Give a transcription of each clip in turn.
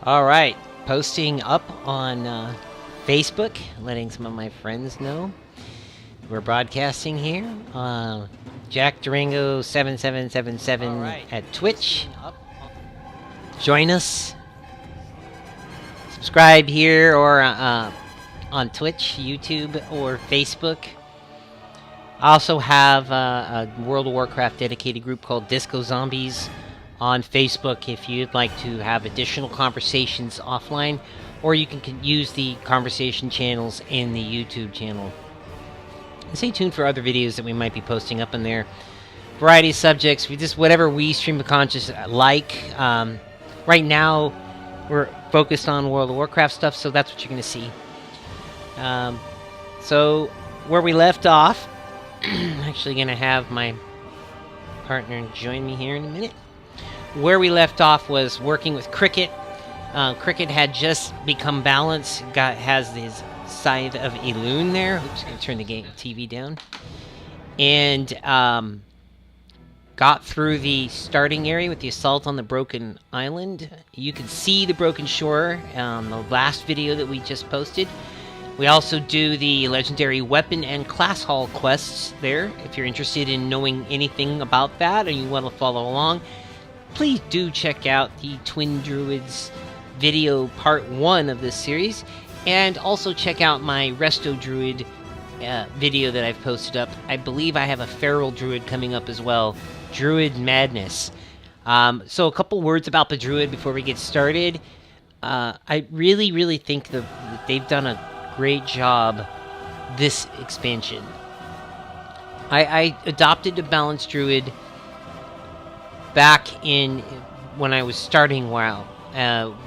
All right, posting up on Facebook, letting some of my friends know we're broadcasting here. Jack Durango 7777 at Twitch. Join us. Subscribe here or on Twitch, YouTube, or Facebook. I also have a World of Warcraft dedicated group called Disco Zombies on Facebook if you'd like to have additional conversations offline, or you can use the conversation channels in the YouTube channel. And stay tuned for other videos that we might be posting up in there. Variety of subjects, whatever we stream of conscious like. Right now, we're focused on World of Warcraft stuff, so that's what you're going to see. So, where we left off, I'm actually going to have my partner join me here in a minute. Where we left off was working with Cricket. Cricket had just become balanced, has this Scythe of Elune there. Oops, going to turn the TV down. And got through the starting area with the assault on the Broken Island. You can see the Broken Shore on the last video that we just posted. We also do the legendary weapon and class hall quests there. If you're interested in knowing anything about that and you want to follow along, please do check out the Twin Druids video part 1 of this series, and also check out my Resto Druid video that I've posted up. I believe I have a Feral Druid coming up as well, Druid Madness. So a couple words about the Druid before we get started. I really think that they've done a great job this expansion. I adopted a balanced Druid back in when I was starting WoW.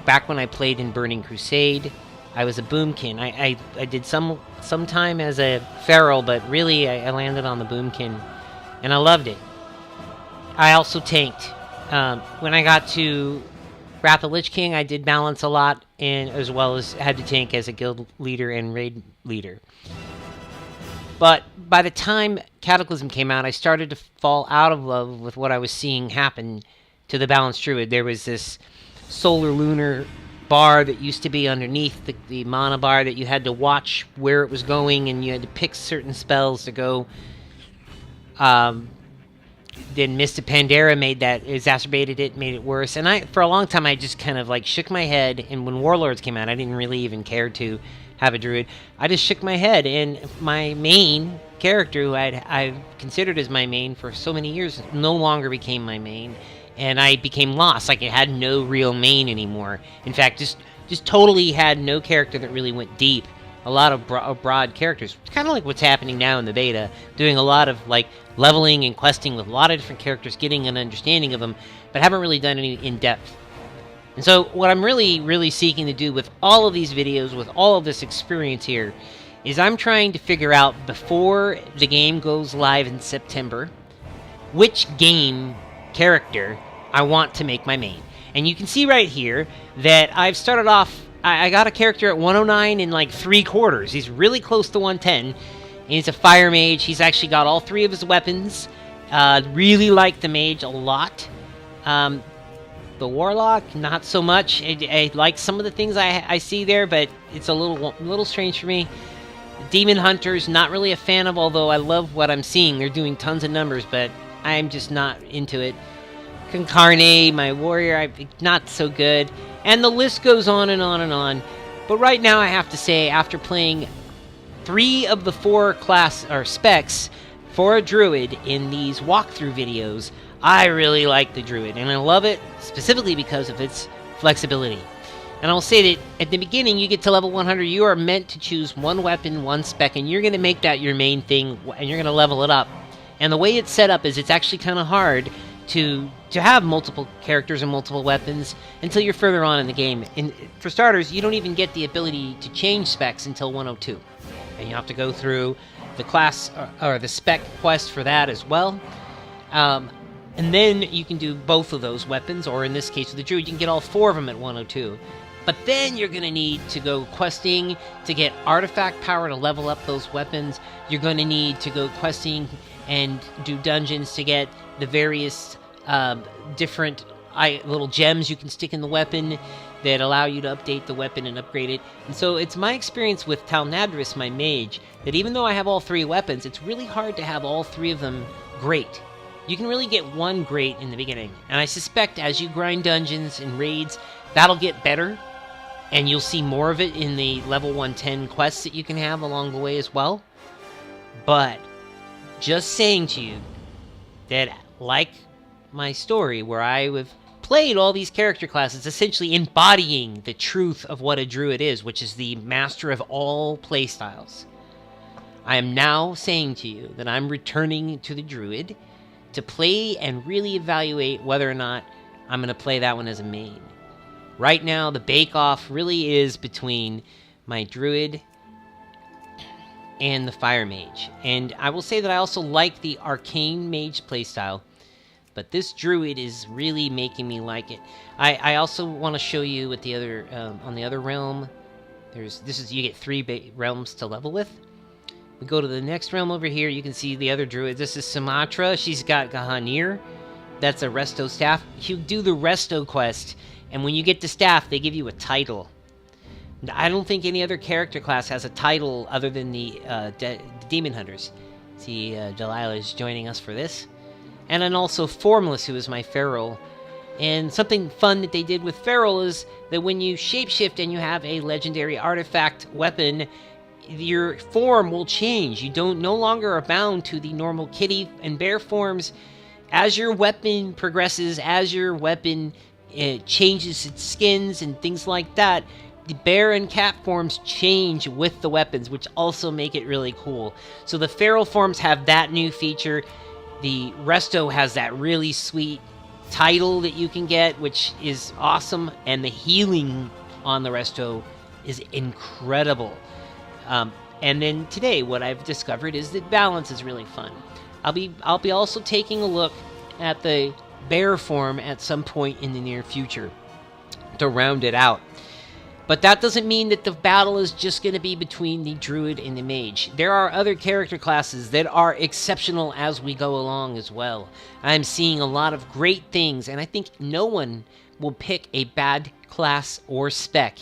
Back when I played in Burning Crusade, I was a Boomkin. I did some time as a Feral, but really I landed on the Boomkin, and I loved it. I also tanked. When I got to Wrath of Lich King, I did balance a lot, and as well as had to tank as a guild leader and raid leader. But by the time Cataclysm came out, I started to fall out of love with what I was seeing happen to the balanced Druid. There was this solar lunar bar that used to be underneath the mana bar that you had to watch where it was going, and you had to pick certain spells to go. Then Mist of Pandaria exacerbated it, made it worse. And for a long time, I just kind of like shook my head. And when Warlords came out, I didn't really even care to have a Druid. I just shook my head, and my main character, who I've considered as my main for so many years, no longer became my main, and I became lost. Like, it had no real main anymore. In fact, just totally had no character that really went deep. A lot of broad characters. It's kind of like what's happening now in the beta, doing a lot of like leveling and questing with a lot of different characters, getting an understanding of them, but haven't really done any in-depth. And so what I'm really seeking to do with all of these videos, with all of this experience here, is I'm trying to figure out, before the game goes live in September, which game character I want to make my main. And you can see right here that I've started off, I got a character at 109 in like 3/4. He's really close to 110. And he's a fire mage. He's actually got all 3 of his weapons. Really like the mage a lot. The warlock, not so much. I like some of the things I see there, but it's a little strange for me. Demon hunters, not really a fan of, although I love what I'm seeing. They're doing tons of numbers, but I'm just not into it. Concarne, my warrior, not so good. And the list goes on and on and on. But right now I have to say, after playing 3 of the 4 class or specs for a Druid in these walkthrough videos, I really like the Druid, and I love it specifically because of its flexibility. And I'll say that at the beginning, you get to level 100, you are meant to choose one weapon, one spec, and you're going to make that your main thing, and you're going to level it up. And the way it's set up is it's actually kind of hard to have multiple characters and multiple weapons until you're further on in the game. And for starters, you don't even get the ability to change specs until 102. And you have to go through the class or the spec quest for that as well. And then you can do both of those weapons, or in this case with the Druid, you can get all 4 of them at 102. But then you're going to need to go questing to get artifact power to level up those weapons. You're going to need to go questing and do dungeons to get the various different little gems you can stick in the weapon. that allow you to update the weapon and upgrade it. And so it's my experience with Talnadris, my mage, that even though I have all 3 weapons, it's really hard to have all 3 of them great. You can really get one great in the beginning, and I suspect as you grind dungeons and raids, that'll get better, and you'll see more of it in the level 110 quests that you can have along the way as well. But just saying to you that, like my story, where I have played all these character classes, essentially embodying the truth of what a druid is, which is the master of all playstyles, I am now saying to you that I'm returning to the druid to play and really evaluate whether or not I'm going to play that one as a main. Right now, the bake-off really is between my druid and the fire mage. And I will say that I also like the arcane mage playstyle, but this druid is really making me like it. I also want to show you with the other on the other realm. You get 3 realms to level with. We go to the next realm over here. You can see the other druid. This is Sumatra. She's got Gahanir. That's a resto staff. You do the resto quest, and when you get the staff, they give you a title. I don't think any other character class has a title other than the Demon Hunters. See, Delilah is joining us for this. And then also Formless, who is my feral. And something fun that they did with feral is that when you shapeshift and you have a legendary artifact weapon, your form will change. You no longer are bound to the normal kitty and bear forms. As your weapon progresses, as your weapon changes its skins and things like that, the bear and cat forms change with the weapons, which also make it really cool. So the feral forms have that new feature. The resto has that really sweet title that you can get, which is awesome, and the healing on the resto is incredible. And then today, what I've discovered is that balance is really fun. I'll be also taking a look at the bear form at some point in the near future to round it out. But that doesn't mean that the battle is just going to be between the druid and the mage. There are other character classes that are exceptional as we go along as well. I'm seeing a lot of great things, and I think no one will pick a bad class or spec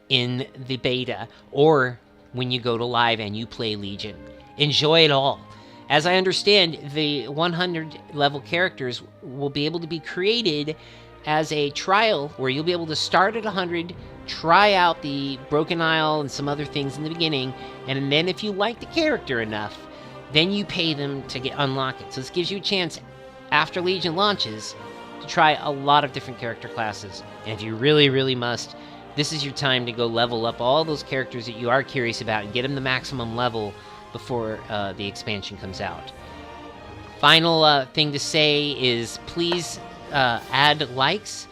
in the beta or when you go to live and you play Legion. Enjoy it all. As I understand, the 100 level characters will be able to be created as a trial where you'll be able to start at 100, try out the Broken Isle and some other things in the beginning, and then if you like the character enough, then you pay them to unlock it. So this gives you a chance after Legion launches to try a lot of different character classes. And if you really, really must, this is your time to go level up all those characters that you are curious about and get them the maximum level before the expansion comes out. Final thing to say is please add likes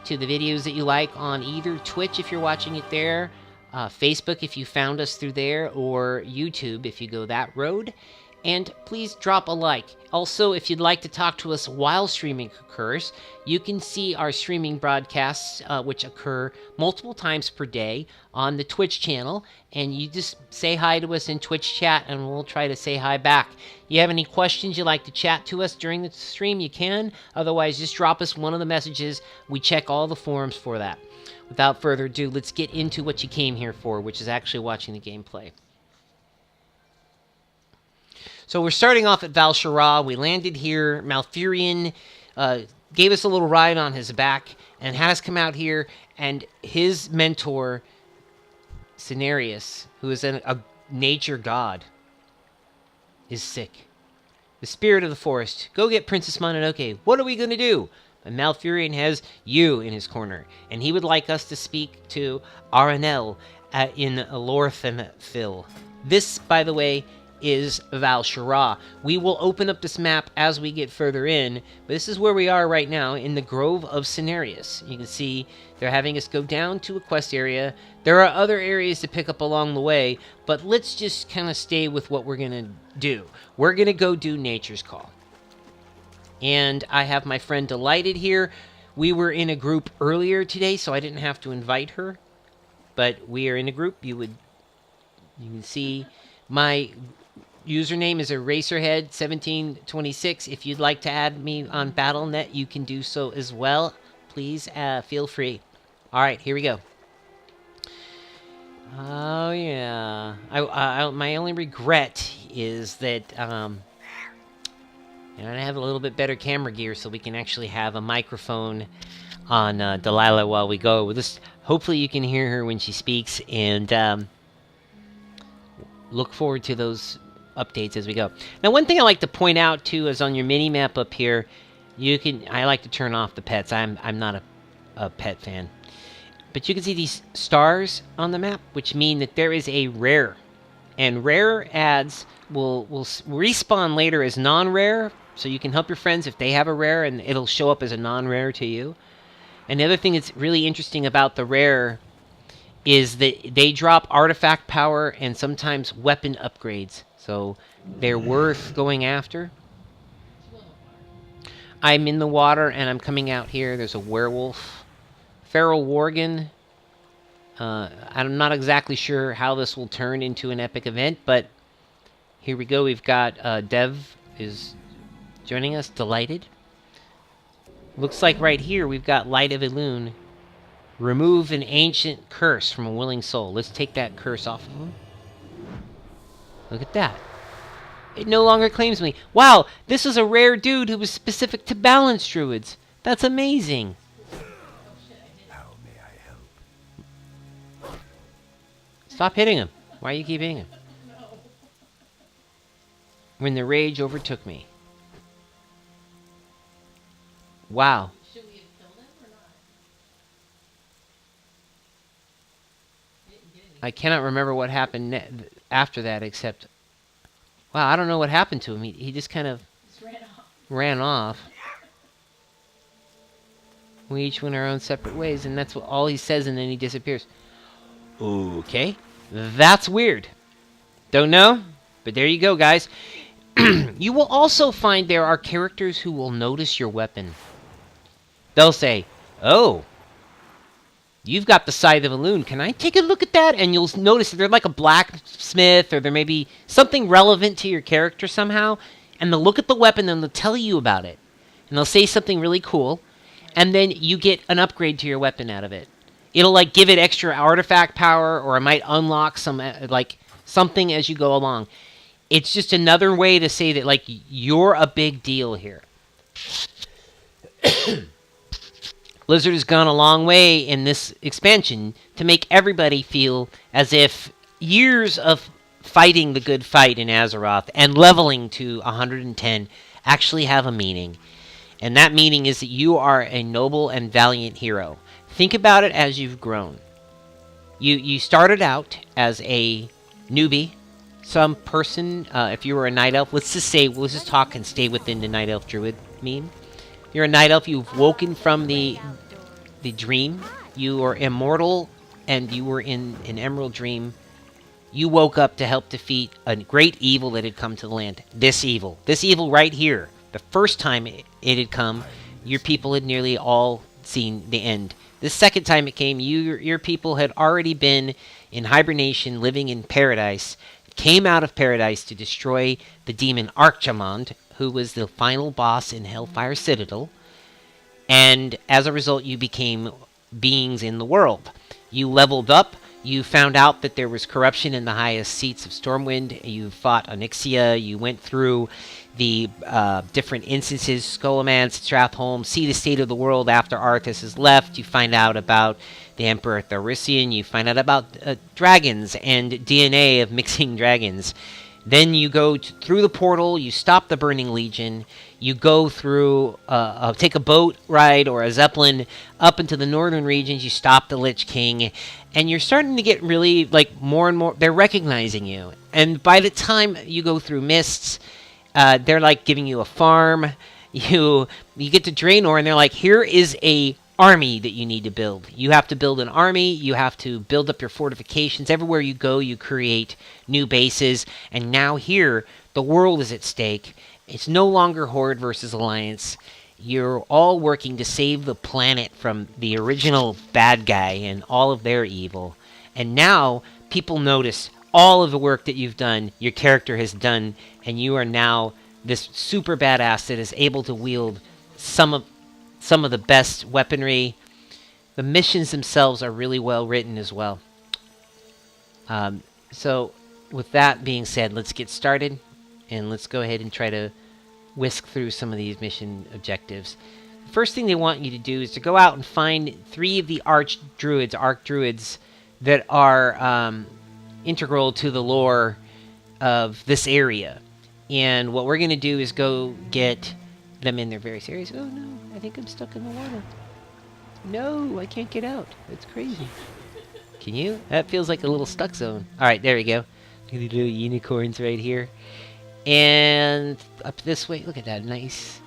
to the videos that you like on either Twitch if you're watching it there, Facebook if you found us through there, or YouTube if you go that road. And please drop a like. Also, if you'd like to talk to us while streaming occurs, you can see our streaming broadcasts, which occur multiple times per day on the Twitch channel. And you just say hi to us in Twitch chat, and we'll try to say hi back. You have any questions you'd like to chat to us during the stream, you can. Otherwise, just drop us one of the messages. We check all the forums for that. Without further ado, let's get into what you came here for, which is actually watching the gameplay. So we're starting off at Val'Sharah. We landed here. Malfurion gave us a little ride on his back and had us come out here. And his mentor, Cenarius, who is a nature god, is sick. The spirit of the forest. Go get Princess Mononoke. What are we going to do? And Malfurion has you in his corner. And he would like us to speak to Aranel in Lorthanfil. This, by the way, is Val'Sharah. We will open up this map as we get further in, but this is where we are right now in the Grove of Cenarius. You can see they're having us go down to a quest area. There are other areas to pick up along the way, but let's just kind of stay with what we're going to do. We're going to go do Nature's Call. And I have my friend Delighted here. We were in a group earlier today, so I didn't have to invite her, but we are in a group. You can see my username is Eraserhead1726. If you'd like to add me on Battle.net, you can do so as well. Please feel free. All right, here we go. Oh yeah. My only regret is that I have a little bit better camera gear, so we can actually have a microphone on Delilah while we go. Hopefully, you can hear her when she speaks, and look forward to those updates as we go. Now, one thing I like to point out too is on your mini map up here, I like to turn off the pets. I'm not a pet fan. But you can see these stars on the map, which mean that there is a rare. And rare ads will respawn later as non-rare, so you can help your friends if they have a rare, and it'll show up as a non-rare to you. And the other thing that's really interesting about the rare is that they drop artifact power and sometimes weapon upgrades. So they're worth going after. I'm in the water, and I'm coming out here. There's a werewolf. Feral Worgen. I'm not exactly sure how this will turn into an epic event, but here we go. We've got Dev is joining us. Delighted. Looks like right here we've got Light of Elune. Remove an ancient curse from a willing soul. Let's take that curse off of him. Look at that. It no longer claims me. Wow, this is a rare dude who was specific to balance druids. That's amazing. Stop hitting him. Why do you keep hitting him? When the rage overtook me. Wow. Should we have killed him or not? I cannot remember what happened after that, except... Wow, I don't know what happened to him. He just kind of... ran off. We each went our own separate ways, and that's all he says, and then he disappears. Okay. That's weird. Don't know? But there you go, guys. You will also find there are characters who will notice your weapon. They'll say, oh, you've got the Scythe of Elune. Can I take a look at that? And you'll notice that they're like a blacksmith, or there may be something relevant to your character somehow. And they'll look at the weapon and they'll tell you about it. And they'll say something really cool. And then you get an upgrade to your weapon out of it. It'll like give it extra artifact power, or it might unlock some like something as you go along. It's just another way to say that like you're a big deal here. Blizzard has gone a long way in this expansion to make everybody feel as if years of fighting the good fight in Azeroth and leveling to 110 actually have a meaning. And that meaning is that you are a noble and valiant hero. Think about it as you've grown. You started out as a newbie, some person, if you were a night elf, let's just talk and stay within the night elf druid meme. You're a night elf, you've woken from the dream, you are immortal, and you were in an emerald dream. You woke up to help defeat a great evil that had come to the land. This evil right here. The first time it had come, your people had nearly all seen the end. The second time it came, your people had already been in hibernation, living in paradise, came out of paradise to destroy the demon Archamond, who was the final boss in Hellfire Citadel, and as a result, you became beings in the world. You leveled up, you found out that there was corruption in the highest seats of Stormwind, you fought Onyxia, you went through the different instances, Scholomance, Strathholm, see the state of the world after Arthas has left. You find out about the Emperor Thaurissan. You find out about dragons and DNA of mixing dragons. Then you go through the portal, you stop the Burning Legion, you go through, take a boat ride or a zeppelin up into the northern regions, you stop the Lich King, and you're starting to get really, like, more and more, they're recognizing you. And by the time you go through Mists, they're like giving you a farm. You get to Draenor, and they're like, here is a army that you need to build. You have to build an army. You have to build up your fortifications. Everywhere you go, you create new bases. And now here, the world is at stake. It's no longer Horde versus Alliance. You're all working to save the planet from the original bad guy and all of their evil. And now people notice all of the work that you've done, your character has done, and you are now this super badass that is able to wield some of the best weaponry, The missions themselves are really well written as well. So, with that being said, let's get started, and let's go ahead and try to whisk through some of these mission objectives. The first thing they want you to do is to go out and find 3 of the arc druids that are integral to the lore of this area. And what we're going to do is go get them in their various areas. Oh no, I think I'm stuck in the water. No, I can't get out. That's crazy. Can you? That feels like a little stuck zone. Alright, there we go. Little unicorns right here. And up this way, look at that nice,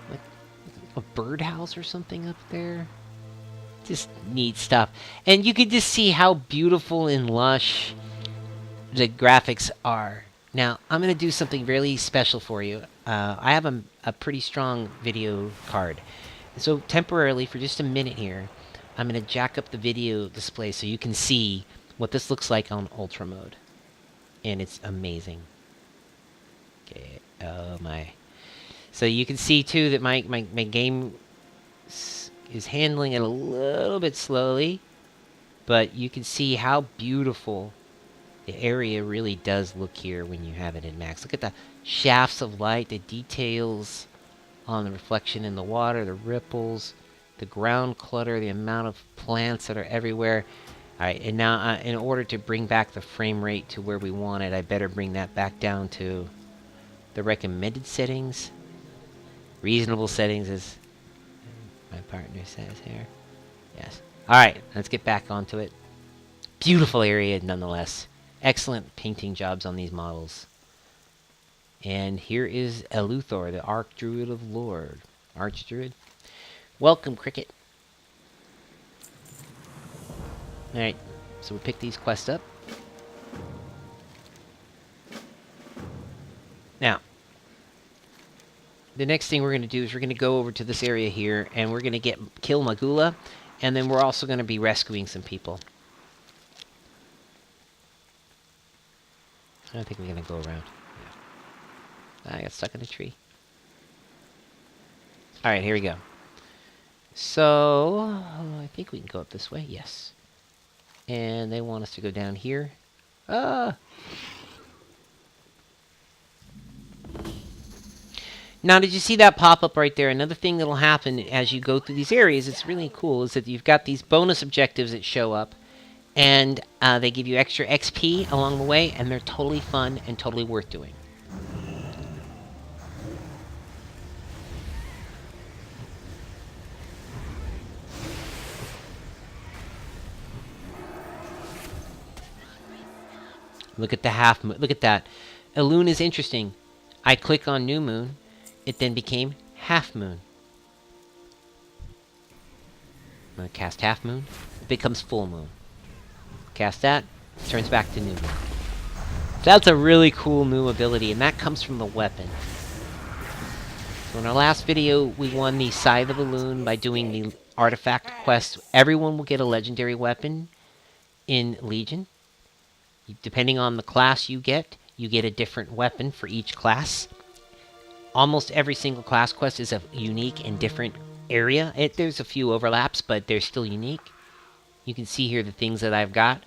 like a birdhouse or something up there. Just neat stuff. And you can just see how beautiful and lush the graphics are. Now, I'm going to do something really special for you. I have a pretty strong video card. So temporarily, for just a minute here, I'm going to jack up the video display so you can see what this looks like on Ultra mode. And it's amazing. Okay, oh my. So you can see too that my game is handling it a little bit slowly. But you can see how beautiful the area really does look here when you have it in max. Look at the shafts of light, the details on the reflection in the water, the ripples, the ground clutter, the amount of plants that are everywhere. Alright, and now in order to bring back the frame rate to where we want it, I better bring that back down to the recommended settings. Reasonable settings, as my partner says here. Yes. Alright, let's get back onto it. Beautiful area nonetheless. Excellent painting jobs on these models. And here is Eluthor, the Archdruid of Lord. Archdruid. Welcome, Cricket. Alright, so we pick these quests up. Now, the next thing we're going to do is we're going to go over to this area here, and we're going to kill Magula, and then we're also going to be rescuing some people. I don't think we're going to go around. Yeah. I got stuck in a tree. Alright, here we go. So, I think we can go up this way. Yes. And they want us to go down here. Ah! Now, did you see that pop up right there? Another thing that'll happen as you go through these areas, it's really cool, is that you've got these bonus objectives that show up. And they give you extra XP along the way, and they're totally fun and totally worth doing. Look at the half moon. Look at that. Elune is interesting. I click on new moon. It then became half moon. I'm going to cast half moon. It becomes full moon. Cast that. Turns back to new moon. That's a really cool new ability, and that comes from the weapon. So in our last video, we won the Scythe of Elune by doing the artifact quest. Everyone will get a legendary weapon in Legion. Depending on the class you get a different weapon for each class. Almost every single class quest is a unique and different area. There's a few overlaps, but they're still unique. You can see here the things that I've got.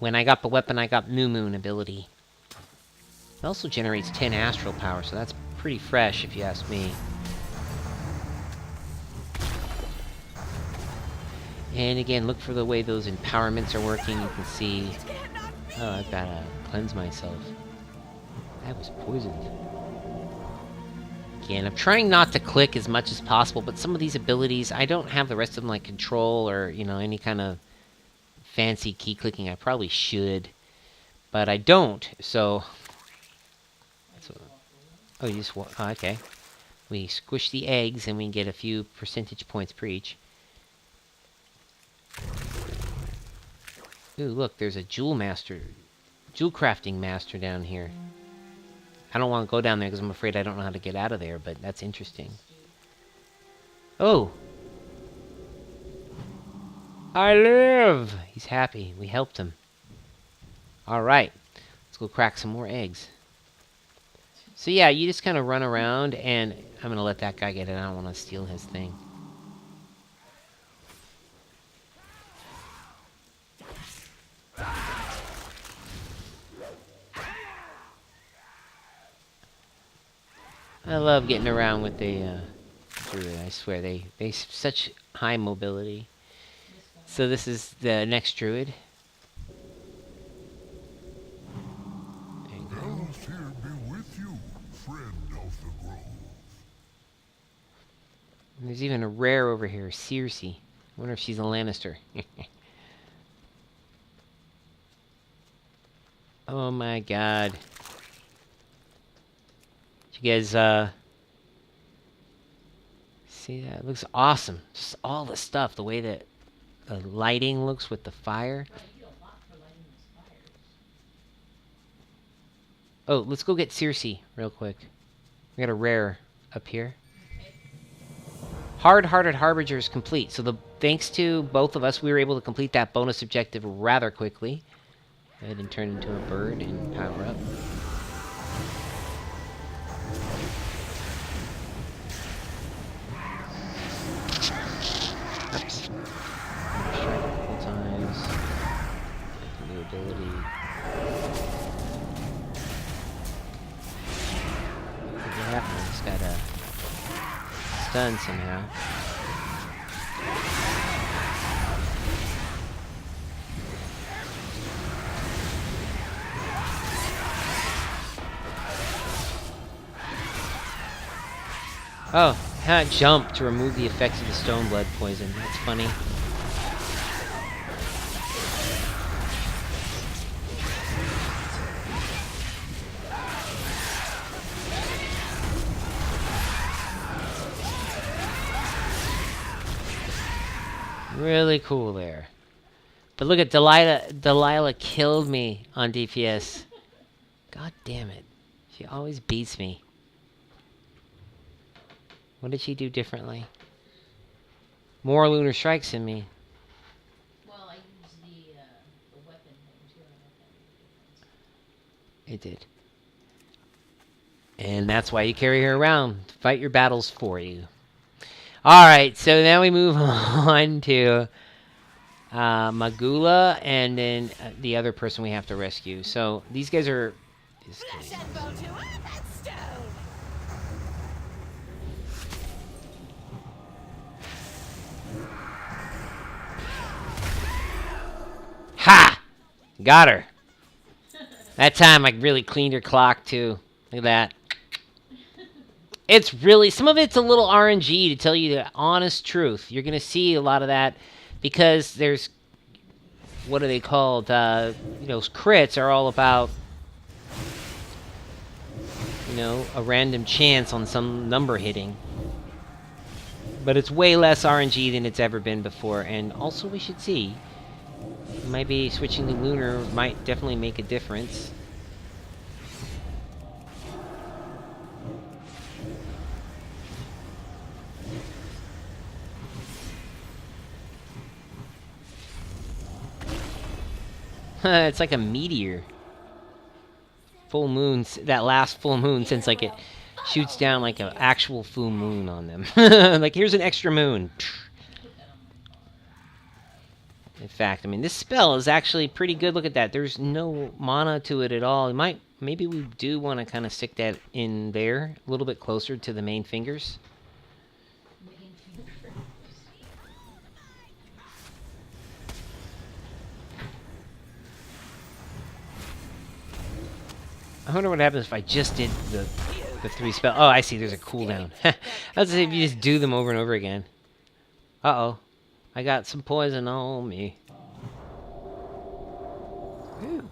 When I got the weapon, I got New Moon ability. It also generates 10 astral power, so that's pretty fresh if you ask me. And again, look for the way those empowerments are working. You can see... Oh, I've got to cleanse myself. That was poisoned. Again, I'm trying not to click as much as possible, but some of these abilities, I don't have the rest of them like control or, any kind of fancy key clicking. I probably should, but I don't, so... Oh, you just... Oh, okay. We squish the eggs and we get a few percentage points per each. Ooh, look, there's a jewel crafting master down here. I don't want to go down there because I'm afraid I don't know how to get out of there, but that's interesting. Oh! I live! He's happy. We helped him. Alright. Let's go crack some more eggs. So yeah, you just kind of run around, and I'm going to let that guy get it. I don't want to steal his thing. I love getting around with the Druid. I swear they such high mobility. So this is the next Druid. There you go. Bells here be with you, friend of the grove. And there's even a rare over here, Circe. I wonder if she's a Lannister. Oh my god. You guys see that? It looks awesome. Just all the stuff, the way that the lighting looks with the fire. Oh, let's go get Circe real quick. We got a rare up here. Hard-Hearted Harbinger is complete. So thanks to both of us, we were able to complete that bonus objective rather quickly. Go ahead and turn into a bird and power up. Oops. Strike a couple times. New ability. What happened? Just got stunned somehow. Oh, can't jump to remove the effects of the stone blood poison. That's funny. Really cool there. But look at Delilah. Delilah killed me on DPS. God damn it. She always beats me. What did she do differently? More lunar strikes in me. Well, I used the weapon thing too. It did. And that's why you carry her around. To fight your battles for you. Alright, so now we move on to Magula and then the other person we have to rescue. So these guys are... Ha! Got her. That time I really cleaned her clock too. Look at that. It's really, some of it's a little RNG to tell you the honest truth. You're going to see a lot of that because there's, what are they called? You know, crits are all about, you know, a random chance on some number hitting. But it's way less RNG than it's ever been before. And also we should see, maybe switching to Lunar might definitely make a difference. It's like a meteor. Full moons, that last full moon since like it shoots down like an actual full moon on them. Like here's an extra moon. In fact, I mean this spell is actually pretty good. Look at that. There's no mana to it at all. It maybe we do want to kind of stick that in there a little bit closer to the main fingers. I wonder what happens if I just did the 3 spell. Oh, I see. There's a cooldown. I was saying if you just do them over and over again. Uh-oh. I got some poison on me. Ooh.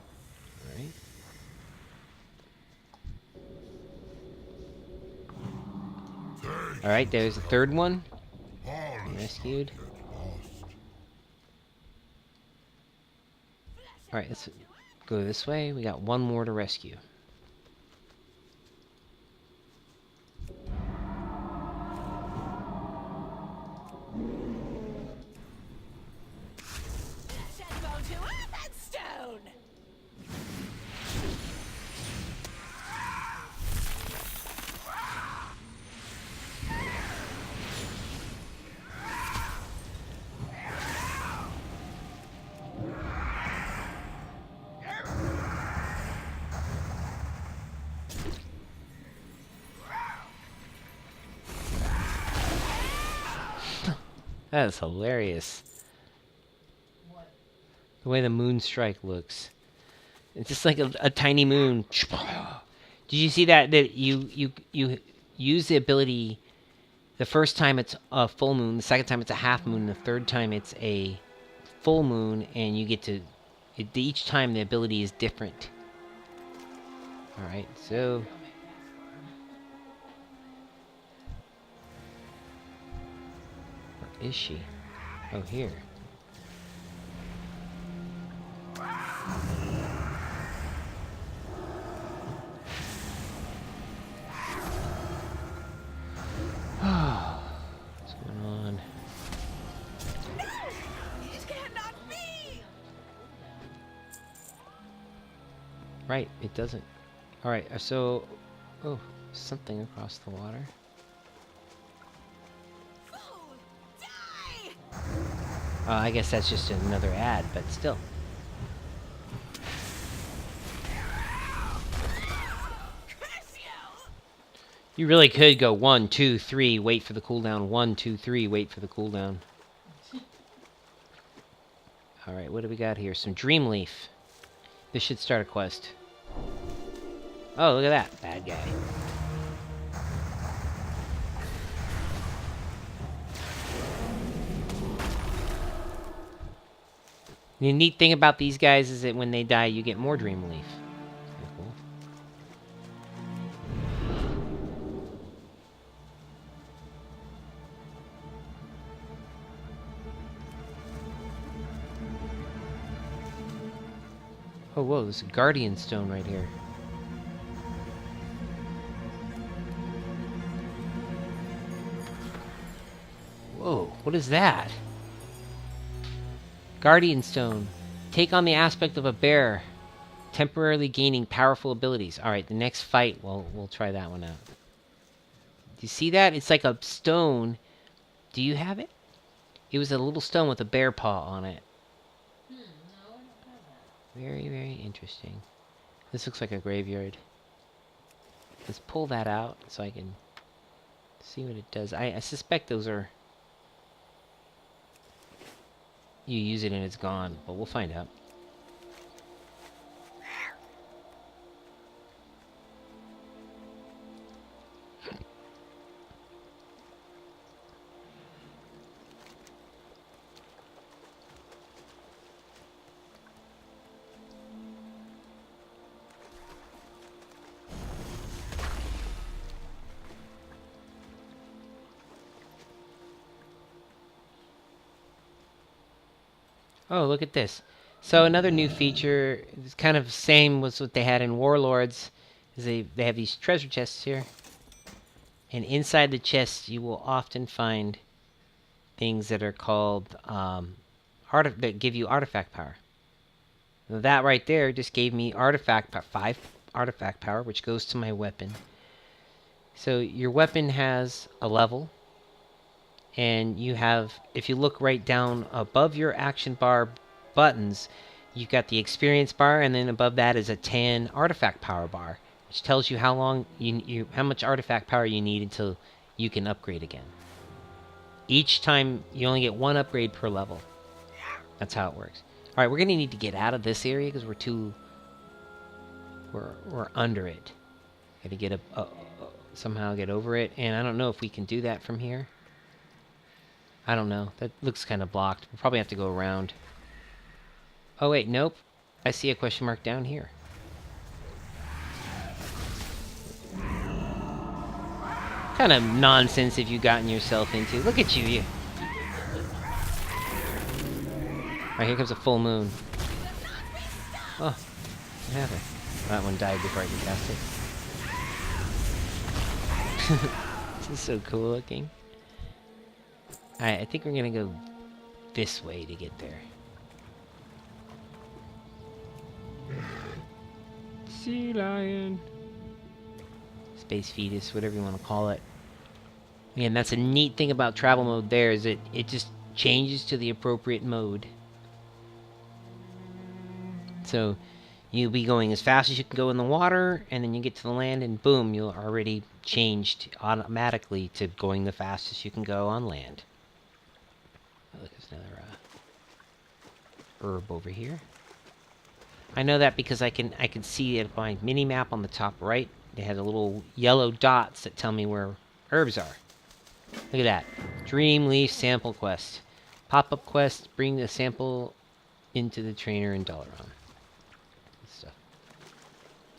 Alright. Alright, there's the third one. Rescued. Alright, let's go this way. We got one more to rescue. That is hilarious. What? The way the moon strike looks. It's just like a tiny moon. Did you see that? That you use the ability. The first time it's a full moon, the second time it's a half moon, the third time it's a full moon, and you get to. Each time the ability is different. All right, so. Where is she? Oh, here. What's going on? It cannot be! Right, it doesn't. Alright, so... Oh, something across the water. Food! Die! I guess that's just another ad, but still. Curse you! You really could go 1, 2, 3, wait for the cooldown. 1, 2, 3, wait for the cooldown. Alright, what do we got here? Some Dream Leaf. This should start a quest. Oh, look at that. Bad guy. The neat thing about these guys is that when they die, you get more Dream Leaf. Kinda cool. Oh, whoa, there's a Guardian Stone right here. Whoa, what is that? Guardian Stone. Take on the aspect of a bear, temporarily gaining powerful abilities. Alright, the next fight, we'll try that one out. Do you see that? It's like a stone. Do you have it? It was a little stone with a bear paw on it. No, I don't have that. Very, very interesting. This looks like a graveyard. Let's pull that out so I can see what it does. I suspect those are... You use it and it's gone, but we'll find out. Oh, look at this. So another new feature, is kind of same as what they had in Warlords, is they have these treasure chests here. And inside the chests, you will often find things that are called, that give you artifact power. Now that right there just gave me 5 artifact power, which goes to my weapon. So your weapon has a level. And you have, if you look right down above your action bar buttons, you've got the experience bar, and then above that is a 10 artifact power bar, which tells you how long how much artifact power you need until you can upgrade again. Each time you only get 1 upgrade per level. That's how it works. All right, we're gonna need to get out of this area because we're under it. Gotta get somehow get over it, and I don't know if we can do that from here. I don't know. That looks kind of blocked. We'll probably have to go around. Oh, wait. Nope. I see a question mark down here. What kind of nonsense have you gotten yourself into? Look at you. Alright, here comes a full moon. Oh. What happened? That one died before I could cast it. This is so cool looking. Alright, I think we're gonna go this way to get there. Sea lion. Space fetus, whatever you want to call it. And that's a neat thing about travel mode there, is it just changes to the appropriate mode. So you'll be going as fast as you can go in the water, and then you get to the land, and boom, you're already changed automatically to going the fastest you can go on land. Oh, look, there's another herb over here. I know that because I can see it by mini map on the top right. They have the little yellow dots that tell me where herbs are. Look at that. Dream Leaf Sample Quest. Pop-up quest, bring the sample into the trainer in Dalaran. Good stuff.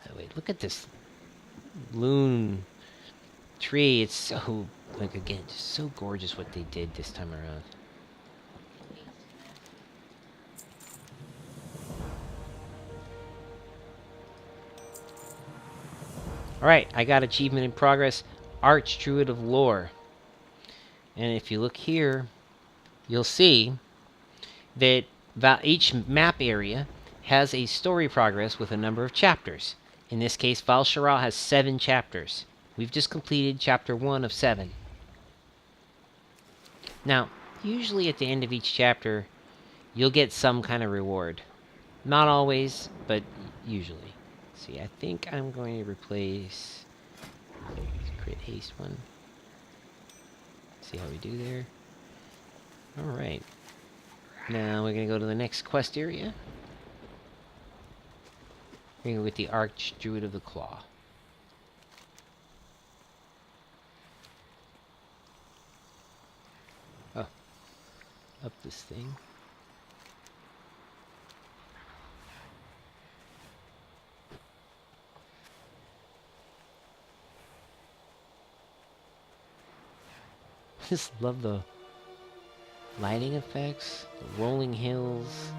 Oh, wait, look at this loon tree. It's so, like, again, just so gorgeous what they did this time around. Alright, I got achievement in progress. Arch Druid of Lore. And if you look here, you'll see that each map area has a story progress with a number of chapters. In this case, Val Shara has 7 chapters. We've just completed chapter 1 of 7. Now, usually at the end of each chapter, you'll get some kind of reward. Not always, but usually. See, I think I'm going to replace the crit haste one. See how we do there. Alright. Now we're going to go to the next quest area. We're going to go with the Arch Druid of the Claw. Oh. Up this thing. I just love the lighting effects, the rolling hills.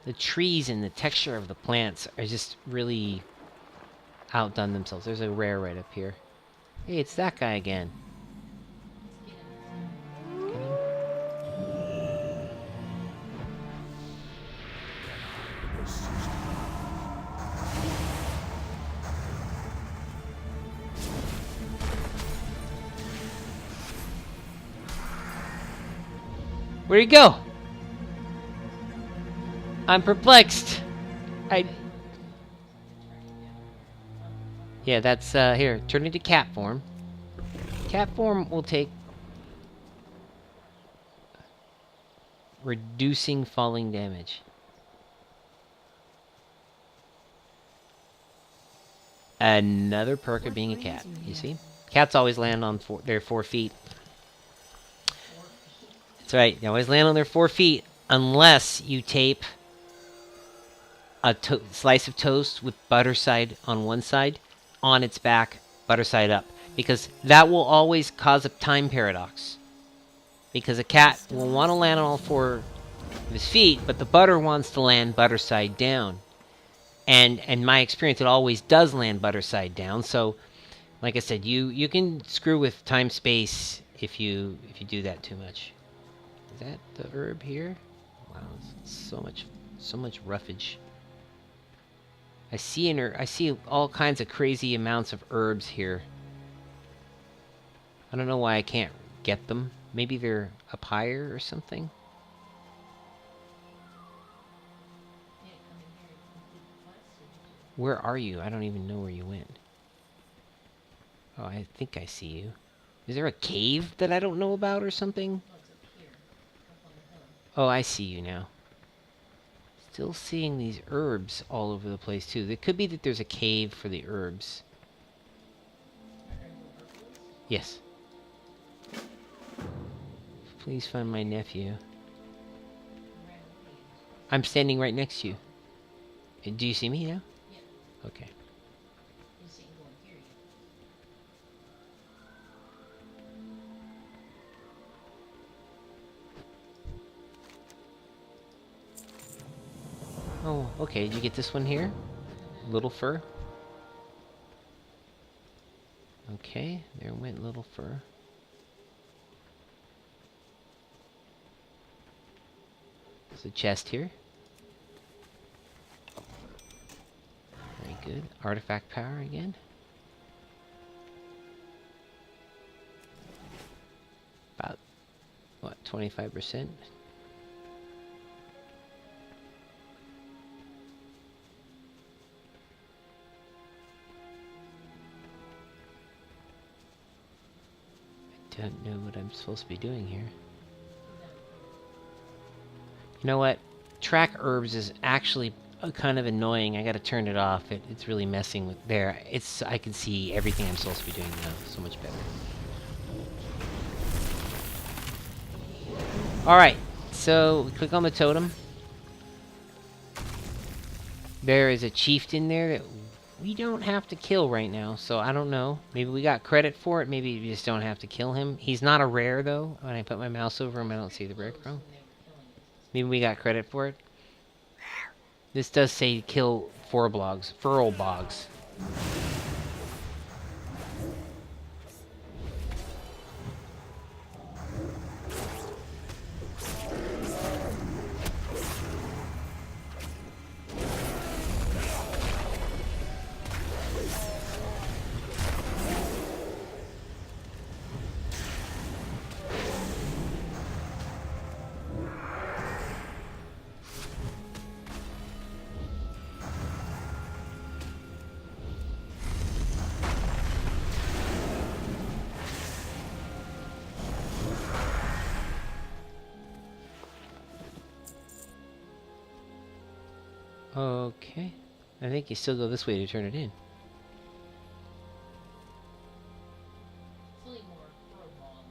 The trees and the texture of the plants are just really outdone themselves. There's a rare right up here. Hey, it's that guy again. Get him. Where'd he go? I'm perplexed. Yeah, that's, here. Turn into cat form. Cat form will take... reducing falling damage. Another perk of being a cat, you see? Cats always land on their 4 feet. That's right, they always land on their 4 feet unless you tape a slice of toast with butter side on one side, on its back, butter side up. Because that will always cause a time paradox. Because a cat will want to land on all 4 of his feet, but the butter wants to land butter side down. And in my experience, it always does land butter side down. So, like I said, you can screw with time space if you do that too much. Is that the herb here? Wow, so much roughage. I see all kinds of crazy amounts of herbs here. I don't know why I can't get them. Maybe they're up higher or something. Where are you? I don't even know where you went. Oh, I think I see you. Is there a cave that I don't know about or something? Oh, I see you now. Still seeing these herbs all over the place, too. It could be that there's a cave for the herbs. Yes. Please find my nephew. I'm standing right next to you. Do you see me now? Okay. Oh, okay. Did you get this one here? Little fur. Okay, there went little fur. There's a chest here. Very good. Artifact power again. About, what, 25%? I don't know what I'm supposed to be doing here. You know what? Track herbs is actually kind of annoying. I gotta turn it off. It's really messing with there. I can see everything I'm supposed to be doing now. So much better. Alright, so we click on the totem. There is a chieftain there that we don't have to kill right now, so I don't know. Maybe we got credit for it. Maybe we just don't have to kill him. He's not a rare, though. When I put my mouse over him, I don't see the breadcrumb. Maybe we got credit for it. This does say kill feral bogs. Okay. I think you still go this way to turn it in. It's like more fur balls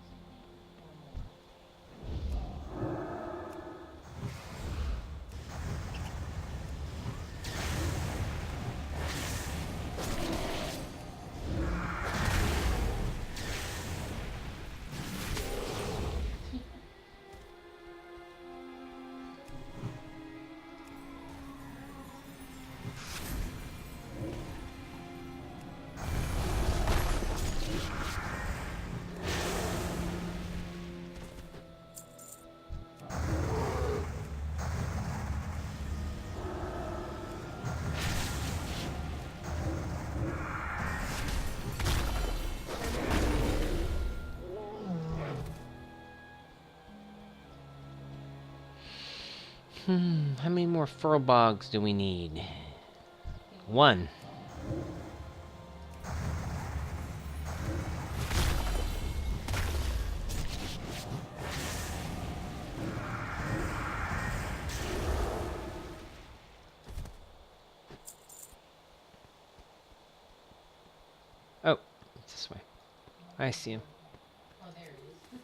How many more feral bogs do we need? 1. Oh, it's this way. I see him. Oh, there it is.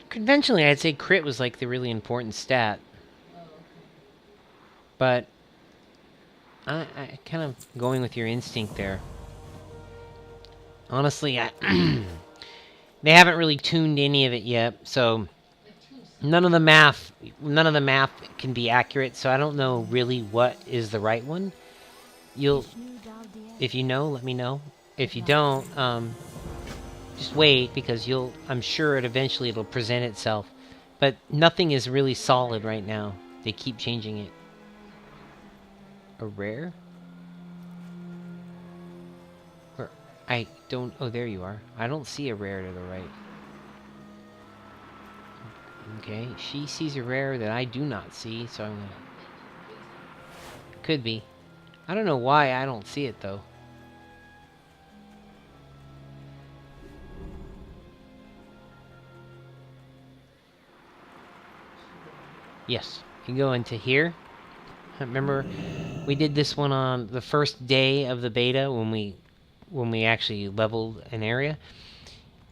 Conventionally, I'd say crit was like the really important stat. Oh, okay. But I kind of going with your instinct there. Honestly, they haven't really tuned any of it yet, so none of the math can be accurate. So I don't know really what is the right one. If you know, let me know. If you don't, just wait because I'm sure it'll present itself. But nothing is really solid right now. They keep changing it. A rare? Where? I don't... Oh, there you are. I don't see a rare to the right. Okay, she sees a rare that I do not see, so I'm gonna... Could be. I don't know why I don't see it, though. Yes, you go into here. Remember, we did this one on the first day of the beta when we actually leveled an area.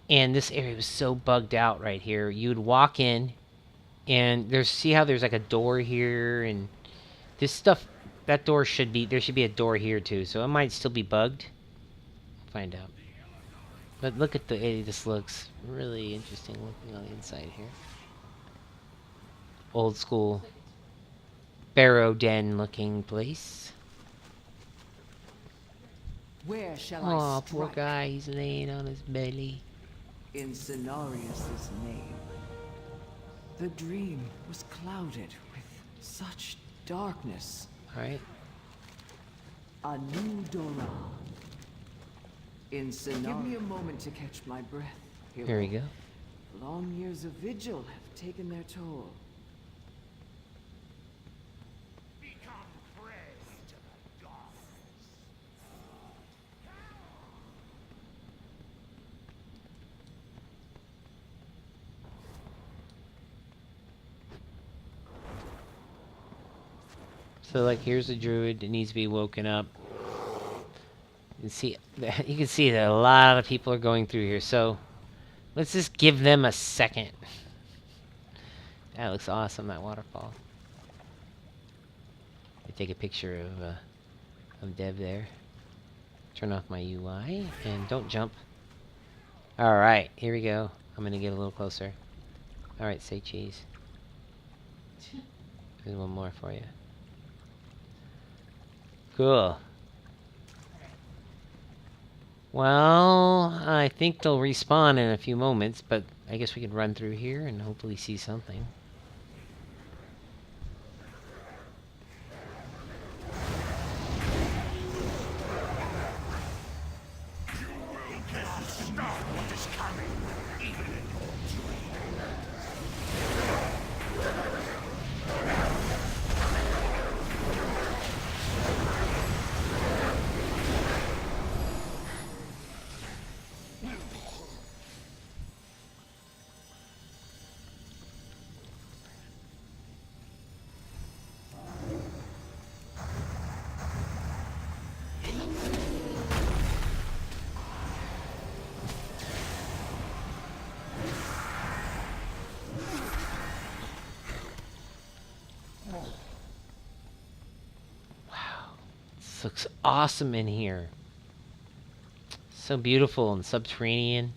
And this area was so bugged out right here. You'd walk in, and see how there's like a door here, and this stuff, that door there should be a door here too, so it might still be bugged. Find out. But look at this looks really interesting looking on the inside here. Old school barrow den looking place. Where shall Aw, I poor strike? guy, he's laying on his belly. In Cenarius' name. The dream was clouded with such darkness. Alright. A new Dora. In Give me a moment to catch my breath. Here we go. Long years of vigil have taken their toll. Become prey to the gods. So like here's a druid that needs to be woken up. You can see that a lot of people are going through here. So let's just give them a second. That looks awesome, that waterfall. I take a picture of Dev there. Turn off my UI and don't jump. All right, here we go. I'm gonna get a little closer. All right, say cheese. There's one more for you. Cool. Well, I think they'll respawn in a few moments, but I guess we could run through here and hopefully see something. Looks awesome in here. So beautiful and subterranean.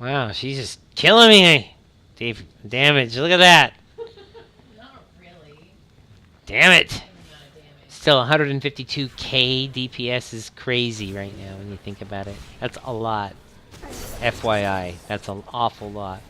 Wow, she's just killing me. Deep damage. Look at that. Not really. Damn it. Same amount of damage. Still 152k DPS is crazy right now when you think about it. That's a lot. FYI, that's an awful lot.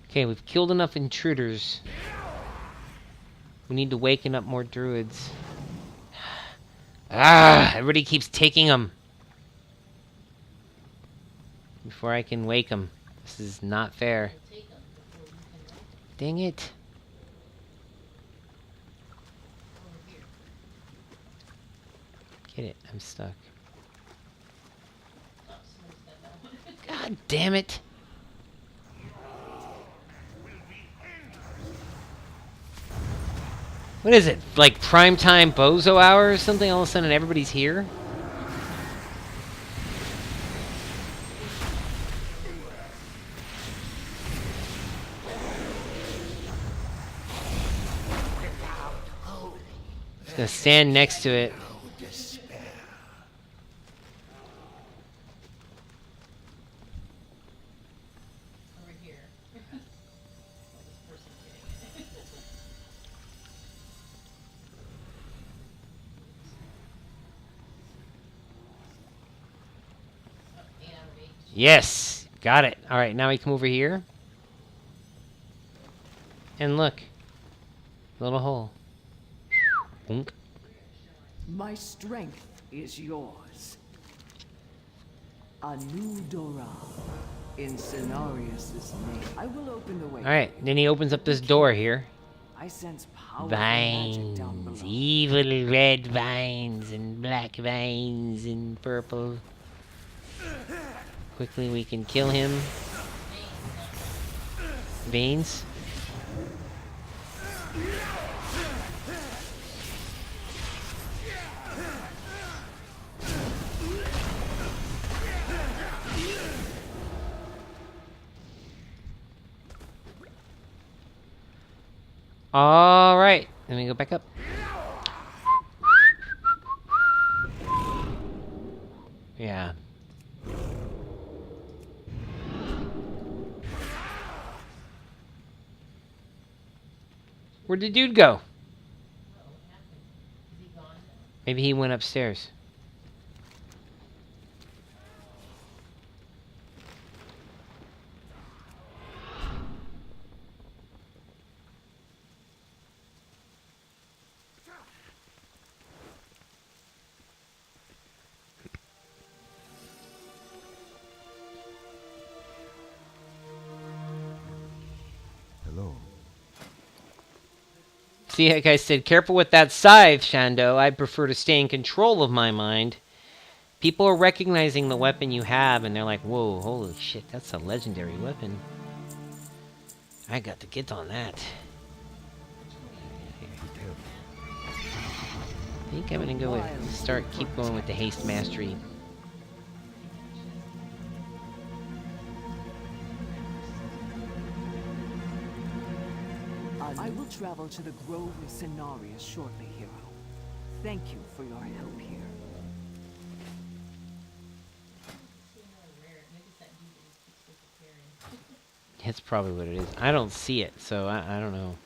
Okay, we've killed enough intruders. We need to waken up more druids. Everybody keeps taking them before I can wake them. This is not fair. We'll take them before you can wait. Dang it. Over here. Get it, I'm stuck. Oh, someone stepped out. God damn it. What is it? Like primetime bozo hour or something? All of a sudden everybody's here? Just gonna stand next to it. Yes! Got it. Alright, now we come over here. And look. Little hole. Boink. My strength is yours. A new Dora. In Cenarius' name. I will open the way. Alright, then he opens up this door here. I sense powerful magic down Vines. below. Evil red vines and black vines and purple. Quickly we can kill him. Veins. Alright, let me go back up. Yeah. Where'd the dude go? Maybe he went upstairs. Hello. See, like I said, careful with that scythe, Shando. I prefer to stay in control of my mind. People are recognizing the weapon you have, and they're like, whoa, holy shit, that's a legendary weapon. I got to get on that. I think I'm gonna go with, keep going with the haste mastery. I will travel to the Grove of Cenarius shortly, hero. Thank you for your help here. That's probably what it is. I don't see it, so I don't know.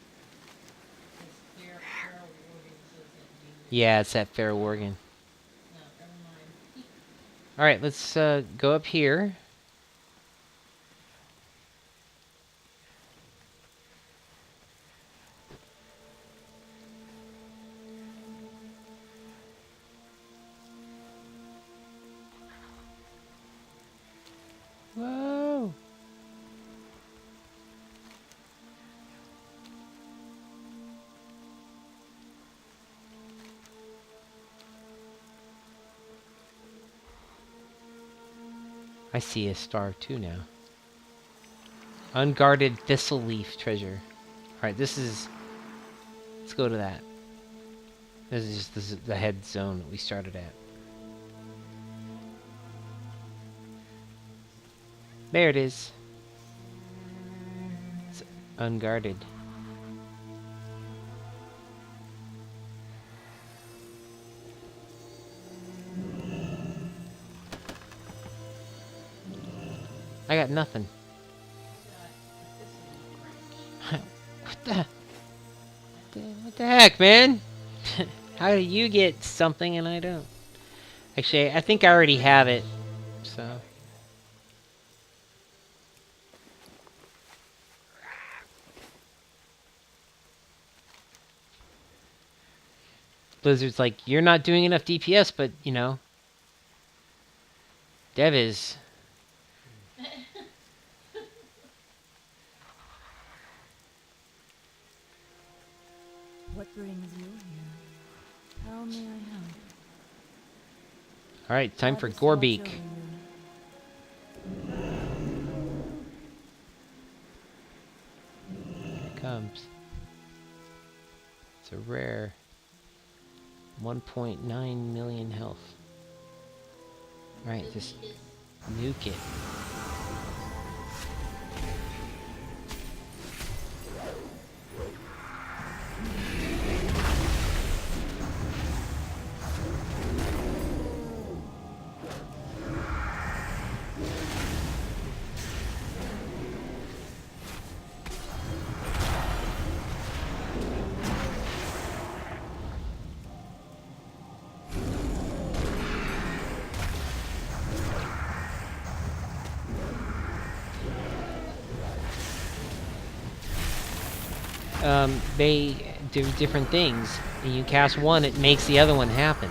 Yeah, it's that Pharaoh Worgen. Alright, let's go up here. Whoa! I see a star too now. Unguarded thistle leaf treasure. Alright, this is... Let's go to that. This is the head zone that we started at. There it is. It's unguarded. I got nothing. What the heck, man? How do you get something and I don't? Actually, I think I already have it. So... Blizzard's like, you're not doing enough DPS, but, you know, Dev is. What brings you here? How may I help? Alright, time for What is Lord Gorbeak. showing you? Here it comes. It's a rare. 1.9 million health. Alright, just nuke it. they do different things. And you cast one, it makes the other one happen.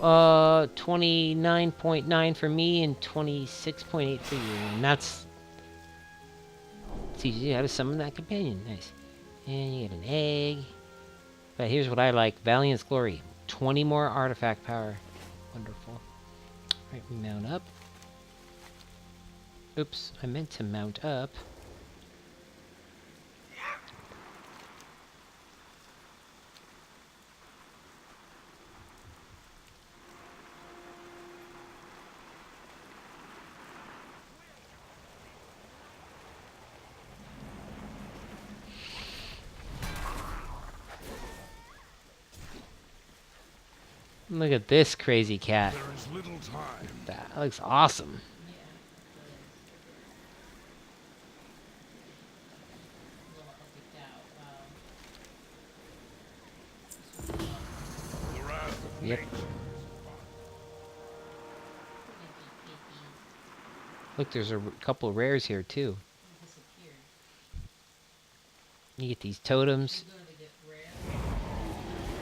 Uh, 29.9 for me and 26.8 for you, and that's easy. How to summon that companion. Nice. And you get an egg. But here's what I like: Valiant's Glory. 20 more artifact power. Wonderful. Right, we mount up. Oops, I meant to mount up. Look at this crazy cat. There is little time. That looks awesome. The wrath of Yep. nature. Look, there's a couple rares here too. You get these totems.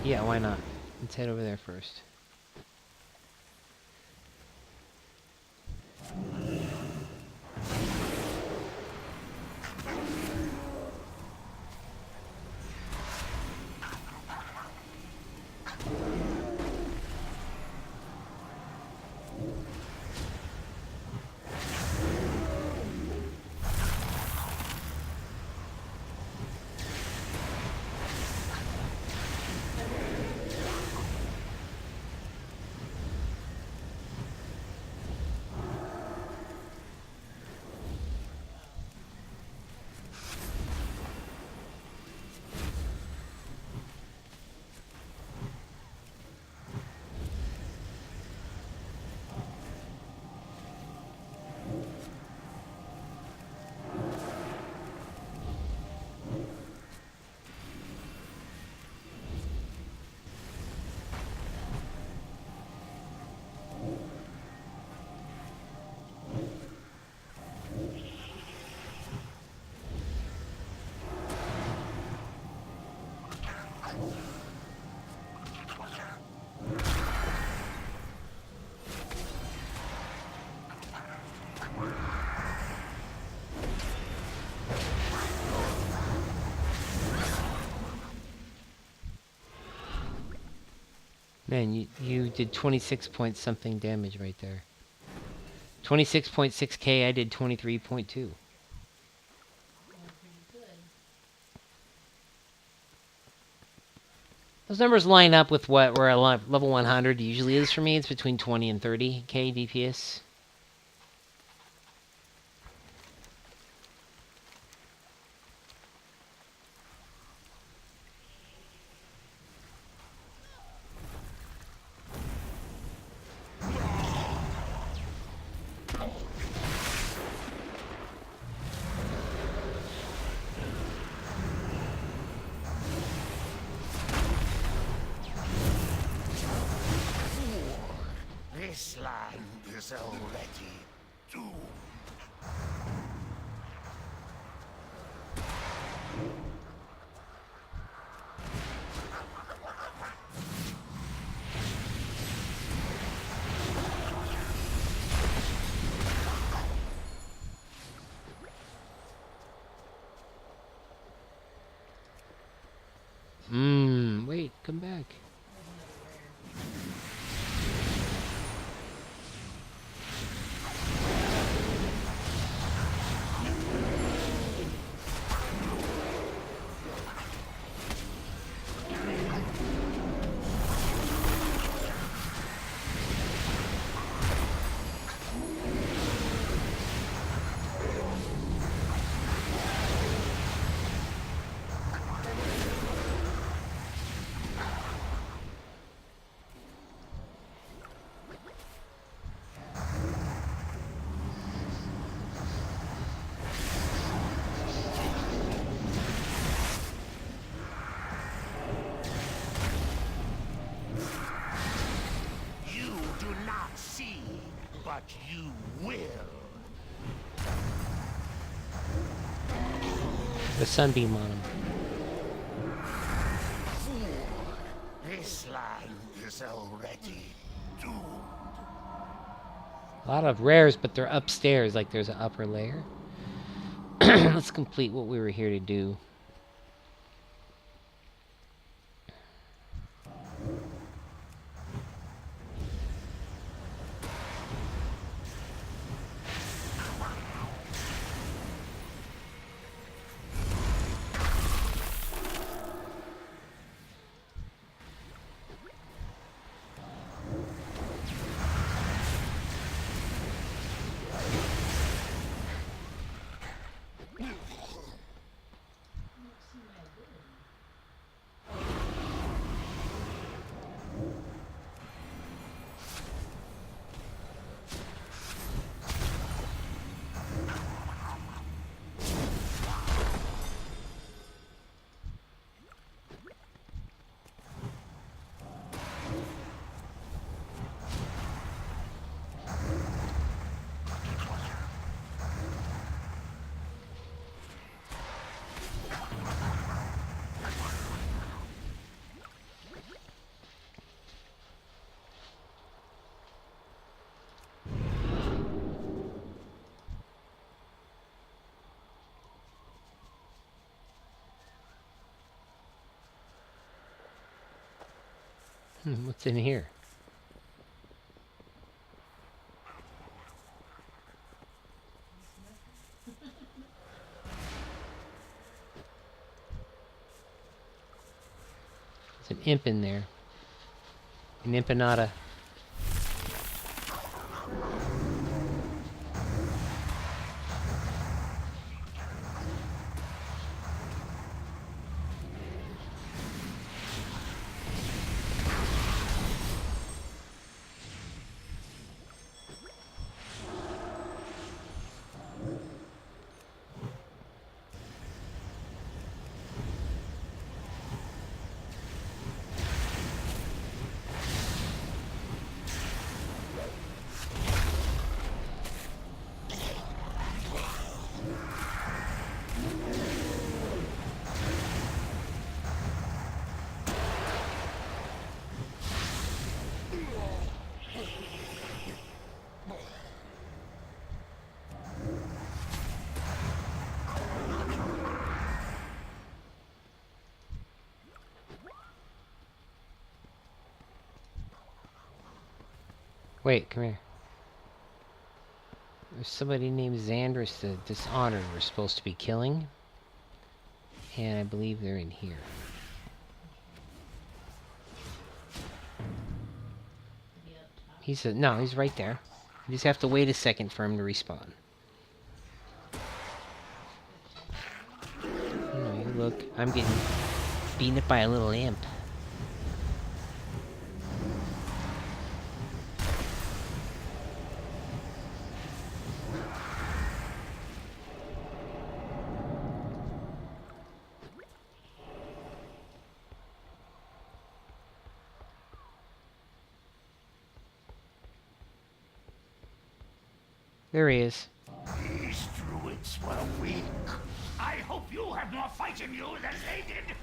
Yeah, why not? Let's head over there first. Man, you did 26 point something damage right there. 26.6k, I did 23.2. Those numbers line up with what where level 100 usually is for me. It's between 20 and 30k DPS. This land is already doomed. Wait, come back. you will. The sunbeam on him. Fool, this land is already doomed. A lot of rares, but they're upstairs, like there's an upper layer. Let's complete what we were here to do. What's in here? There's an imp in there. An empanada. Wait, come here. There's somebody named Xandris the Dishonored we're supposed to be killing. And I believe they're in here. No, he's right there. You just have to wait a second for him to respawn. Oh, you look, I'm getting beaten up by a little imp. There he is. These druids were weak. I hope you have more fight in you than they did.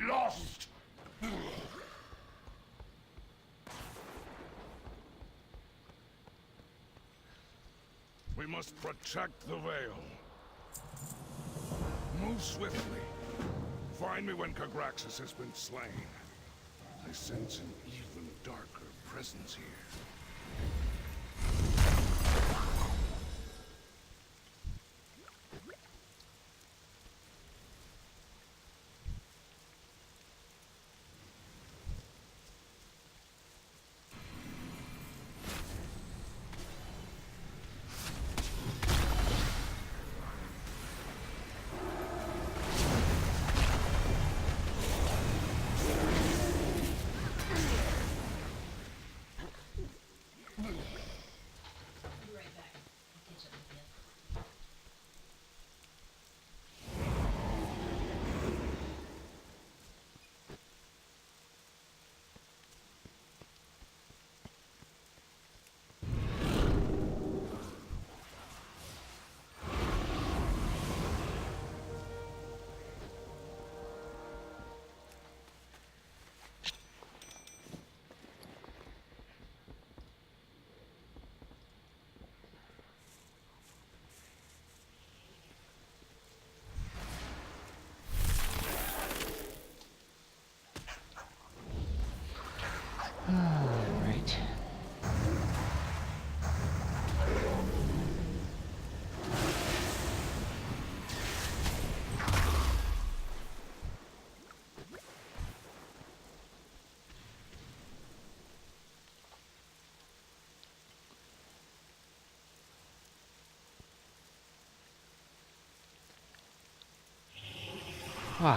Lost! We must protect the Veil. Move swiftly. Find me when Kagraxis has been slain. I sense an even darker presence here. You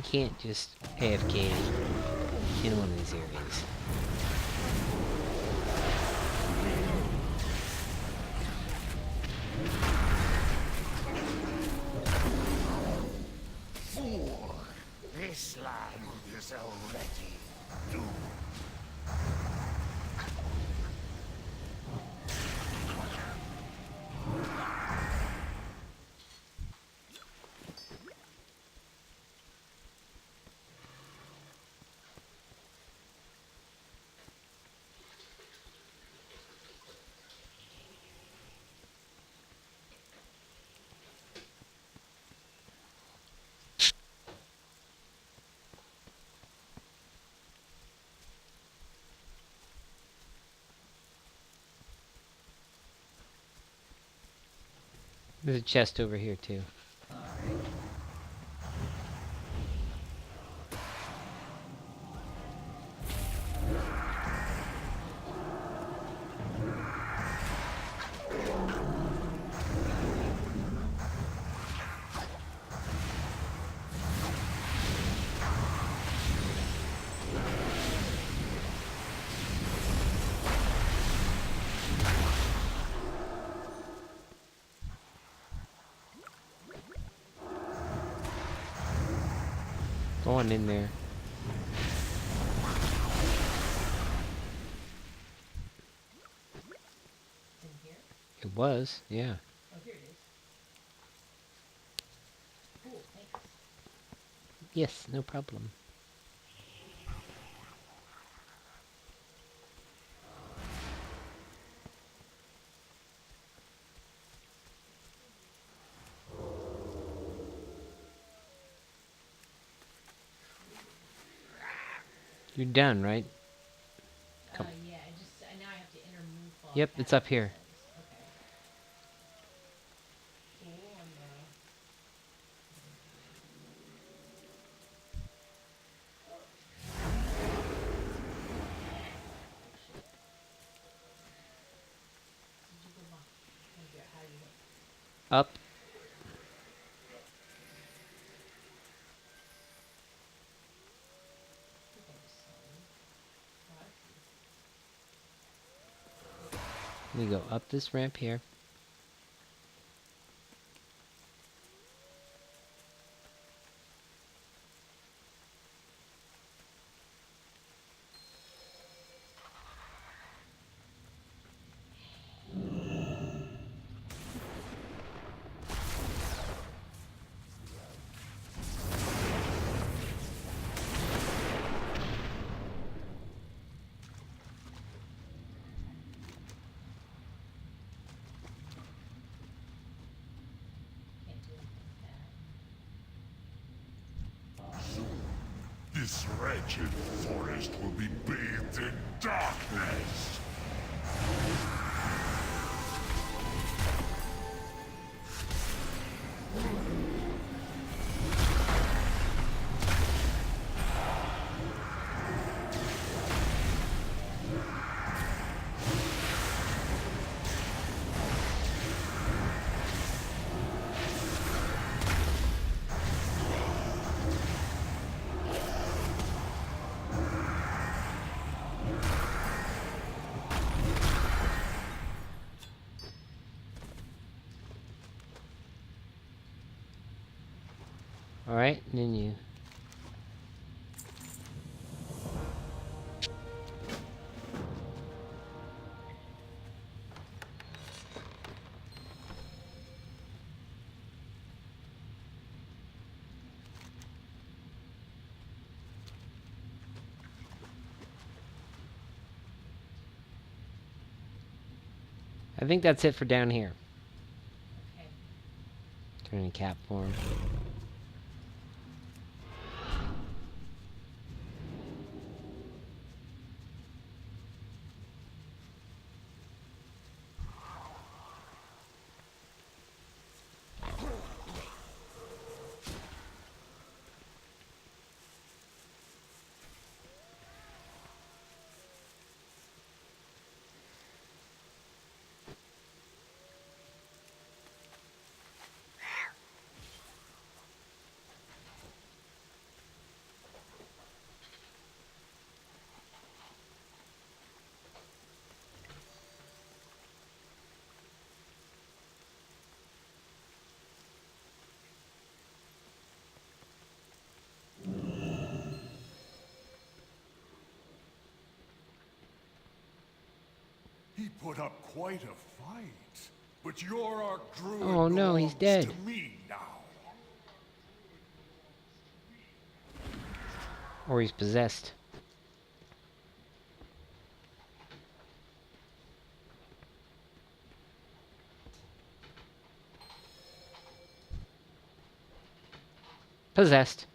can't just AFK in one of these areas. Fool! This land is already doomed. There's a chest over here too. Go on in there. In here? It was, yeah. Oh, here it is. Cool, thanks. Yes, no problem. You're done, right? Come. Yeah, now I have to enter Moonfall. Yep, it's up here. Okay. Cool, and did you go behind? How do you look? Up. I think I just saw you. Oh, I see. We go up this ramp here. Can't do anything with that. This wretched forest will be bathed in darkness. Alright, and then you... I think that's it for down here. Okay. Turning cap form. He put up quite a fight. But your Archdruid Oh, no, he's belongs dead. to me now. Or he's possessed. Possessed.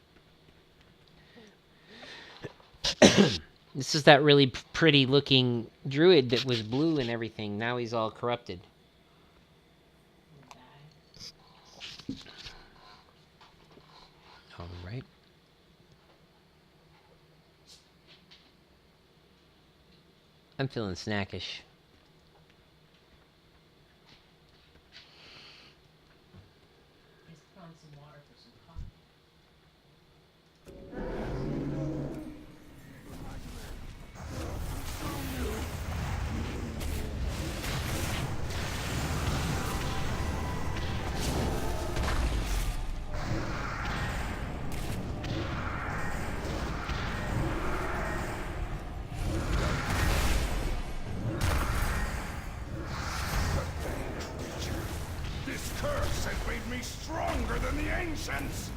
This is that really pretty looking druid that was blue and everything. Now he's all corrupted. All right. I'm feeling snackish. Just put on some water for some coffee. This curse has made me stronger than the ancients.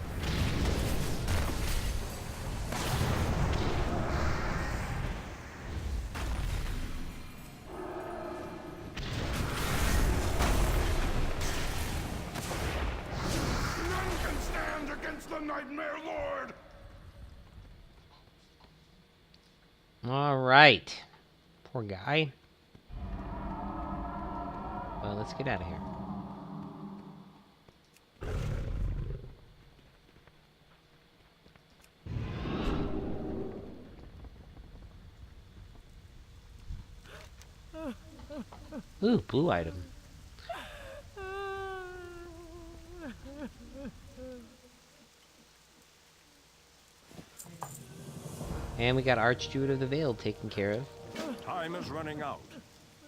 None can stand against the Nightmare Lord. All right. Poor guy. Well, let's get out of here. Ooh, blue item. And we got Archdruid of the Veil taken care of. Time is running out.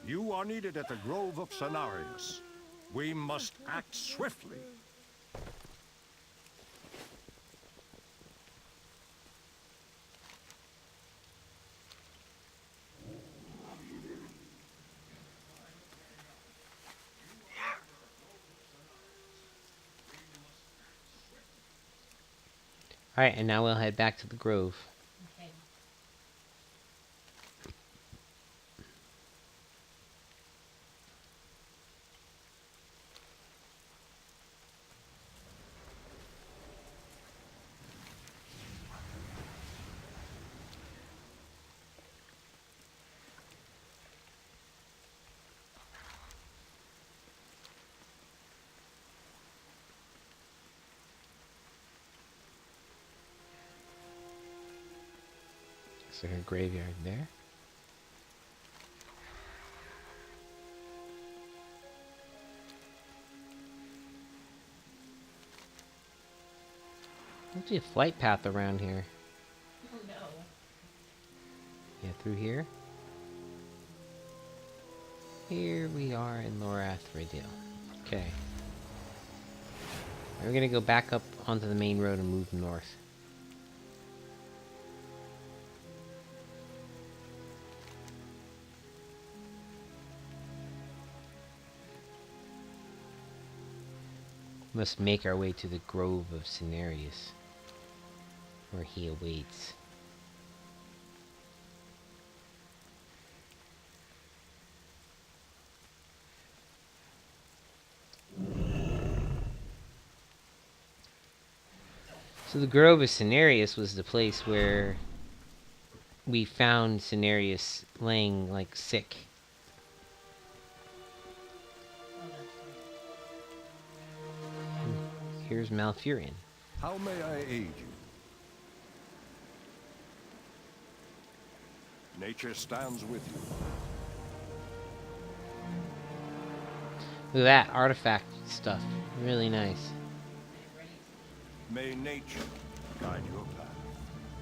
You are needed at the Grove of Cenarius. We must act swiftly. Alright, and now we'll head back to the Grove. Okay. So her graveyard there. Must be a flight path around here. Oh no. Yeah, through here. Here we are in Lorath Radial. Okay. We're gonna go back up onto the main road and move north. Must make our way to the Grove of Cenarius, where he awaits. So the Grove of Cenarius was the place where we found Cenarius laying like sick. Oh, that's right. Here's Malfurion. How may I aid you? Nature stands with you. Look at that artifact stuff. Really nice. May nature guide your path.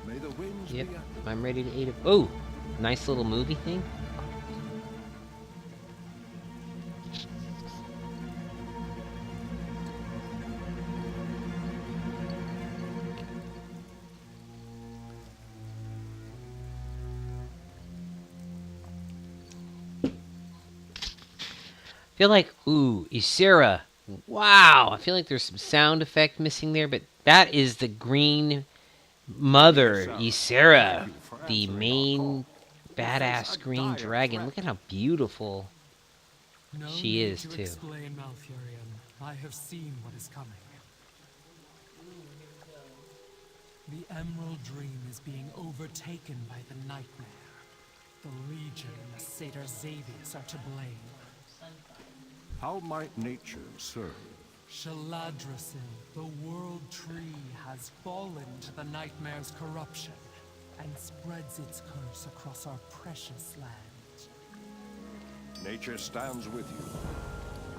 May the winds Yep, be at I'm ready to aid him. Oh, nice little movie thing. Feel like, ooh, Ysera. Wow. I feel like there's some sound effect missing there, but that is the green mother, Ysera, the main badass green dragon. Look at how beautiful No she need is, to too. explain, Malfurion. I have seen what is coming. The Emerald Dream is being overtaken by the Nightmare. The Legion and the Satyr Xavius are to blame. How might nature serve? Shaladrasil, the World Tree, has fallen to the Nightmare's corruption and spreads its curse across our precious land. Nature stands with you.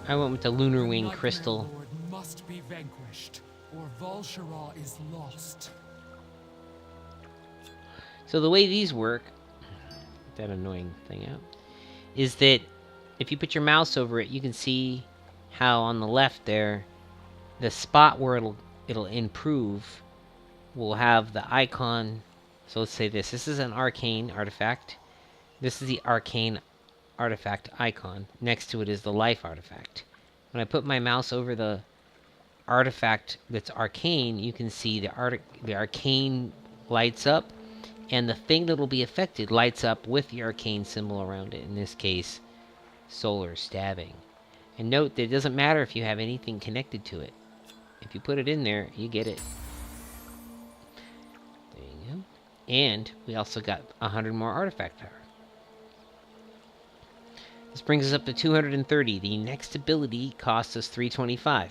I went with the Lunar Wing Nightmare Crystal. Lord must be vanquished, or Val'sharah is lost. So the way these work, that annoying thing out, is that if you put your mouse over it, you can see how on the left there, the spot where it'll improve will have the icon. So let's say this is an arcane artifact. This is the arcane artifact icon. Next to it is the life artifact. When I put my mouse over the artifact that's arcane, you can see the arcane lights up, and the thing that will be affected lights up with the arcane symbol around it. In this case, solar stabbing. And note that it doesn't matter if you have anything connected to it. If you put it in there, you get it. There you go. And we also got 100 more artifact power. This brings us up to 230. The next ability costs us 325.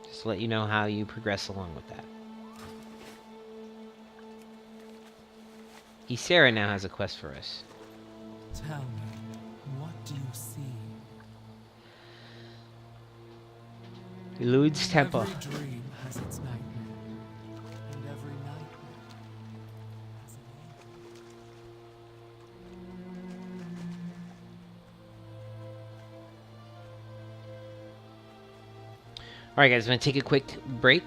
Just to let you know how you progress along with that. Ysera now has a quest for us. Tell me, what do you see? Lud's Temple. Every dream has its nightmare, and every nightmare has an Alright guys, I'm going to take a quick break.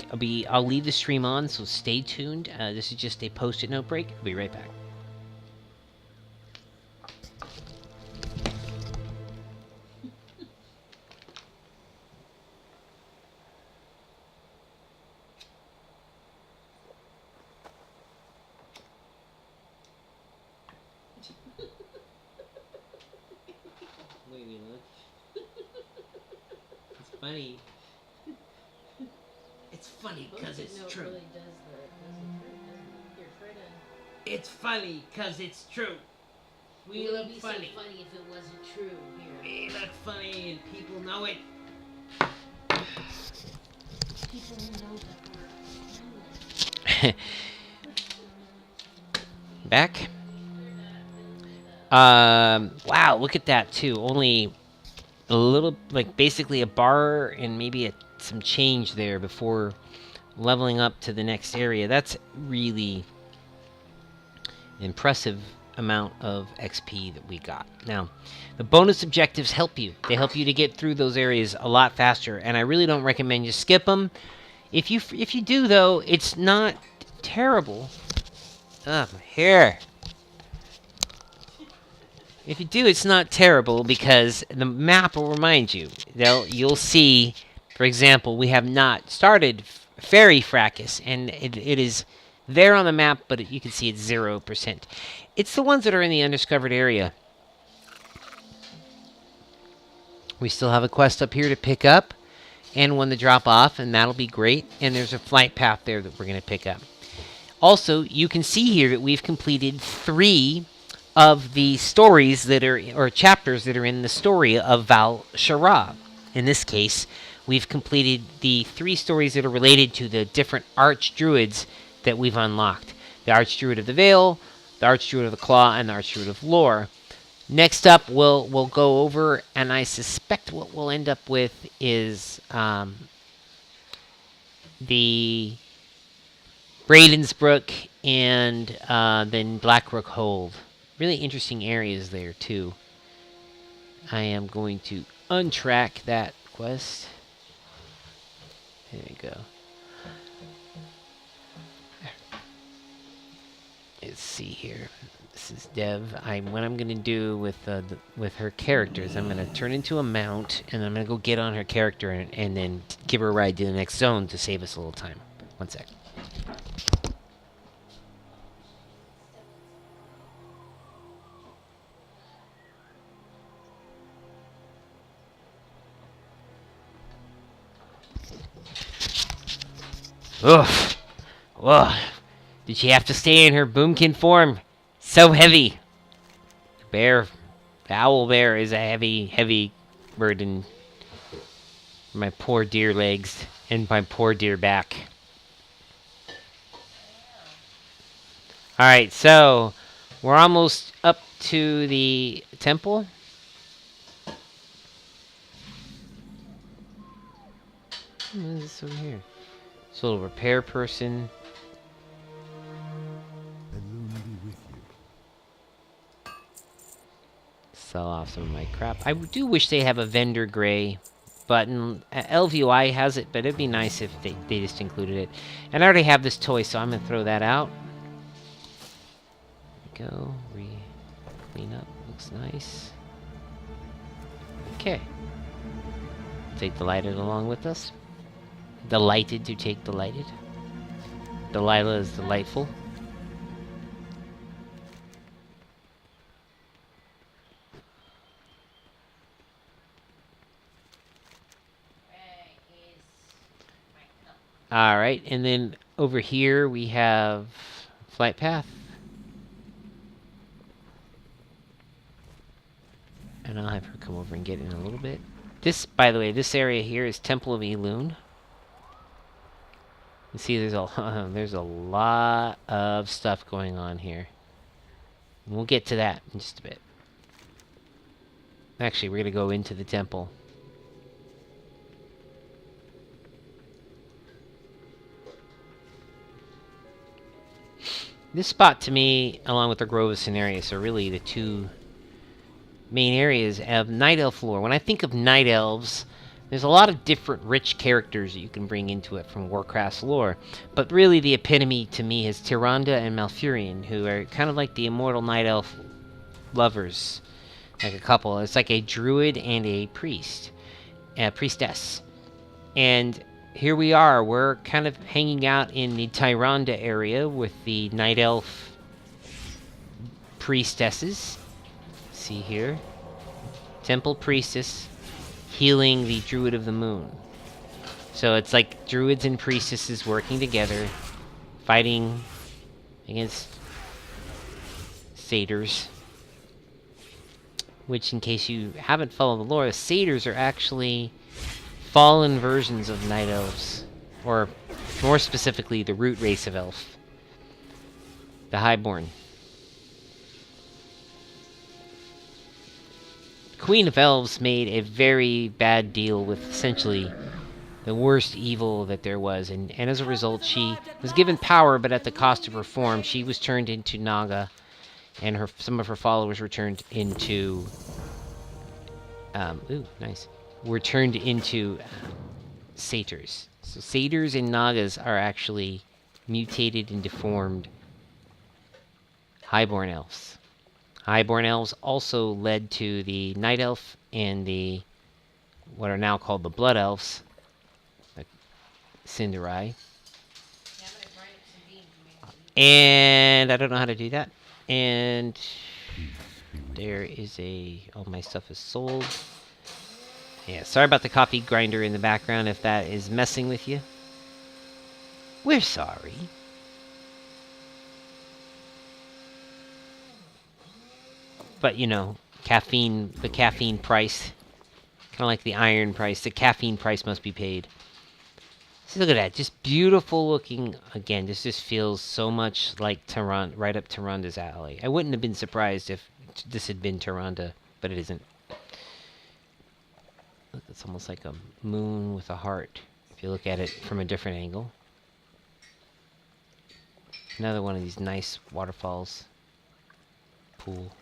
I'll leave the stream on, so stay tuned. This is just a post-it note break. I'll be right back. It's funny. It's funny because it's Post-it note true. really does the You're afraid of. It's funny because it's true. We It would look be funny. so funny if it wasn't true. Here. We look funny and people know it. People know that we're Back. Wow, look at that too. Only a little, like basically a bar and maybe some change there before leveling up to the next area. That's really impressive amount of XP that we got. Now, the bonus objectives help you. They help you to get through those areas a lot faster, and I really don't recommend you skip them. If you do though, it's not terrible. Ah, my hair. If you do, it's not terrible because the map will remind you. You'll see, for example, we have not started Fairy Fracas, and it is there on the map, but you can see it's 0%. It's the ones that are in the undiscovered area. We still have a quest up here to pick up, and one to drop off, and that'll be great. And there's a flight path there that we're going to pick up. Also, you can see here that we've completed 3 of the stories that are, or chapters that are in the story of Val'sharah. In this case, we've completed the 3 stories that are related to the different Archdruids that we've unlocked. The Archdruid of the Veil, the Archdruid of the Claw, and the Archdruid of Lore. Next up, we'll go over, and I suspect what we'll end up with is the Bradensbrook and then Blackrook Hold. Really interesting areas there, too. I am going to untrack that quest. There you go. Let's see here. This is Dev. What I'm gonna do with her characters, I'm gonna turn into a mount, and I'm gonna go get on her character and then give her a ride to the next zone to save us a little time. One sec. Ugh. Ugh. Did she have to stay in her boomkin form? So heavy. The owl bear is a heavy, heavy burden. My poor dear legs and my poor dear back. Alright, so we're almost up to the temple. What is this over here? This little repair person. Sell off some of my crap. I do wish they have a vendor gray button. LVOI has it, but it'd be nice if they just included it. And I already have this toy, so I'm going to throw that out. There we go. Clean up. Looks nice. Okay. Take the lighted along with us. Delighted to take delighted. Delilah is delightful. Alright, and then over here we have flight path. And I'll have her come over and get in a little bit. This, by the way, this area here is Temple of Elune. You see there's a lot of stuff going on here. And we'll get to that in just a bit. Actually, we're going to go into the temple. This spot, to me, along with the Grove of Cenarius, are really the two main areas of Night Elf lore. When I think of Night Elves, there's a lot of different rich characters that you can bring into it from Warcraft's lore. But really, the epitome to me is Tyrande and Malfurion, who are kind of like the immortal Night Elf lovers. Like a couple. It's like a druid and a priestess. And here we are. We're kind of hanging out in the Tyrande area with the Night Elf priestesses. See here. Temple priestess healing the Druid of the Moon. So it's like druids and priestesses working together, fighting against satyrs. Which, in case you haven't followed the lore, the satyrs are actually fallen versions of Night Elves. Or, more specifically, the root race of elf. The Highborn. Queen of Elves made a very bad deal with essentially the worst evil that there was, and as a result she was given power, but at the cost of her form. She was turned into Naga, and some of her followers were turned into satyrs. So satyrs and Nagas are actually mutated and deformed Highborn Elves. Highborn Elves also led to the Night Elf and the what are now called the Blood Elves, the Cinderai. And I don't know how to do that. And there is all my stuff is sold. Yeah, sorry about the coffee grinder in the background if that is messing with you. We're sorry. But, you know, the caffeine price, kind of like the iron price, the caffeine price must be paid. See, look at that. Just beautiful looking. Again, this just feels so much like Tyrande, right up Tyrande's alley. I wouldn't have been surprised if this had been Tyrande, but it isn't. Look, it's almost like a moon with a heart, if you look at it from a different angle. Another one of these nice waterfalls. Pool.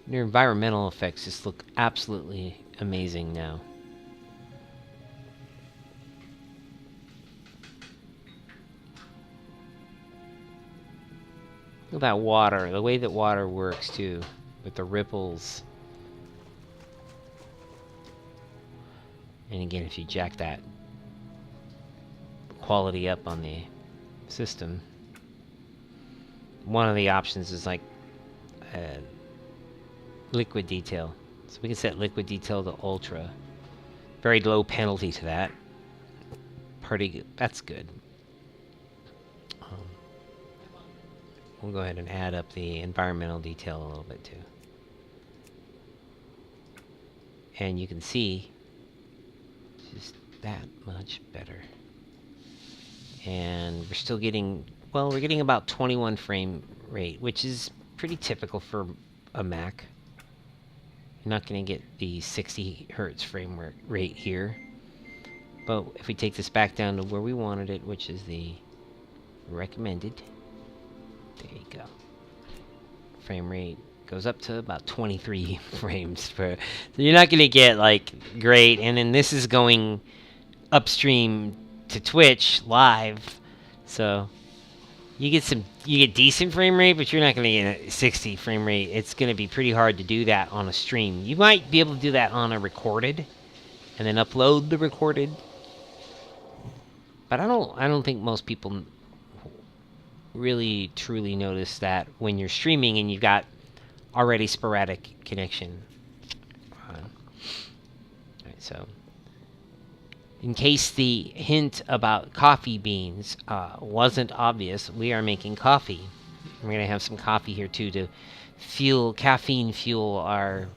Your environmental effects just look absolutely amazing now. Look at that water, the way that water works too, with the ripples. And again, if you jack that quality up on the system, one of the options is like liquid detail. So we can set liquid detail to ultra. Very low penalty to that. That's good. We'll go ahead and add up the environmental detail a little bit too. And you can see just that much better. And we're still getting, well, we're getting about 21 frame rate, which is pretty typical for a Mac. You're not going to get the 60 hertz frame rate here. But if we take this back down to where we wanted it, which is the recommended, there you go. Frame rate goes up to about 23 frames per. So you're not going to get like great. And then this is going upstream to Twitch live, so you get decent frame rate, but you're not going to get a 60 frame rate. It's going to be pretty hard to do that on a stream. You might be able to do that on a recorded, and then upload the recorded. But I don't think most people really truly notice that when you're streaming and you've got already sporadic connection. Alright, so in case the hint about coffee beans wasn't obvious, we are making coffee. We're going to have some coffee here too to caffeine fuel our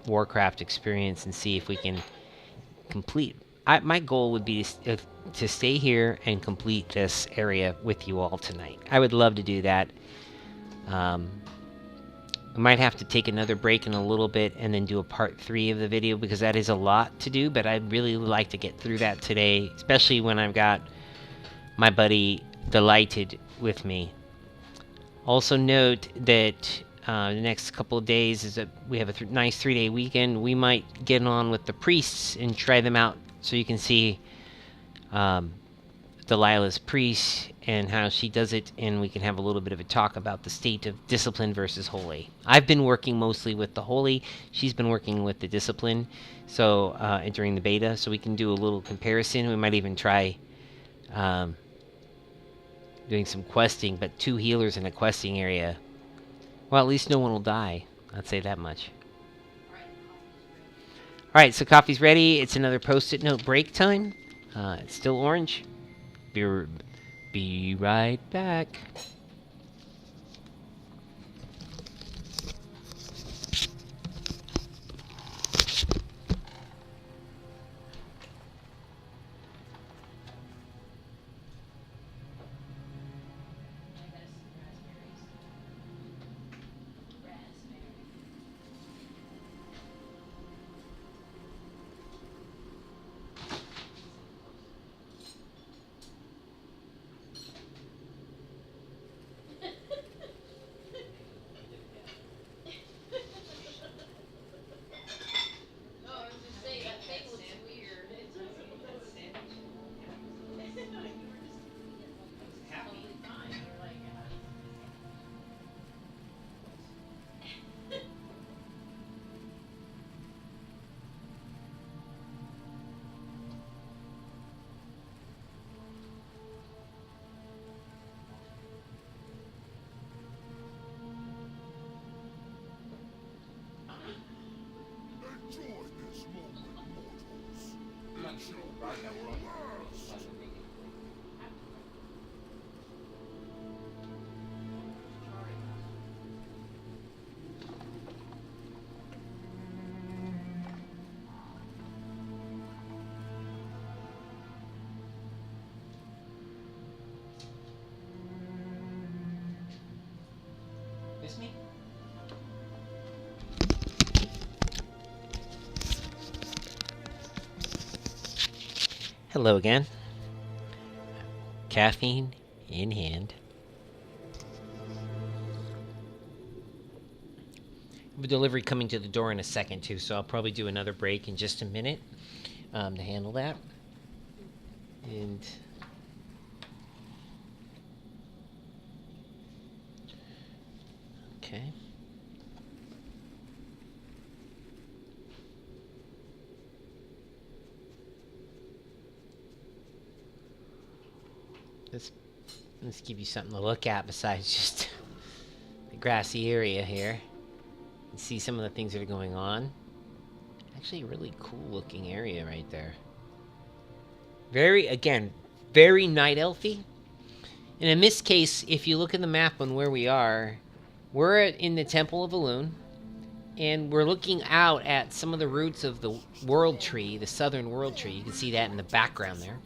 Warcraft experience and see if we can complete. My goal would be to stay here and complete this area with you all tonight. I would love to do that. I might have to take another break in a little bit and then do a part 3 of the video, because that is a lot to do, but I'd really like to get through that today, especially when I've got my buddy Delighted with me. Also note that the next couple of days is that we have a nice 3-day weekend. We might get on with the priests and try them out so you can see Delilah's priest and how she does it, and we can have a little bit of a talk about the state of discipline versus holy. I've been working mostly with the holy. She's been working with the discipline, so during the beta, so we can do a little comparison. We might even try doing some questing, but 2 healers in a questing area. Well, at least no one will die. I'd say that much. Alright, so coffee's ready. It's another post-it note break time. It's still orange. Be right back. Enjoy this moment, mortals. It shall be your last. This me? Hello again. Caffeine in hand. a delivery coming to the door in a second too, so I'll probably do another break in just a minute to handle that. And okay. Let's give you something to look at besides just the grassy area here. And see some of the things that are going on. Actually, a really cool looking area right there. Very night elfy. And in this case, if you look at the map on where we are, we're in the Temple of Elune. And we're looking out at some of the roots of the World Tree, the Southern World Tree. You can see that in the background there.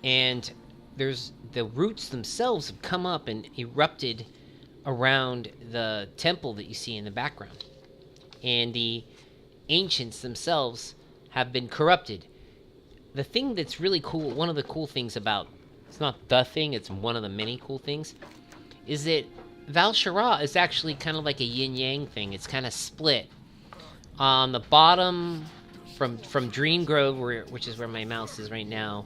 And there's the roots themselves have come up and erupted around the temple that you see in the background. And the ancients themselves have been corrupted. The thing that's really cool, one of the cool things about, it's not the thing, it's one of the many cool things, is that Val-Shara is actually kind of like a yin-yang thing. It's kind of split. On the bottom, from Dream Grove, which is where my mouse is right now,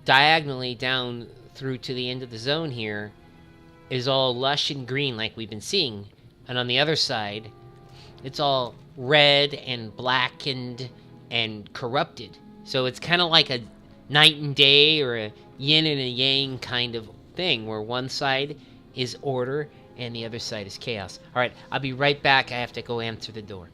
diagonally down through to the end of the zone here, is all lush and green like we've been seeing. And on the other side, it's all red and blackened and corrupted. So it's kind of like a night and day or a yin and a yang kind of thing, where one side is order and the other side is chaos. Alright, I'll be right back. I have to go answer the door.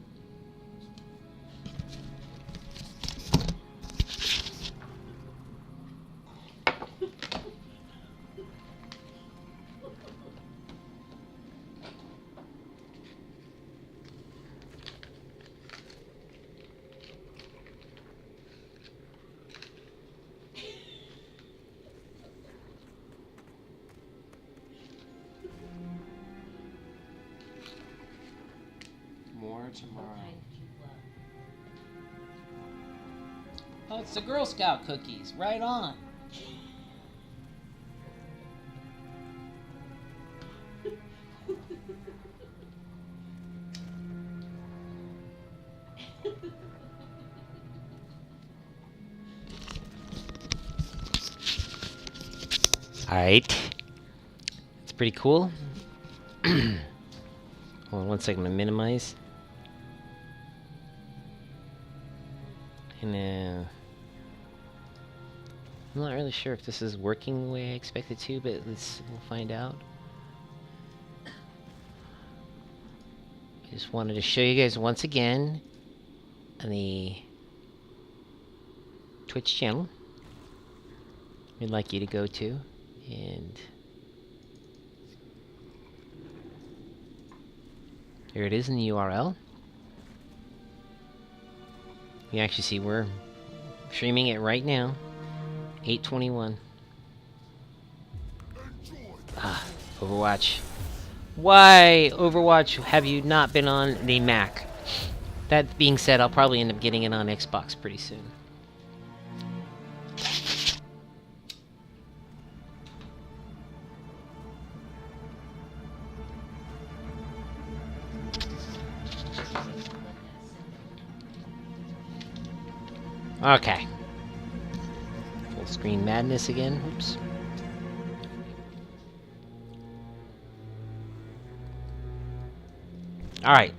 Tomorrow. Oh, it's the Girl Scout cookies. Right on. Alright. It's pretty cool. Hold on 1 second to minimize. And I'm not really sure if this is working the way I expect it to, but we'll find out. I just wanted to show you guys once again on the Twitch channel we'd like you to go to, and here it is in the URL. You actually see we're streaming it right now, 8:21. Overwatch. Why, Overwatch, have you not been on the Mac? That being said, I'll probably end up getting it on Xbox pretty soon. Okay. Full screen madness again. Oops. Alright.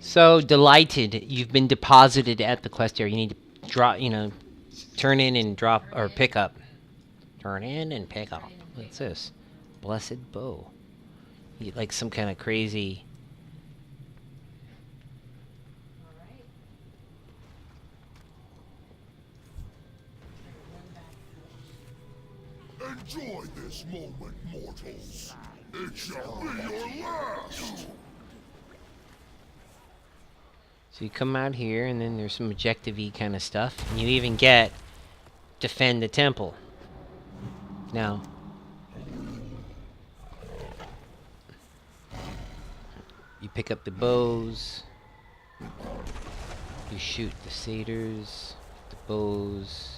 So, delighted. You've been deposited at the quest area. You need to drop, turn in and drop, or pick up. Turn in and pick up. What's this? Blessed Bow. You get like some kind of crazy... Enjoy this moment, mortals. It shall be your last. So you come out here, and then there's some objective-y kind of stuff. And you even get defend the temple. Now, you pick up the bows. You shoot the satyrs, the bows.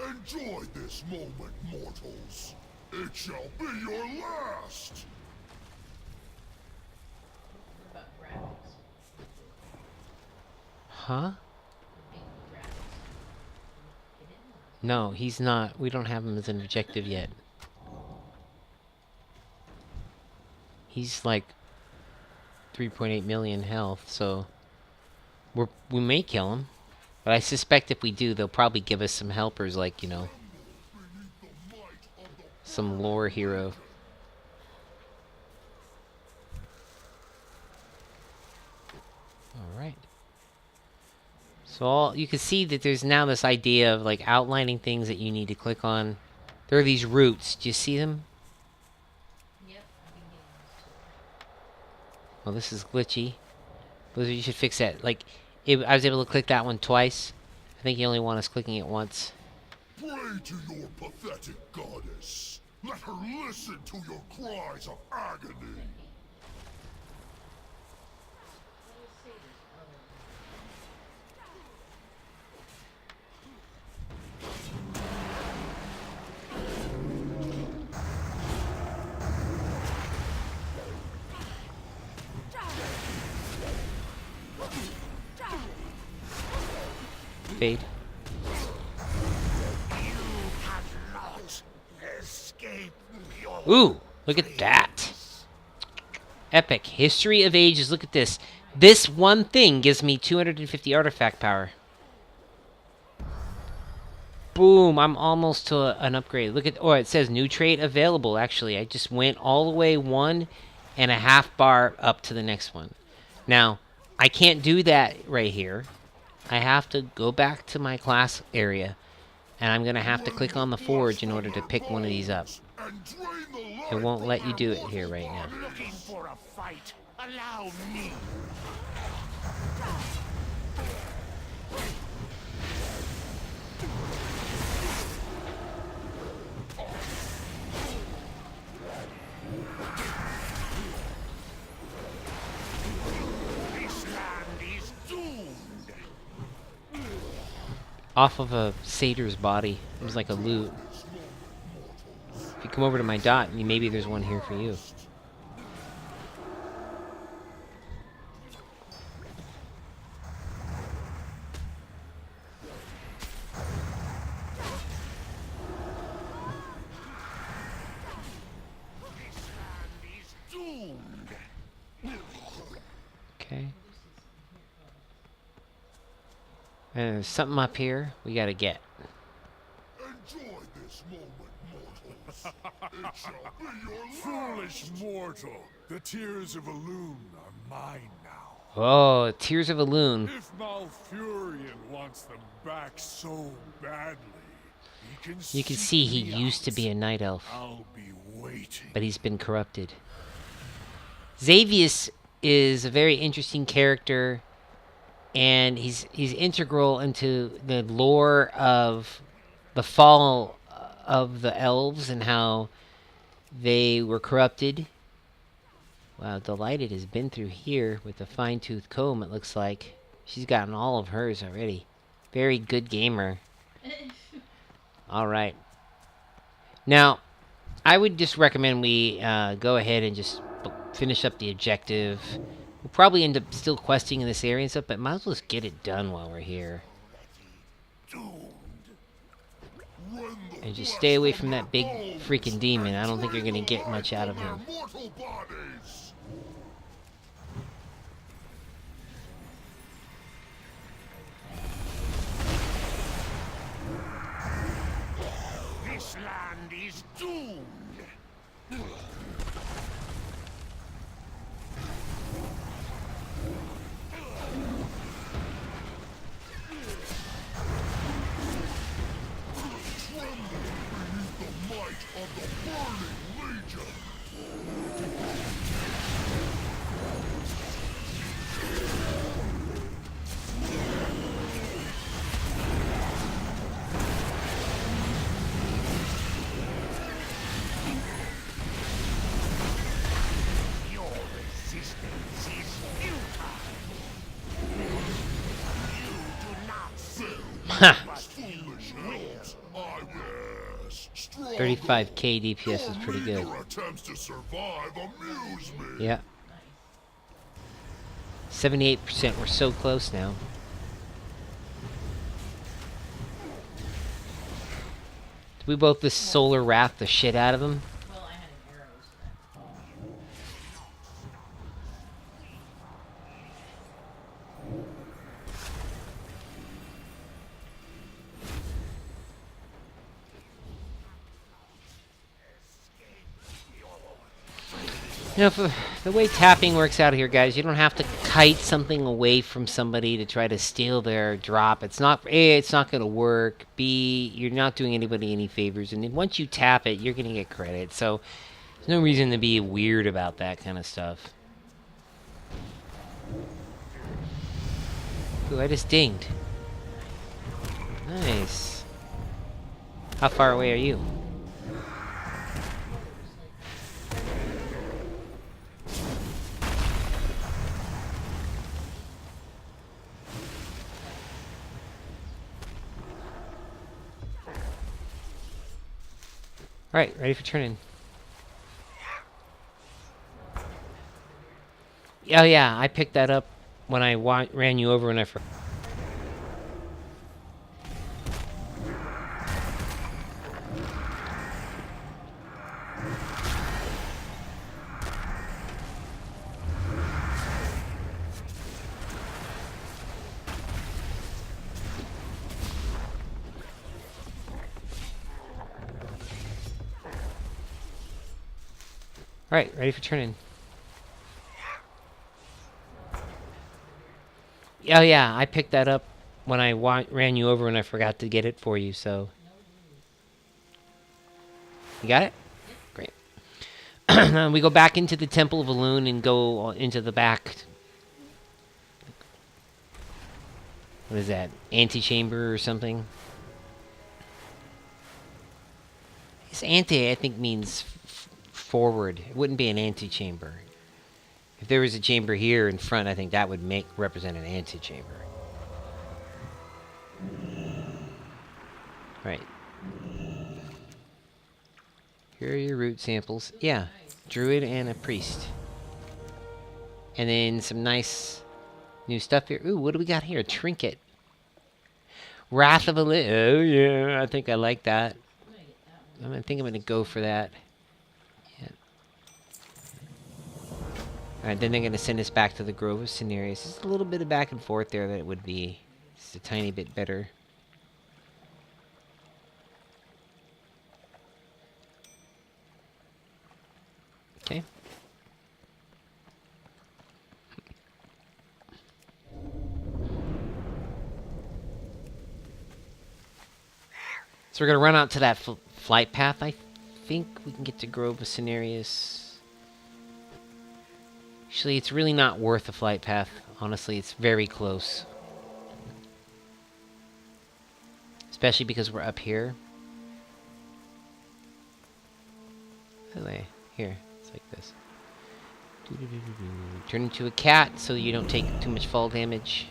Enjoy this moment, mortals. It shall be your last! What about graphics? Huh? Big graphics. Get in there. No, he's not. We don't have him as an objective yet. He's like 3.8 million health, so we may kill him. But I suspect if we do, they'll probably give us some helpers, like, you know, some lore hero. Alright. So you can see that there's now this idea of like outlining things that you need to click on. There are these routes. Do you see them? Yep, I've been getting used to it. Well, this is glitchy. Blizzard, you should fix that. Like, I was able to click that one twice. I think you only want us clicking it once. Pray to your pathetic goddess. Let her listen to your cries of agony. Fade. Ooh, look at that. Epic. History of Ages. Look at this. This one thing gives me 250 artifact power. Boom, I'm almost to an upgrade. Look at, oh, it says new trait available, actually. I just went all the way 1.5 bar up to the next one. Now, I can't do that right here. I have to go back to my class area, and I'm going to have to click on the forge in order to pick one of these up. It won't let you do it here right now. I'm looking for a fight. Allow me. This land is doomed. Off of a satyr's body. It was like a loot. If you come over to my dot, maybe there's one here for you. This land is doomed. Okay. And there's something up here we gotta get. Enjoy this moment, mortals. It shall be your last. Foolish mortal, the tears of Elune are mine now. Oh, Tears of Elune. If Malfurion wants them back so badly, he can You can see he seek me used to out. be a night elf, I'll be waiting. but he's been corrupted. Xavius is a very interesting character, and he's integral into the lore of the fall of the elves and how they were corrupted. Wow, Delighted has been through here with a fine-tooth comb, it looks like. She's gotten all of hers already. Very good gamer. Alright. Now, I would just recommend we go ahead and just finish up the objective. We'll probably end up still questing in this area and stuff, but might as well just get it done while we're here. And just stay away from that big freaking demon. I don't think you're going to get much out of him. Mortal bodies. This land is doomed. The might of the Burning Legion. Your resistance is futile. You do not see Ha! what you Foolish elves. I yes. Strike 35k DPS is pretty good. Your attempts to survive amuse me. Yeah. 78%. We're so close now. Did we both just solar wrath the shit out of him? Well, I had an arrow, so You know, for the way tapping works out here, guys, you don't have to kite something away from somebody to try to steal their drop. It's not A, it's not going to work. B, you're not doing anybody any favors. And then once you tap it, you're going to get credit. So there's no reason to be weird about that kind of stuff. Ooh, I just dinged. Nice. How far away are you? Alright, ready for turn-in. Oh yeah, I picked that up when I ran you over and I forgot. Alright, ready for turn-in. Oh yeah, I picked that up when I ran you over and I forgot to get it for you, so... You got it? Great. We go back into the Temple of Elune and go into the back... What is that? Antechamber or something? This ante, I think, means... forward. It wouldn't be an antechamber. If there was a chamber here in front, I think that would represent an antechamber. Right. Here are your root samples. Yeah, druid and a priest. And then some nice new stuff here. Ooh, what do we got here? A trinket. Wrath of a Oh yeah, I think I like that. I think I'm gonna go for that. Alright, then they're going to send us back to the Grove of Cenarius. Just a little bit of back and forth there that it would be just a tiny bit better. Okay. So we're going to run out to that flight path. I think we can get to Grove of Cenarius. Actually, it's really not worth the flight path. Honestly, it's very close. Especially because we're up here. Anyway, here. It's like this. Turn into a cat so you don't take too much fall damage.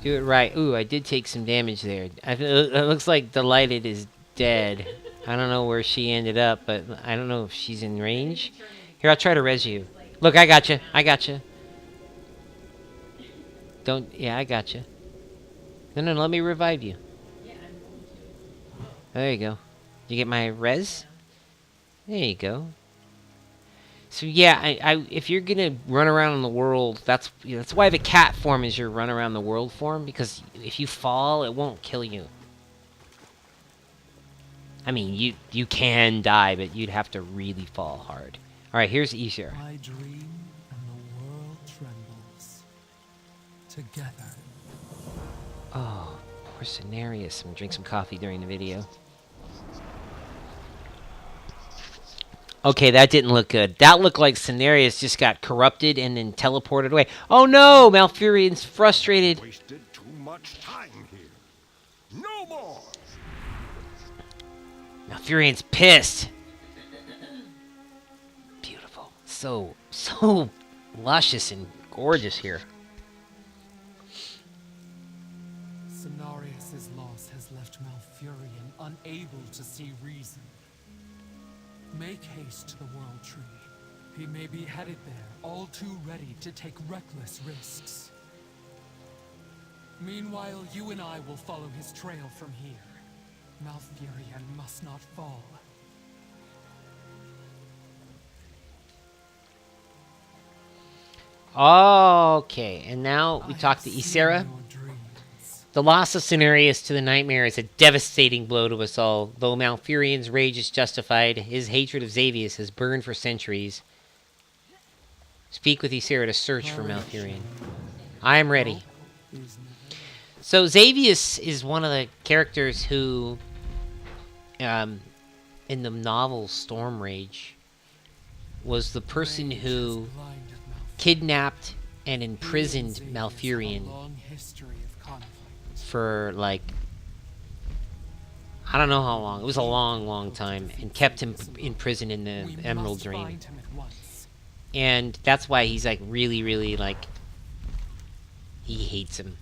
Do it right. Ooh, I did take some damage there. It looks like Delighted is dead. I don't know where she ended up, but I don't know if she's in range. Here, I'll try to res you. Look, I got you. I got you. Don't... Yeah, I got you. No, let me revive you. There you go. You get my res? There you go. So yeah, if you're gonna run around in the world, that's why the cat form is your run around the world form, because if you fall, it won't kill you. I mean, you can die, but you'd have to really fall hard. All right, here's easier. I dream and the world trembles. Together. Oh, poor Cenarius. I'm gonna drink some coffee during the video. Okay, that didn't look good. That looked like Cenarius just got corrupted and then teleported away. Oh no, Malfurion's frustrated. Wasted too much time here. No more. Malfurion's pissed. Beautiful. So luscious and gorgeous here. Cenarius' loss has left Malfurion unable to see reason. Make haste to the World Tree. He may be headed there, all too ready to take reckless risks. Meanwhile, you and I will follow his trail from here. Malfurion must not fall. Okay, and now we talk to Ysera. Your dreams. The loss of Cenarius to the Nightmare is a devastating blow to us all. Though Malfurion's rage is justified, his hatred of Xavius has burned for centuries. Speak with Ysera to search for Malfurion. I am ready. So Xavius is one of the characters who, in the novel Storm Rage, was the person who kidnapped and imprisoned Malfurion for, like, I don't know how long. It was a long, long time, and kept him in prison in the Emerald Dream. And that's why he's, like, really, really, like, he hates him.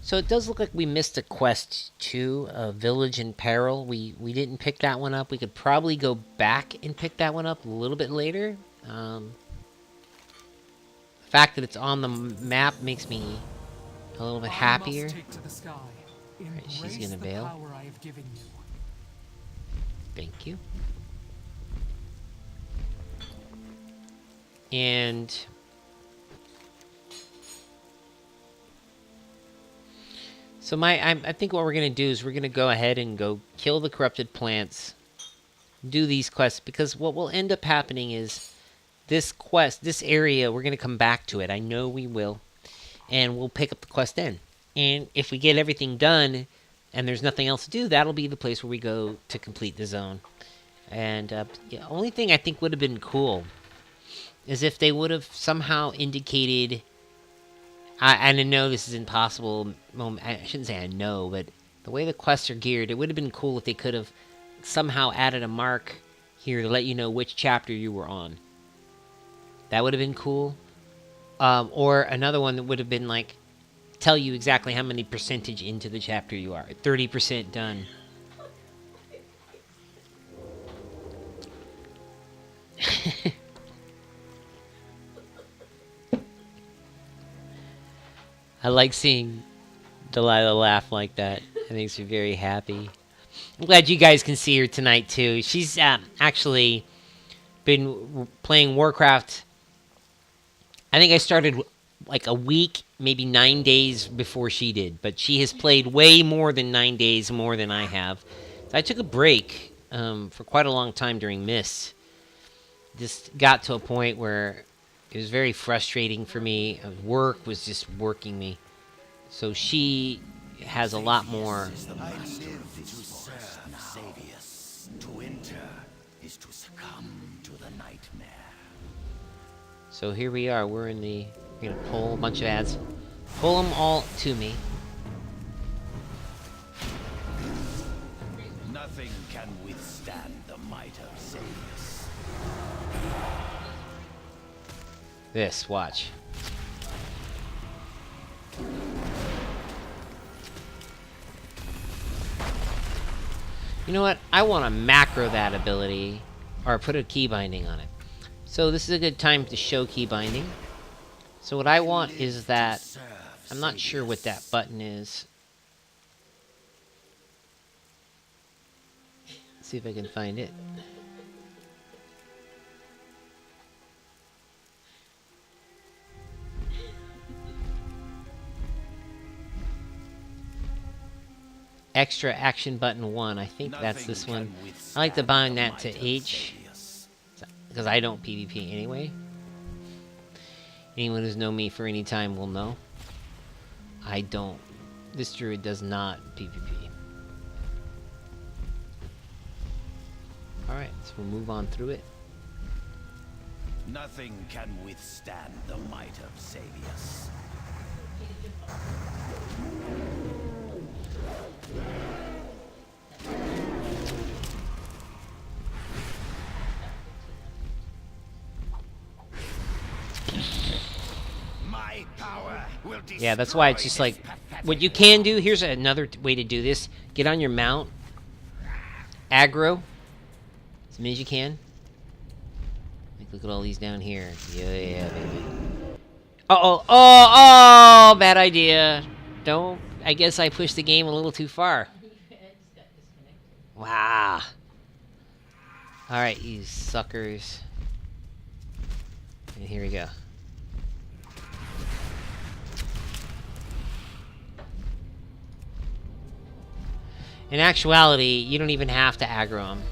So it does look like we missed a quest too, a Village in Peril. We didn't pick that one up. We could probably go back and pick that one up a little bit later. The fact that it's on the map makes me a little bit happier. Right, she's gonna bail. Thank you. And so I think what we're going to do is we're going to go ahead and go kill the corrupted plants, do these quests, because what will end up happening is this quest, this area, we're going to come back to it. I know we will, and we'll pick up the quest then. And if we get everything done and there's nothing else to do, that'll be the place where we go to complete the zone. And the only thing I think would have been cool is if they would have somehow indicated... I know this is impossible. I shouldn't say I know, but the way the quests are geared, it would have been cool if they could have somehow added a mark here to let you know which chapter you were on. That would have been cool. Or another one that would have been like, tell you exactly how many percentage into the chapter you are. 30% done. I like seeing Delilah laugh like that. It makes me very happy. I'm glad you guys can see her tonight, too. She's actually been playing Warcraft. I think I started like a week, maybe 9 days before she did. But she has played way more than 9 days more than I have. So I took a break for quite a long time during Mist. Just got to a point where it was very frustrating for me. Work was just working me. So she has a lot more. I live to serve Xavius. To enter is to succumb to the nightmare. So here we are. We're gonna pull a bunch of ads. Pull them all to me. Nothing can withstand the might of Xavius. This, watch. You know what? I want to macro that ability, or put a key binding on it. So this is a good time to show key binding. So what I want is that, I'm not sure what that button is. Let's see if I can find it. Extra action button 1. I think that's this one. I like to bind that to H, because I don't PvP anyway. Anyone who's known me for any time will know. I don't. This druid does not PvP. Alright, so we'll move on through it. Nothing can withstand the might of Xavius. will destroy Yeah, that's why it's just like, what you can do, here's another way to do this. Get on your mount, aggro, as many as you can. Like, look at all these down here. Yeah, baby. Oh, bad idea. Don't, I guess I pushed the game a little too far. Wow. Alright, you suckers. And here we go. In actuality, you don't even have to aggro them.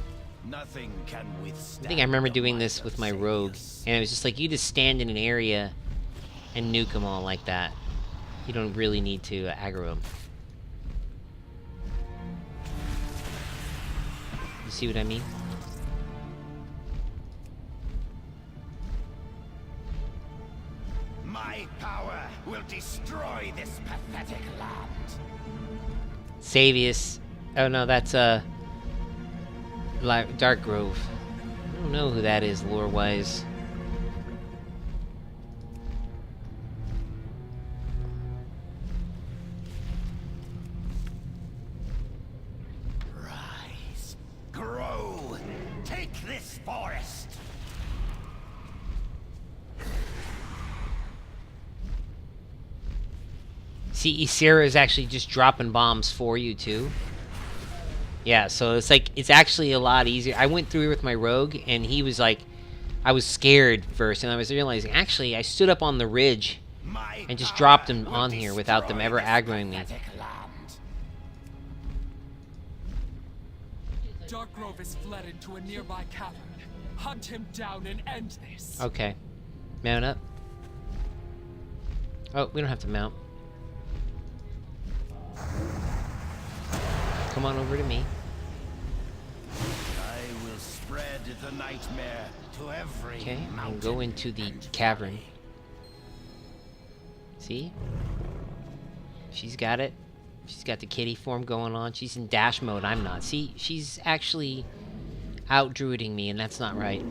Nothing can withstand. I think I remember doing this with my rogue, and it was just like you just stand in an area and nuke them all like that. You don't really need to aggro them. You see what I mean? My power will destroy this pathetic land. Savius. Oh no, that's Dark Grove. I don't know who that is lore-wise. Rise, grow, take this forest. See, Ysera is actually just dropping bombs for you too. Yeah, so it's like, it's actually a lot easier. I went through with my rogue, and he was like, I was scared first, and I was realizing, actually, I stood up on the ridge and just dropped them on here without them ever aggroing me. Darkgrove is fled into a nearby cavern. Hunt him down and end this. Okay. Mount up. Oh, we don't have to mount. Come on over to me. I will spread the nightmare to every Okay, mountain and go into the and cavern. See? She's got it. She's got the kitty form going on. She's in dash mode. I'm not. See, she's actually out druiding me, and that's not right.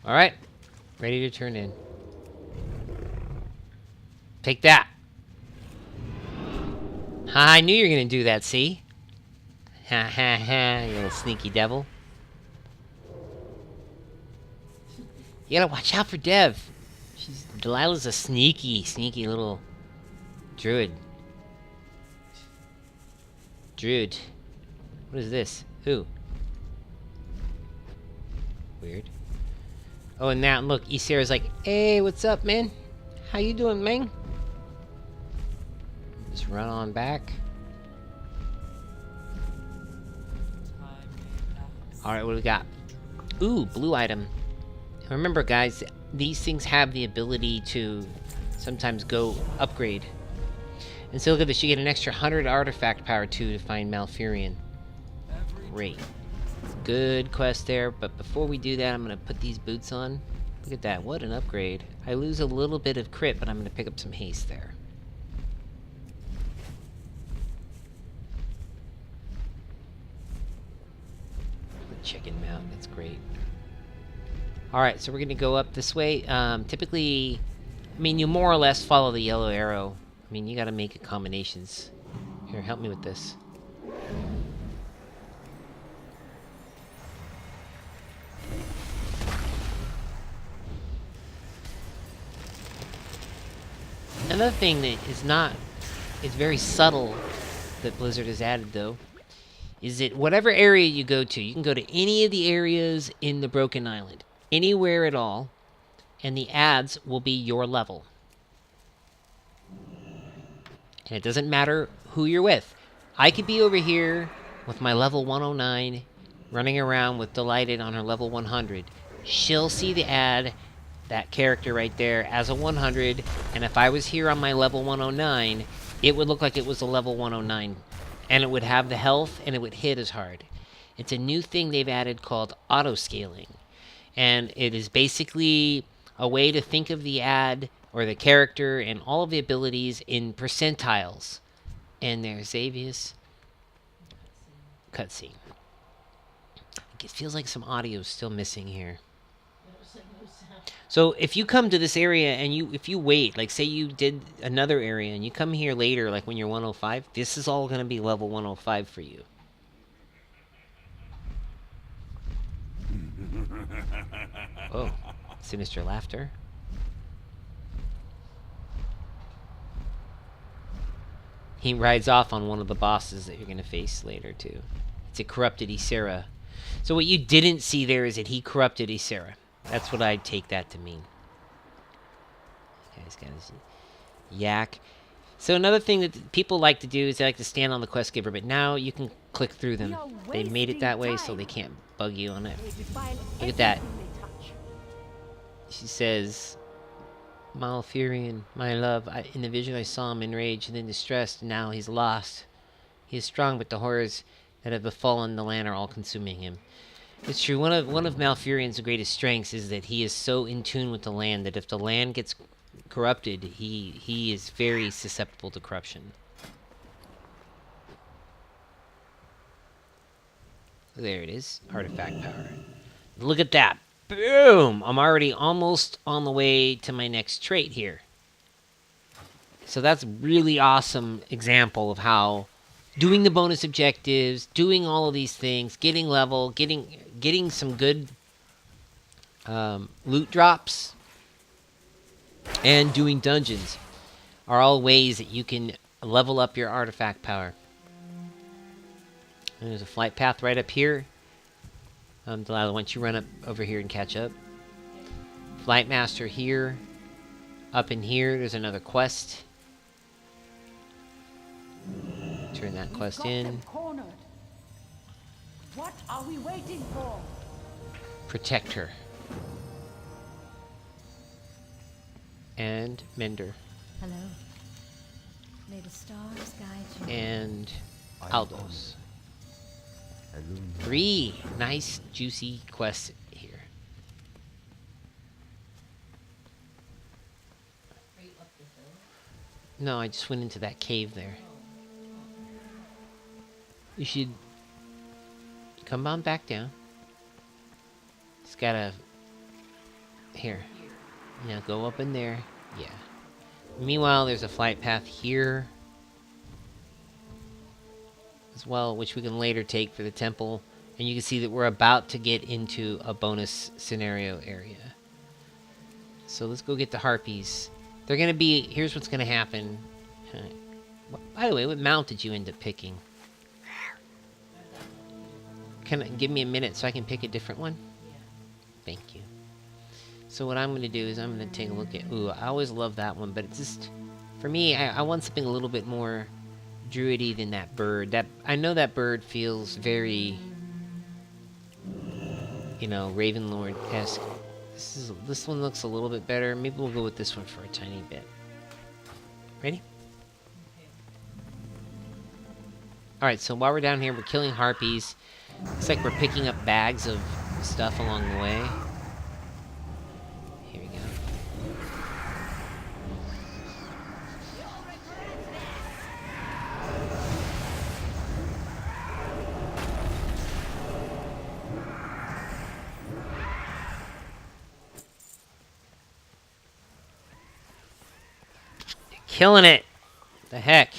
Alright. Ready to turn in. Take that. I knew you were gonna do that, see? Ha ha ha, you little sneaky devil. You gotta watch out for Dev. Delilah's a sneaky little druid. Druid. What is this? Who? Weird. Oh, and now look, Ysera's like, hey, what's up, man? How you doing, man? Just run on back. Alright, what do we got? Ooh, blue item. Remember, guys, these things have the ability to sometimes go upgrade. And so look at this, you get an extra 100 artifact power too to find Malfurion. Great. Good quest there, but before we do that, I'm going to put these boots on. Look at that, what an upgrade. I lose a little bit of crit, but I'm going to pick up some haste there. Chicken mount, that's great. Alright, so we're going to go up this way. Typically, I mean, you more or less follow the yellow arrow. I mean, you got to make combinations. Here, help me with this. Another thing that is very subtle that Blizzard has added, though, is that whatever area you go to, you can go to any of the areas in the Broken Island. anywhere at all, and the ads will be your level. And it doesn't matter who you're with. I could be over here with my level 109, running around with Delighted on her level 100. She'll see the ad, that character right there, as a 100, and if I was here on my level 109, it would look like it was a level 109, and it would have the health, and it would hit as hard. It's a new thing they've added called auto-scaling, and it is basically a way to think of the ad or the character and all of the abilities in percentiles. And there's Xavius. Cutscene. It feels like some audio is still missing here. So if you come to this area and if you wait, like say you did another area and you come here later, like when you're 105, this is all going to be level 105 for you. Oh, sinister laughter. He rides off on one of the bosses that you're going to face later, too. It's a corrupted Ysera. So what you didn't see there is that he corrupted Ysera. That's what I'd take that to mean. This guy's got his yak. So another thing that people like to do is they like to stand on the quest giver, but now you can click through them. They made it that way so they can't bug you on it. Look at that. She says, Malfurion, my love, in the vision I saw him enraged and then distressed, and now he's lost. He is strong, but the horrors that have befallen the land are all consuming him. It's true, one of Malfurion's greatest strengths is that he is so in tune with the land that if the land gets corrupted, he is very susceptible to corruption. There it is, artifact power. Look at that. Boom! I'm already almost on the way to my next trait here. So that's a really awesome example of how doing the bonus objectives, doing all of these things, getting level, getting some good loot drops, and doing dungeons are all ways that you can level up your artifact power. And there's a flight path right up here. Delilah, why don't you run up over here and catch up? Flight Master here. Up in here, there's another quest. Turn that quest in. What are we waiting for? Protect her. And Mender. Hello. May the stars guide you. And Aldos. 3 nice, juicy quests here. Are you up the hill? No, I just went into that cave there. You should come on back down. Just gotta... Here. Yeah, go up in there. Yeah. Meanwhile, there's a flight path here as well, which we can later take for the temple. And you can see that we're about to get into a bonus scenario area. So let's go get the harpies. They're gonna be... Here's what's gonna happen. By the way, what mount did you end up picking? Give me a minute so I can pick a different one? Yeah. Thank you. So what I'm going to do is I'm going to take a look at... Ooh, I always love that one, but it's just... For me, I want something a little bit more druidy than that bird. I know that bird feels very... You know, Ravenlord-esque. This one looks a little bit better. Maybe we'll go with this one for a tiny bit. Ready? Alright, so while we're down here, we're killing harpies. It's like we're picking up bags of stuff along the way. Here we go. You're killing it! The heck?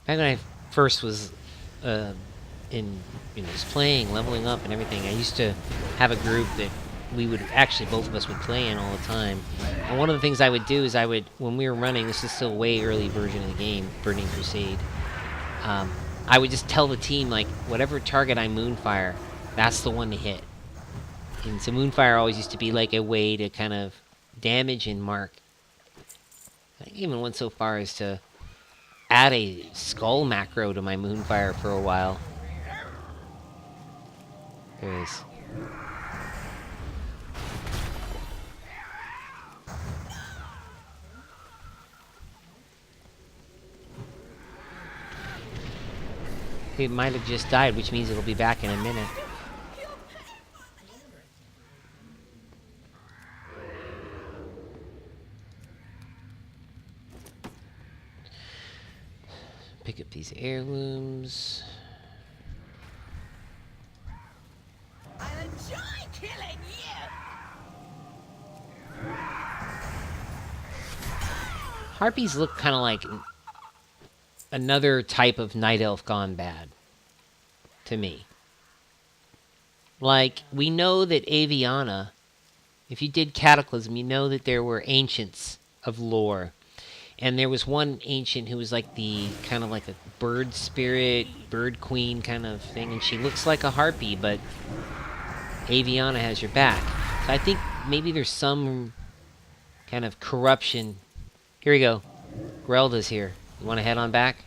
Back when I first was in, just playing, leveling up and everything, I used to have a group that we would actually, both of us would play in all the time. And one of the things I would do is when we were running, this is still way early version of the game, Burning Crusade, I would just tell the team, like, whatever target I moonfire, that's the one to hit. And so moonfire always used to be like a way to kind of damage and mark. I even went so far as to add a skull macro to my moonfire for a while. There it is. It might have just died, which means it'll be back in a minute. Pick up these heirlooms. I enjoy killing you. Harpies look kind of like another type of night elf gone bad to me. Like, we know that Aviana, if you did Cataclysm, you know that there were ancients of lore. And there was one ancient who was like the kind of like a bird spirit, bird queen kind of thing, and she looks like a harpy, but Aviana has your back. So I think maybe there's some kind of corruption. Here we go. Grelda's here. You want to head on back?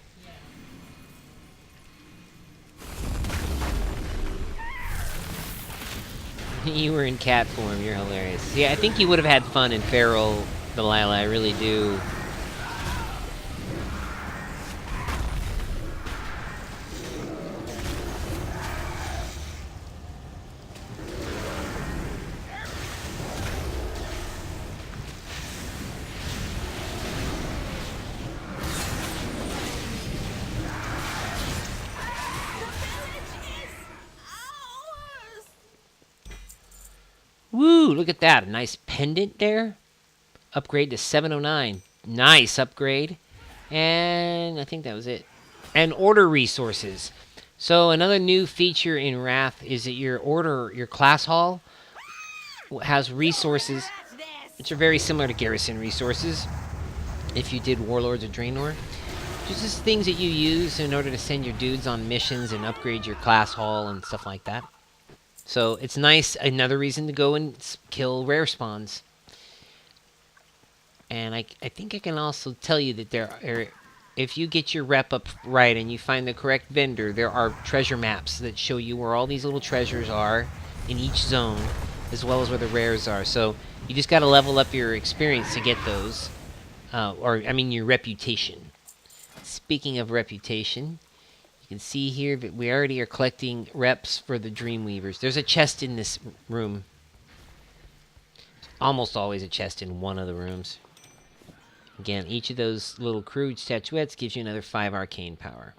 You were in cat form. You're hilarious. Yeah, I think you would have had fun in Feral, Delilah. I really do. Woo, look at that. A nice pendant there. Upgrade to 709. Nice upgrade. And I think that was it. And order resources. So another new feature in Wrath is that your class hall has resources which are very similar to garrison resources if you did Warlords of Draenor. Just things that you use in order to send your dudes on missions and upgrade your class hall and stuff like that. So it's nice, another reason to go and kill rare spawns. And I think I can also tell you that if you get your rep up right and you find the correct vendor, there are treasure maps that show you where all these little treasures are in each zone, as well as where the rares are. So you just got to level up your experience to get those, your reputation. Speaking of reputation, you can see here that we already are collecting reps for the Dreamweavers. There's a chest in this room. Almost always a chest in one of the rooms. Again, each of those little crude statuettes gives you another 5 arcane power.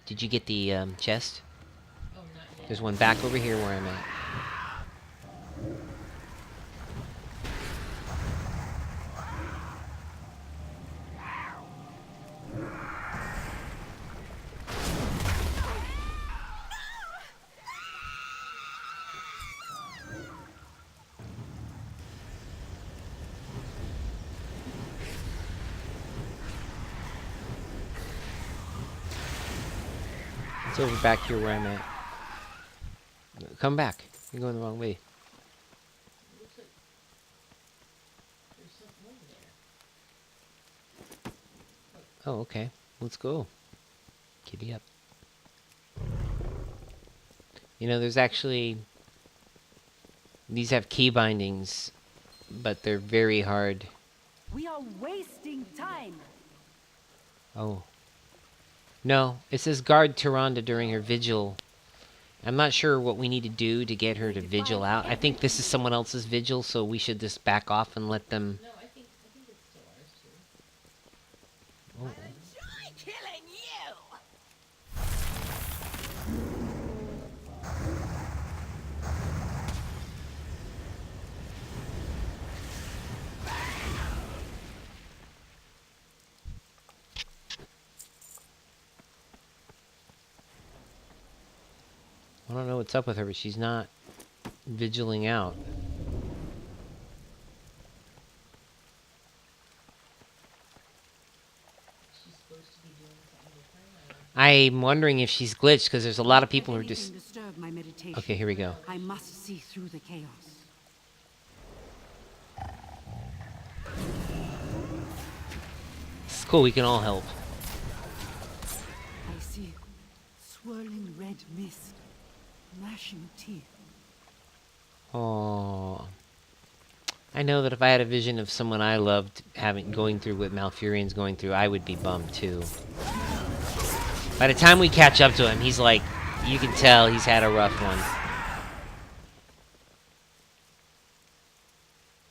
Did you get the chest? Oh, not yet. There's one back over here where I'm at. It's over back here where I'm at. Come back. You're going the wrong way. Looks like there's something over there. Oh, okay. Let's go. Giddy up. You know, there's actually... These have key bindings, but they're very hard. We are wasting time. Oh. No, it says guard Tyrande during her vigil. I'm not sure what we need to do to get her to vigil out. I think this is someone else's vigil, so we should just back off and let them... No, I think it's still ours too. Oh. I enjoy killing you. I don't know what's up with her, but she's not vigiling out. She's supposed to be doing something different. I'm wondering if she's glitched because there's a lot of people who are just. Disturb my meditation. Okay, here we go. I must see through the chaos. It's cool. We can all help. I see swirling red mist, gnashing teeth. Oh, I know that if I had a vision of someone I loved going through what Malfurion's going through, I would be bummed too. By the time we catch up to him, he's like, you can tell he's had a rough one.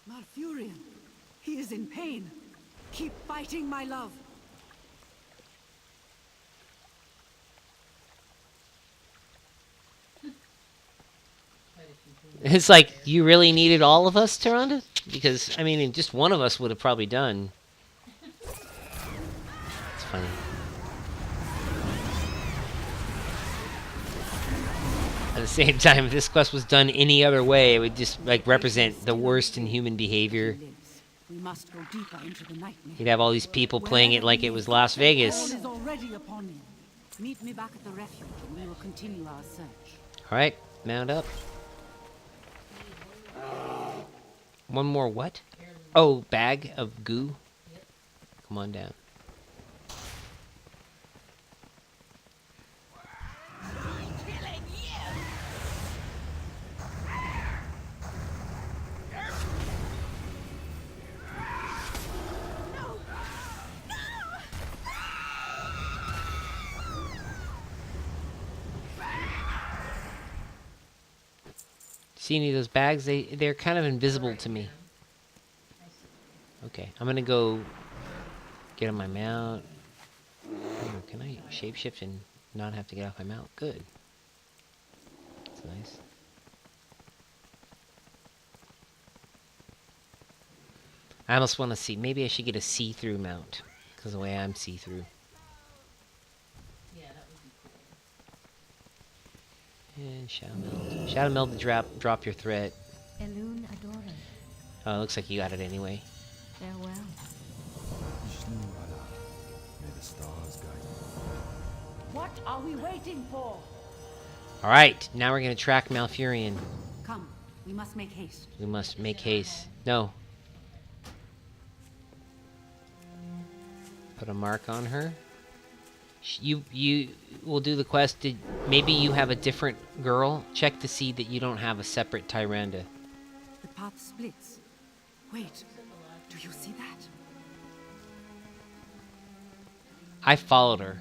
Malfurion, he is in pain. Keep fighting, my love. It's like, you really needed all of us, Tyrande? Because, I mean, just one of us would have probably done. It's funny. At the same time, if this quest was done any other way, it would just, like, represent the worst in human behavior. We must go deeper into the nightmare. You'd have all these people playing it like it was Las Vegas. Dawn is already upon you. Meet me back at the refuge and we will continue our search. Alright, mount up. One more what? Oh, bag of goo? Come on down. Killing you! See any of those bags? They're kind of invisible to me. Okay, I'm gonna go get on my mount. Oh, can I shapeshift and not have to get off my mount? Good. That's nice. I almost want to see. Maybe I should get a see-through mount, because the way I'm see-through. Yeah, that would be cool. And Shadow Meld. Shadow Meld to drop your threat. Elune Adora. Oh, it looks like you got it anyway. Farewell. May the stars guide you. What are we waiting for? Alright, now we're going to track Malfurion. Come, we must make haste. We must make haste. No. Put a mark on her. You will do the quest. Maybe you have a different girl. Check to see that you don't have a separate Tyrande. The path splits. Wait, do you see that? I followed her.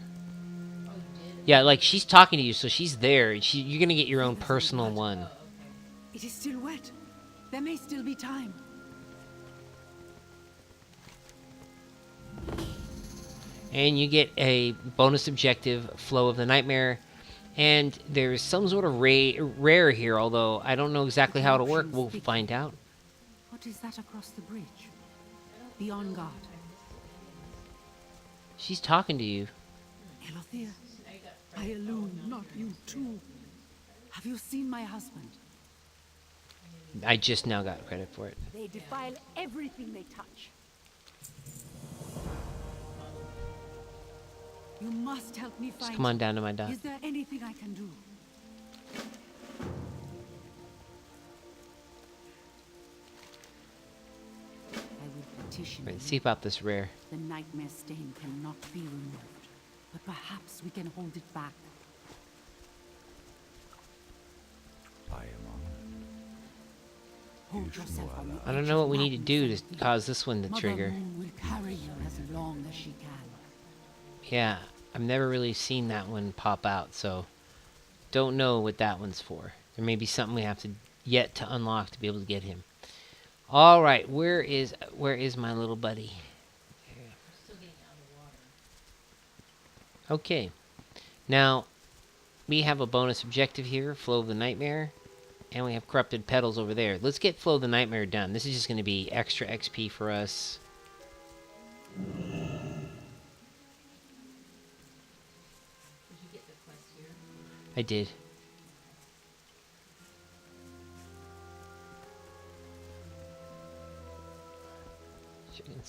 Yeah, like she's talking to you, so she's there. You're gonna get your own personal one. It is still wet. There may still be time. And you get a bonus objective, Flow of the Nightmare. And there's some sort of rare here, although I don't know exactly how it'll work. We'll find out. What is that across the bridge? Be on guard. She's talking to you. Elothea, I alone, not you too. Have you seen my husband? I just now got credit for it. They defile everything they touch. You must help me Just find come on down to my dot. Is there anything I can do? I will petition Right, you. see about this rare. The nightmare stain cannot be removed, but perhaps we can hold it back. I am honored. Hold yourself on the I don't edge know of what we need to do madness. to cause this one to Mother trigger. Moon will carry you as long as she can. Yeah, I've never really seen that one pop out, so don't know what that one's for. There may be something we have to yet to unlock to be able to get him. All right, where is my little buddy? Still getting out of water. Okay, now we have a bonus objective here, Flow of the Nightmare, and we have Corrupted Petals over there. Let's get Flow of the Nightmare done. This is just going to be extra XP for us. Did you get the quest here? I did.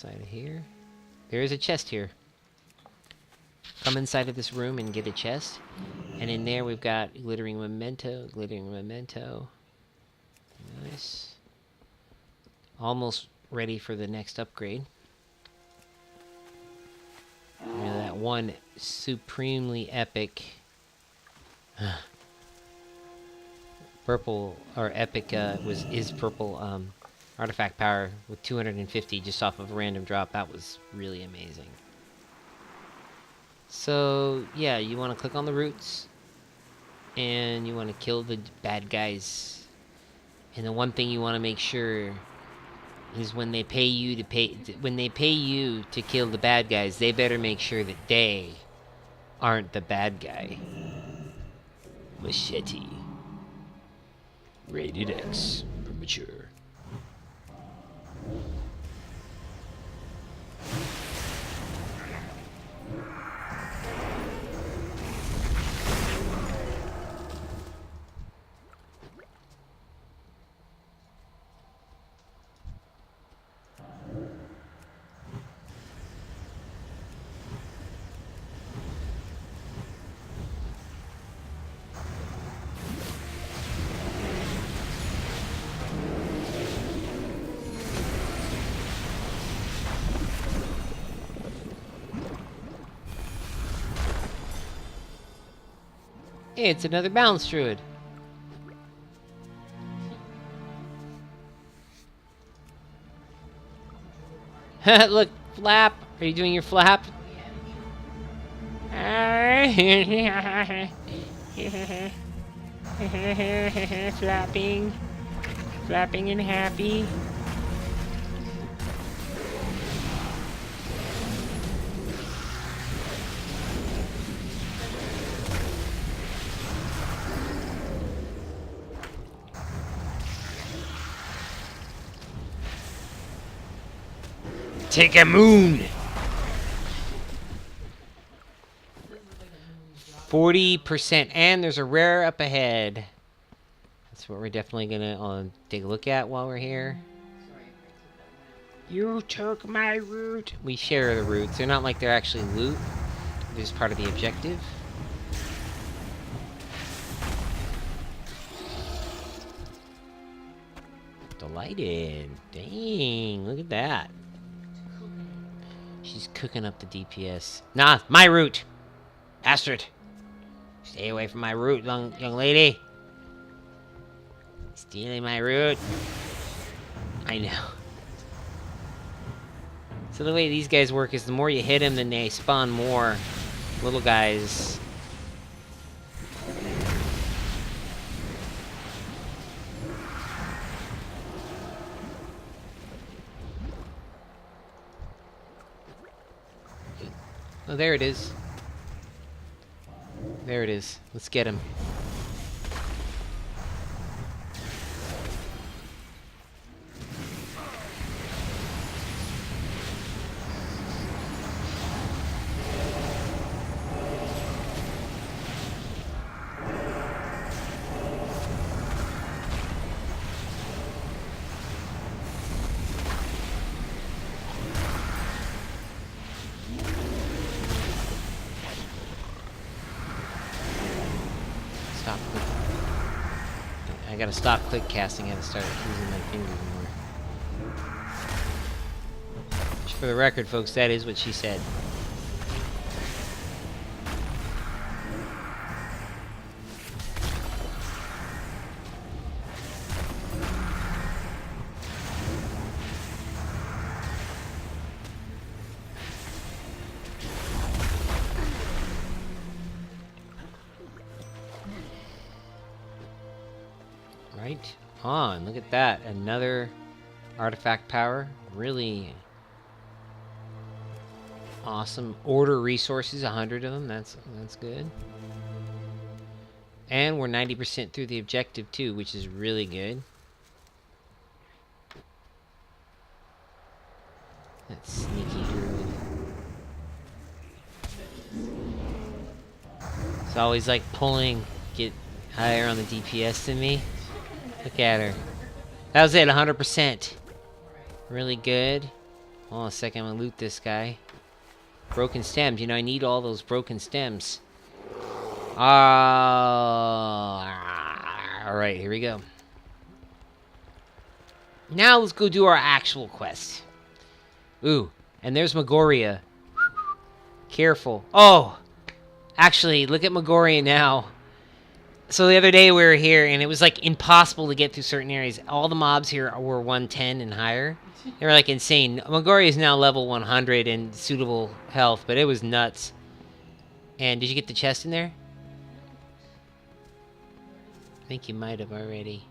inside of here. There is a chest here. Come inside of this room and get a chest. And in there we've got glittering memento, glittering memento. Nice. Almost ready for the next upgrade. You know, that one supremely epic purple or epic is purple artifact power with 250 just off of a random drop. That was really amazing. So yeah, you want to click on the roots and you want to kill the bad guys. And the one thing you want to make sure is when they pay you to kill the bad guys, they better make sure that they aren't the bad guy. Machete. Rated X for mature. Hey, it's another balance druid. Look, flap. Are you doing your flap? Flapping. Flapping and happy. Take a moon. 40%, and there's a rare up ahead. That's what we're definitely gonna take a look at while we're here. You took my root. We share the roots. They're not like they're actually loot. They're just part of the objective. Delighted. Dang, look at that. She's cooking up the DPS. Nah, my root. Bastard. Stay away from my root, young lady. Stealing my root. I know. So the way these guys work is the more you hit them, then they spawn more little guys. Oh, there it is. There it is. Let's get him. I gotta stop click casting. I gotta start using my fingers more. Which, for the record, folks, that is what she said. Right on. Look at that. Another artifact power. Really awesome. Order resources, 100 of them. That's good. And we're 90% through the objective too, which is really good. That sneaky druid. It's always like get higher on the DPS than me. Look at her. That was it, 100%. Really good. Hold on a second, I'm gonna loot this guy. Broken stems. You know, I need all those broken stems. Alright, here we go. Now let's go do our actual quest. Ooh, and there's Magoria. Careful. Oh! Actually, look at Magoria now. So the other day we were here, and it was like impossible to get through certain areas. All the mobs here were 110 and higher. They were like insane. Magoria is now level 100 and suitable health, but it was nuts. And did you get the chest in there? I think you might have already.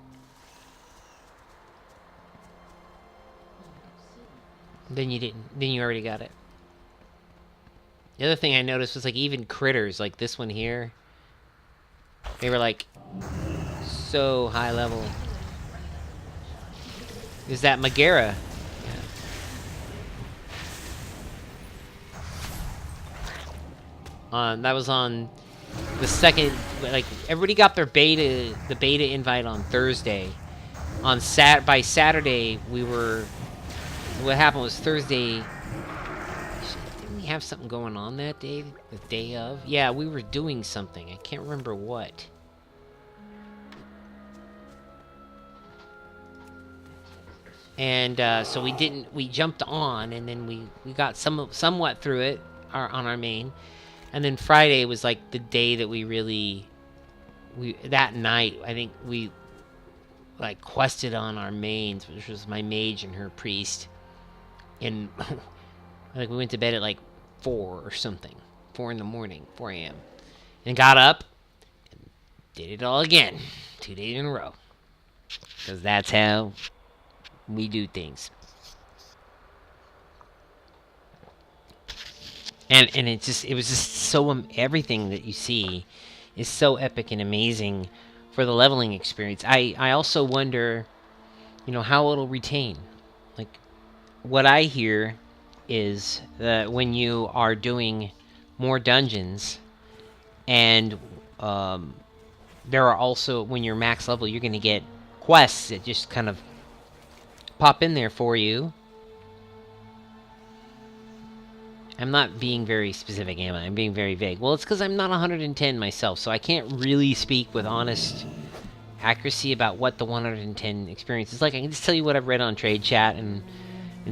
Then you didn't. Then you already got it. The other thing I noticed was like even critters, like this one here. They were like so high level. Is that Magera? Yeah. That was on the second. Like everybody got their the beta invite on Thursday. By Saturday we were. What happened was Thursday. Didn't we have something going on that day? The day of? Yeah, we were doing something. I can't remember what. And so we jumped on, and then we got somewhat through it on our main. And then Friday was like the day that that night, I think we like quested on our mains, which was my mage and her priest. And like we went to bed at like 4 or something. 4 in the morning, 4 a.m. And got up and did it all again. 2 days in a row. Because that's how we do things. And it was just so everything that you see is so epic and amazing for the leveling experience. I also wonder, you know, how it'll retain. Like, what I hear is that when you are doing more dungeons, and there are also, when you're max level, you're going to get quests that just kind of pop in there for you. I'm not being very specific, am I? I'm being very vague. Well, it's because I'm not 110 myself, so I can't really speak with honest accuracy about what the 110 experience is like. I can just tell you what I've read on Trade Chat and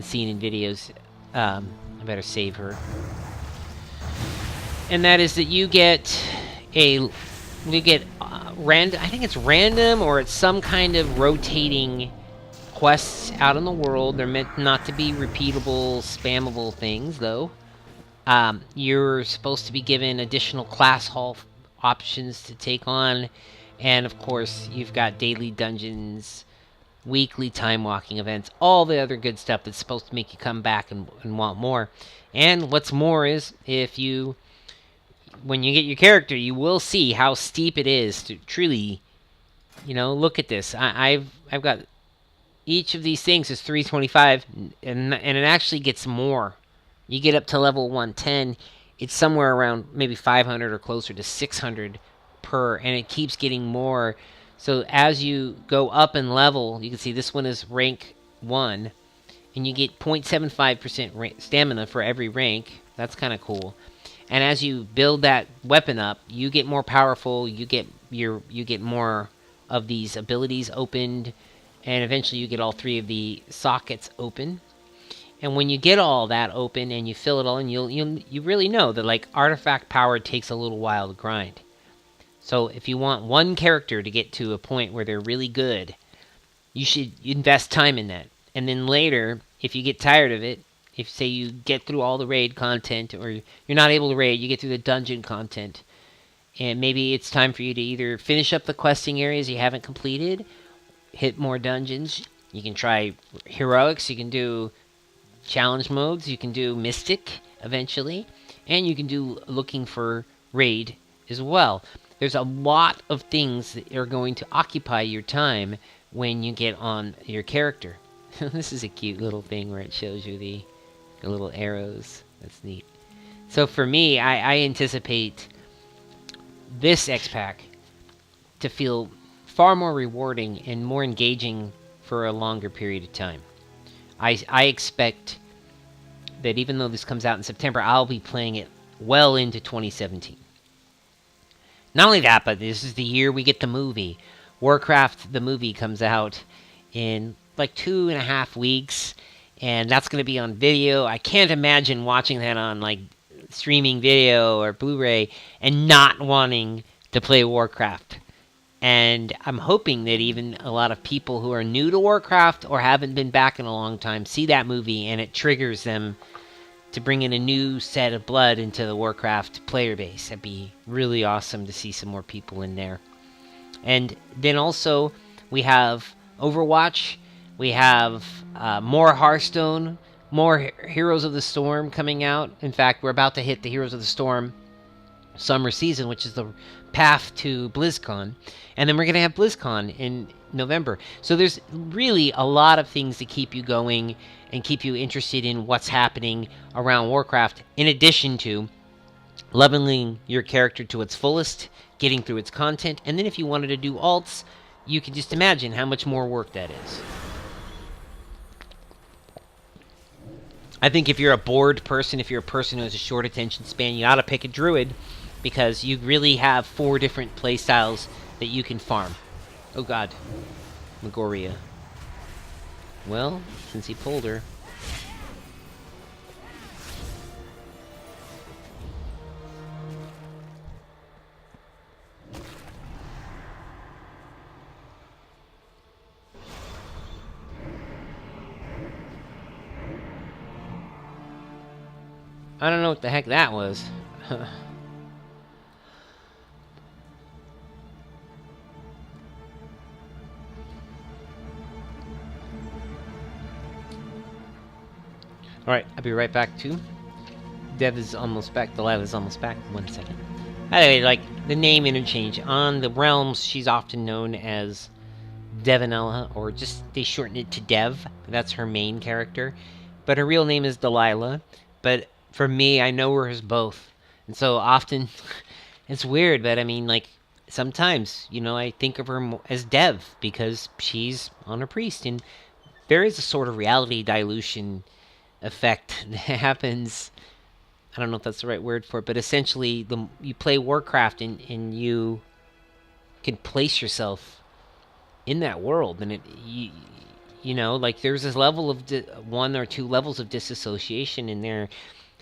seen in videos. I better save her. And that is that you get random. I think it's random, or it's some kind of rotating quests out in the world. They're meant not to be repeatable, spammable things, though. You're supposed to be given additional class hall options to take on, and of course, you've got daily dungeons, weekly time walking events, all the other good stuff that's supposed to make you come back and want more. And what's more is, when you get your character, you will see how steep it is to truly, you know, look at this. I've got each of these things is 325, and it actually gets more. You get up to level 110, it's somewhere around maybe 500 or closer to 600 per, and it keeps getting more. So as you go up in level, you can see this one is rank 1, and you get 0.75% stamina for every rank. That's kind of cool. And as you build that weapon up, you get more powerful. You get more of these abilities opened, and eventually you get all 3 of the sockets open. And when you get all that open and you fill it all in, you really know that like artifact power takes a little while to grind. So if you want one character to get to a point where they're really good, you should invest time in that. And then later, if you get tired of it, if say you get through all the raid content, or you're not able to raid, you get through the dungeon content, and maybe it's time for you to either finish up the questing areas you haven't completed, hit more dungeons. You can try heroics, you can do challenge modes, you can do mystic eventually, and you can do looking for raid as well. There's a lot of things that are going to occupy your time when you get on your character. This is a cute little thing where it shows you the little arrows. That's neat. So for me, I anticipate this X-Pack to feel far more rewarding and more engaging for a longer period of time. I expect that even though this comes out in September, I'll be playing it well into 2017. Not only that, but this is the year we get the movie. Warcraft, the movie, comes out in like 2.5 weeks, and that's going to be on video. I can't imagine watching that on like streaming video or Blu-ray and not wanting to play Warcraft. And I'm hoping that even a lot of people who are new to Warcraft or haven't been back in a long time see that movie and it triggers them to bring in a new set of blood into the Warcraft player base. That'd be really awesome to see some more people in there. And then also we have Overwatch, we have more Hearthstone, more Heroes of the Storm coming out. In fact, we're about to hit the Heroes of the Storm summer season, which is the path to BlizzCon. And then we're going to have BlizzCon in November. So there's really a lot of things to keep you going and keep you interested in what's happening around Warcraft, in addition to leveling your character to its fullest, getting through its content, and then if you wanted to do alts, you can just imagine how much more work that is. I think if you're a bored person, if you're a person who has a short attention span, you ought to pick a Druid, because you really have 4 different playstyles that you can farm. Oh god. Magoria. Well, since he pulled her. I don't know what the heck that was. Alright, I'll be right back too. Dev is almost back. Delilah is almost back. 1 second. Anyway, like, the name interchange. On the realms, she's often known as Devanella, or just, they shorten it to Dev. That's her main character. But her real name is Delilah. But for me, I know her as both. And so often, it's weird, but I mean, like, sometimes, you know, I think of her as Dev, because she's on a priest. And there is a sort of reality dilution effect that happens. I don't know if that's the right word for it, but essentially you play Warcraft and you can place yourself in that world, and you know, like, there's this level of 1 or 2 levels of disassociation in there.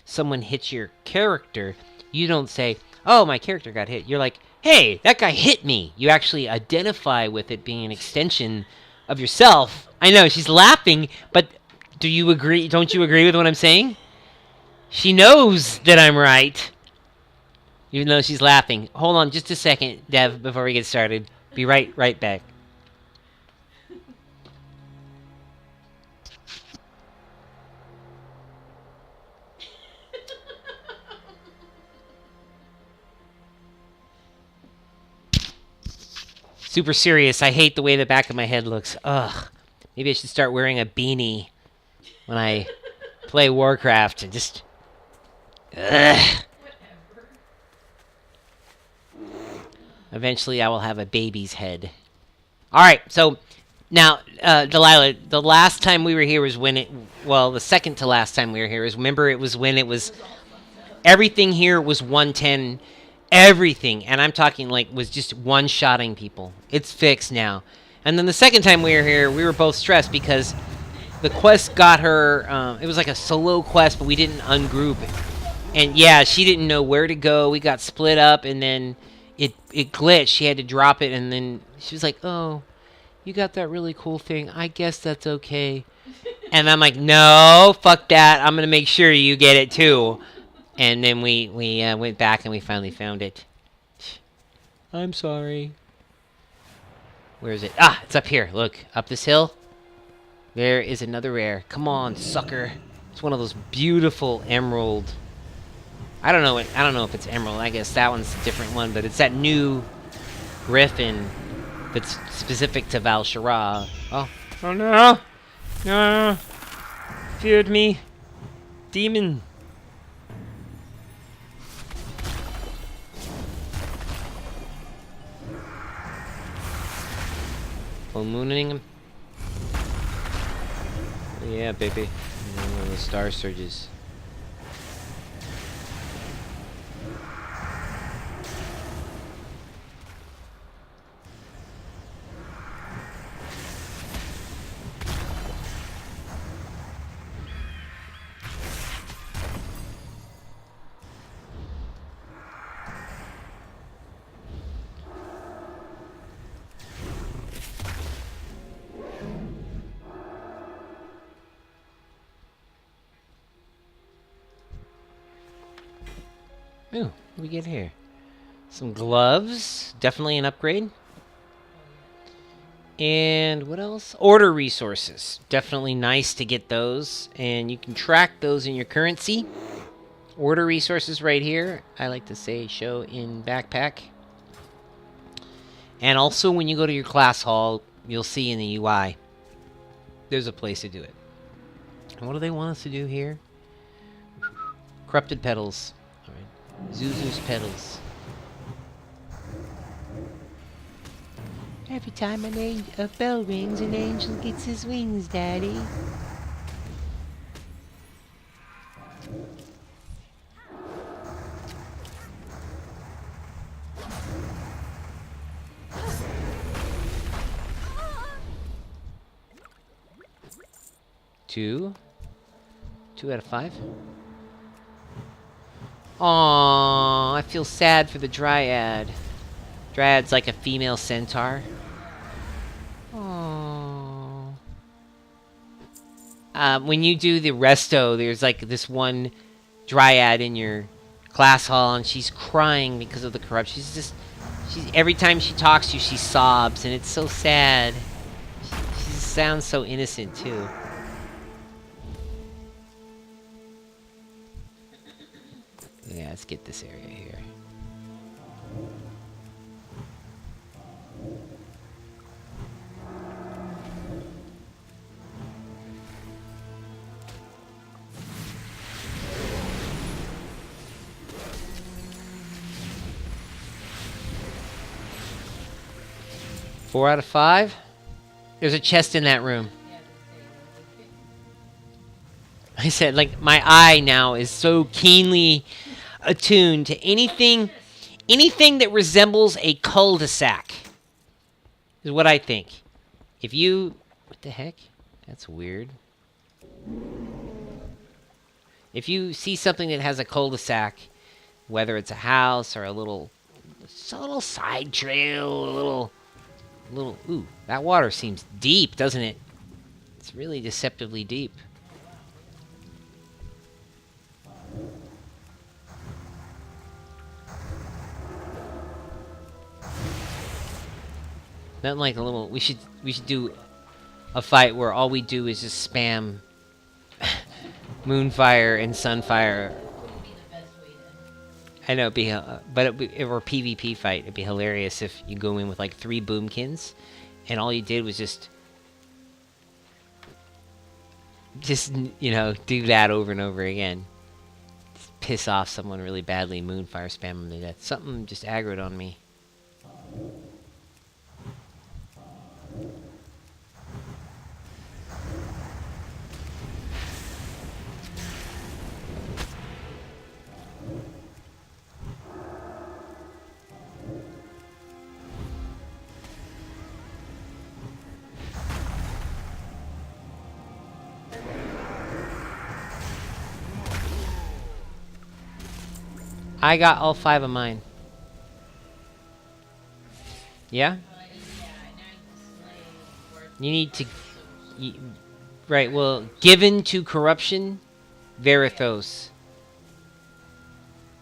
Someone hits your character, you don't say, oh, my character got hit. You're like, hey, that guy hit me. You actually identify with it being an extension of yourself. I know, she's laughing, but do you agree? Don't you agree with what I'm saying? She knows that I'm right, even though she's laughing. Hold on just a second, Dev, before we get started. Be right back. Super serious. I hate the way the back of my head looks. Ugh. Maybe I should start wearing a beanie when I play Warcraft and just... Ugh. Eventually I will have a baby's head. Alright, so now, Delilah, the last time we were here was when it... Well, the second to last time we were here is, remember, it was when it was... Everything here was 110. Everything, and I'm talking like, was just one-shotting people. It's fixed now. And then the second time we were here, we were both stressed because the quest got her, it was like a solo quest, but we didn't ungroup it. And yeah, she didn't know where to go. We got split up, and then it glitched. She had to drop it, and then she was like, oh, you got that really cool thing. I guess that's okay. And I'm like, no, fuck that. I'm going to make sure you get it too. And then we went back and we finally found it. I'm sorry. Where is it? Ah, it's up here. Look, up this hill. There is another rare. Come on, sucker. It's one of those beautiful emerald. I don't know if it's emerald. I guess that one's a different one, but it's that new griffin that's specific to Val Shara. Oh no. No. Feared me. Demon. Full mooning him. Yeah, baby. One of the star surges. Ooh, what do we get here? Some gloves. Definitely an upgrade. And what else? Order resources. Definitely nice to get those. And you can track those in your currency. Order resources right here. I like to say show in backpack. And also when you go to your class hall, you'll see in the UI, there's a place to do it. And what do they want us to do here? Corrupted petals. Alright. Zuzu's petals. Every time a bell rings, an angel gets his wings, Daddy. Two out of 5. Aww, I feel sad for the Dryad. Dryad's like a female centaur. Aww. When you do the resto, there's like this one Dryad in your class hall, and she's crying because of the corruption. She's every time she talks to you, she sobs, and it's so sad. She sounds so innocent too. Yeah, let's get this area here. Four out of 5. There's a chest in that room. I said, like, my eye now is so keenly attuned to anything that resembles a cul-de-sac is what I think. If you... What the heck? That's weird. If you see something that has a cul-de-sac, whether it's a house or a little side trail, a little... Ooh, that water seems deep, doesn't it? It's really deceptively deep. Nothing like a little... We should do a fight where all we do is just spam Moonfire and Sunfire. I know, it'd be, but if it were a PvP fight, it'd be hilarious if you go in with like 3 Moonkins, and all you did was just, you know, do that over and over again. Just piss off someone really badly, Moonfire spam them to death. Something just aggroed on me. I got all 5 of mine. Yeah? You need to... right, well, given to corruption, Verithos.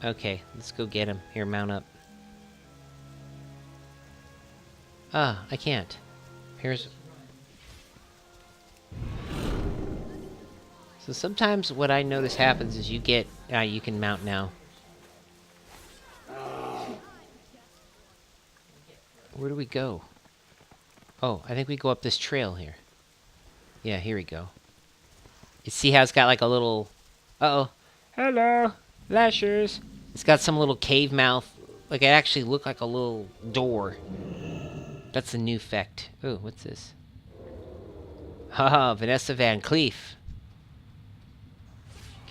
Okay, let's go get him. Here, mount up. Ah, I can't. Here's... So sometimes what I notice happens is you get... you can mount now. Where do we go? Oh, I think we go up this trail here. Yeah, here we go. You see how it's got like a little... Uh-oh. Hello, Lashers. It's got some little cave mouth. Like it actually looked like a little door. That's the new effect. Oh, what's this? Haha, Vanessa Van Cleef.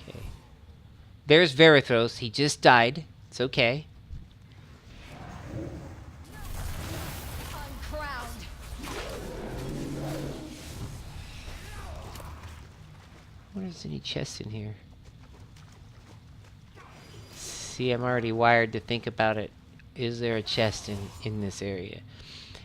Okay. There's Verithos. He just died. It's okay. I wonder if there's any chests in here. See, I'm already wired to think about it. Is there a chest in this area?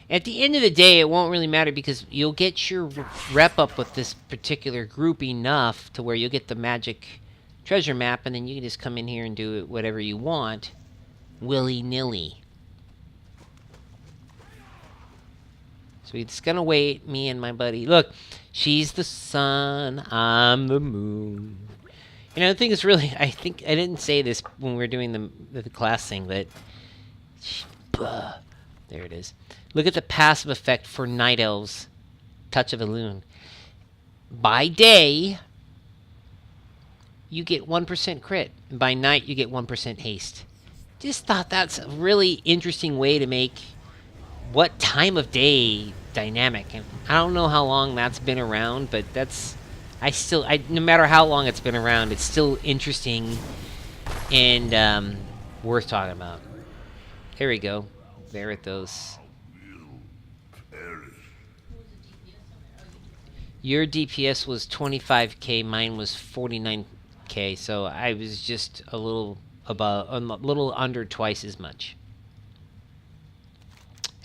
At the end of the day, it won't really matter because you'll get your rep up with this particular group enough to where you'll get the magic treasure map, and then you can just come in here and do it whatever you want, willy-nilly. So we're just gonna wait, me and my buddy. Look, she's the sun, I'm the moon. You know, the thing is really, I think, I didn't say this when we were doing the class thing, but... There it is. Look at the passive effect for Night Elves. Touch of Elune. By day, you get 1% crit. And by night, you get 1% haste. Just thought that's a really interesting way to make what time of day dynamic. And I don't know how long that's been around, but that's... no matter how long it's been around, it's still interesting and worth talking about. Here we go. There it goes. Your DPS was 25k, mine was 49k, so I was just a little under twice as much.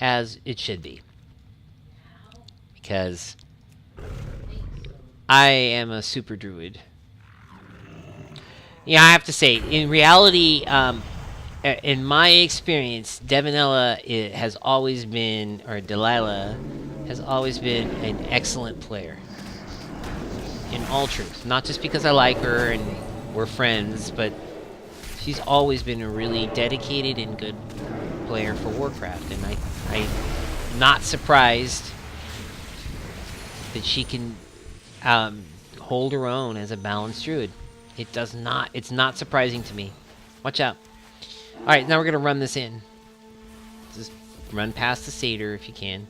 As it should be. Because I am a super druid. Yeah, I have to say, in reality, in my experience, Devanella has always been, or Delilah, has always been an excellent player. In all truth. Not just because I like her and we're friends, but she's always been a really dedicated and good player for Warcraft. And I'm not surprised that she can hold her own as a balanced druid. It's not surprising to me. Watch out. Alright, now we're going to run this in. Just run past the satyr if you can.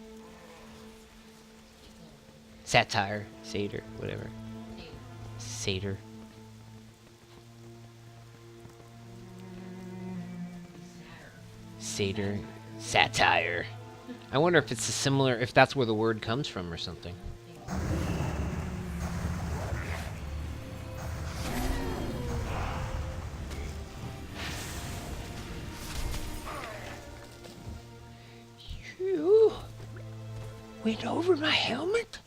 Satire, satyr, whatever. Satyr. Satyr. Satire. I wonder if it's a similar, if that's where the word comes from or something. You went over my helmet?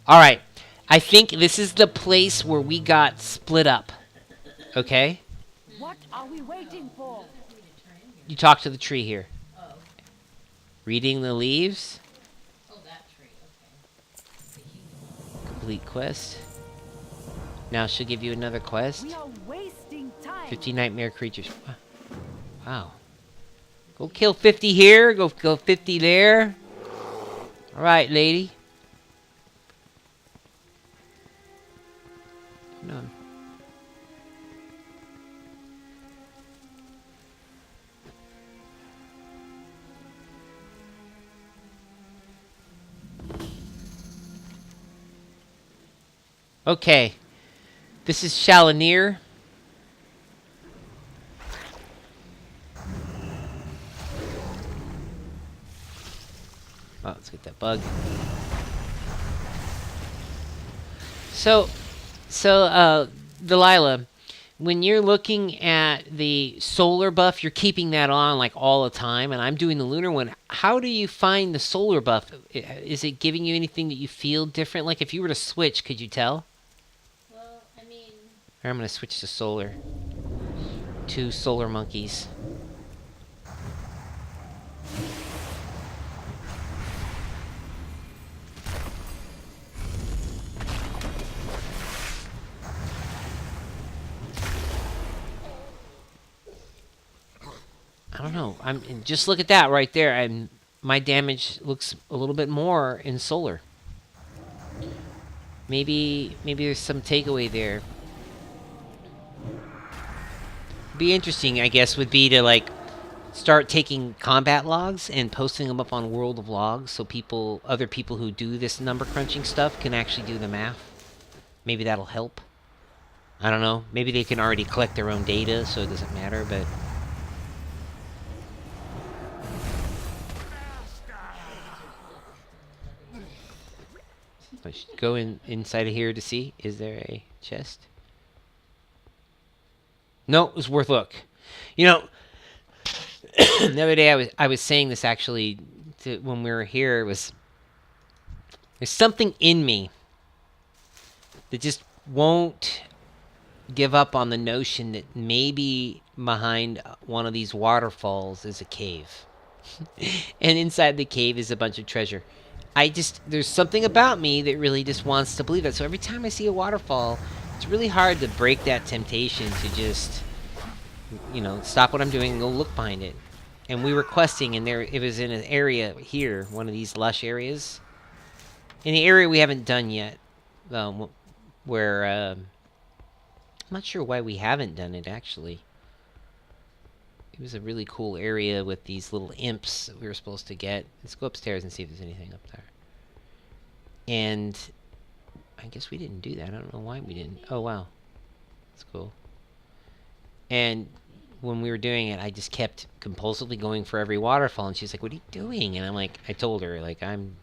Alright. I think this is the place where we got split up. Okay? What are we waiting for? You talk to the tree here. Reading the leaves. Oh, that tree. Okay. Complete quest. Now she'll give you another quest. We are wasting time. 50 nightmare creatures. Wow. Go kill 50 here. Go 50 there. Alright, lady. None. Okay. This is Chalanear. Oh, let's get that bug. So, Delilah, when you're looking at the solar buff, you're keeping that on like all the time, and I'm doing the lunar one. How do you find the solar buff? Is it giving you anything that you feel different? Like if you were to switch, could you tell? Well, I mean... Here, I'm going to switch to solar. 2 solar monkeys. I don't know. Just look at that right there. My damage looks a little bit more in solar. Maybe there's some takeaway there. Be interesting, I guess, would be to like start taking combat logs and posting them up on World of Logs, so other people who do this number crunching stuff can actually do the math. Maybe that'll help. I don't know. Maybe they can already collect their own data, so it doesn't matter. But let's go inside of here to see. Is there a chest? No, it was worth a look. You know, the other day I was saying this actually when we were here. There's something in me that just won't give up on the notion that maybe behind one of these waterfalls is a cave. And inside the cave is a bunch of treasure. There's something about me that really just wants to believe that. So every time I see a waterfall, it's really hard to break that temptation to just, stop what I'm doing and go look behind it. And we were questing, and it was in an area here, one of these lush areas. In the area we haven't done yet, where, I'm not sure why we haven't done it, actually. It was a really cool area with these little imps that we were supposed to get. Let's go upstairs and see if there's anything up there. And I guess we didn't do that. I don't know why we didn't. Oh, wow. That's cool. And when we were doing it, I just kept compulsively going for every waterfall. And she's like, what are you doing? And I told her, I'm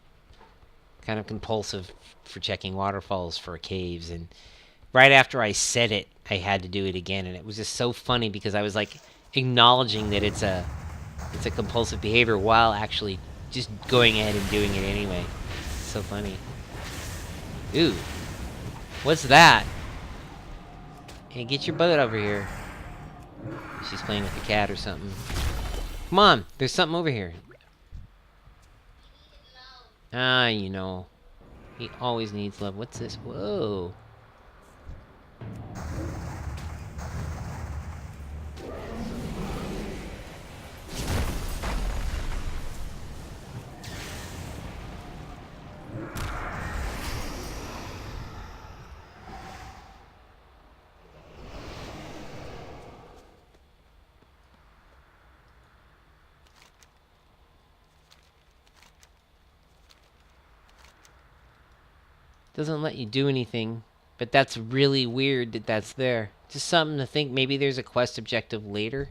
kind of compulsive for checking waterfalls for caves. And right after I said it, I had to do it again. And it was just so funny because I was acknowledging that it's a compulsive behavior while actually just going ahead and doing it anyway. It's so funny. Ooh. What's that? Hey, get your butt over here. She's playing with the cat or something. Come on, there's something over here. He always needs love. What's this? Whoa. Doesn't let you do anything, but that's really weird that that's there. Just something to think. Maybe there's a quest objective later.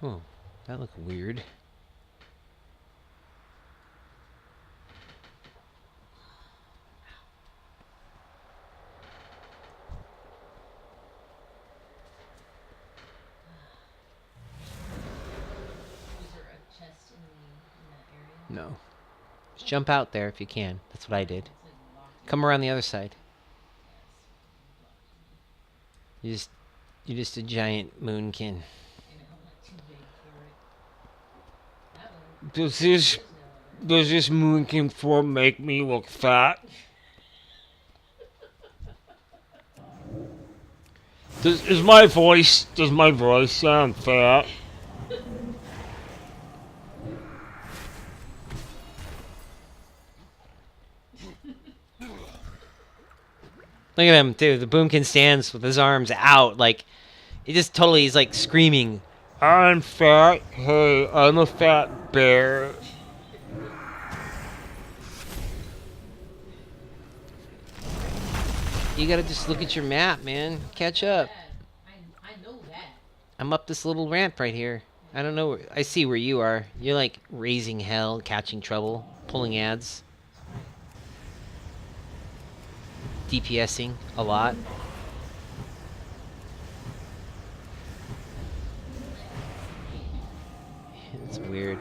Oh, that looked weird. No. Just jump out there if you can. That's what I did. Come around the other side. You're just a giant moonkin. Does this moonkin form make me look fat? Does my voice sound fat? Look at him, too. The boomkin stands with his arms out, he's screaming, I'm fat. Hey, I'm a fat bear. You gotta just look at your map, man. Catch up. I know that. I'm up this little ramp right here. I don't know. I see where you are. You're raising hell, catching trouble, pulling ads. DPSing a lot. It's weird.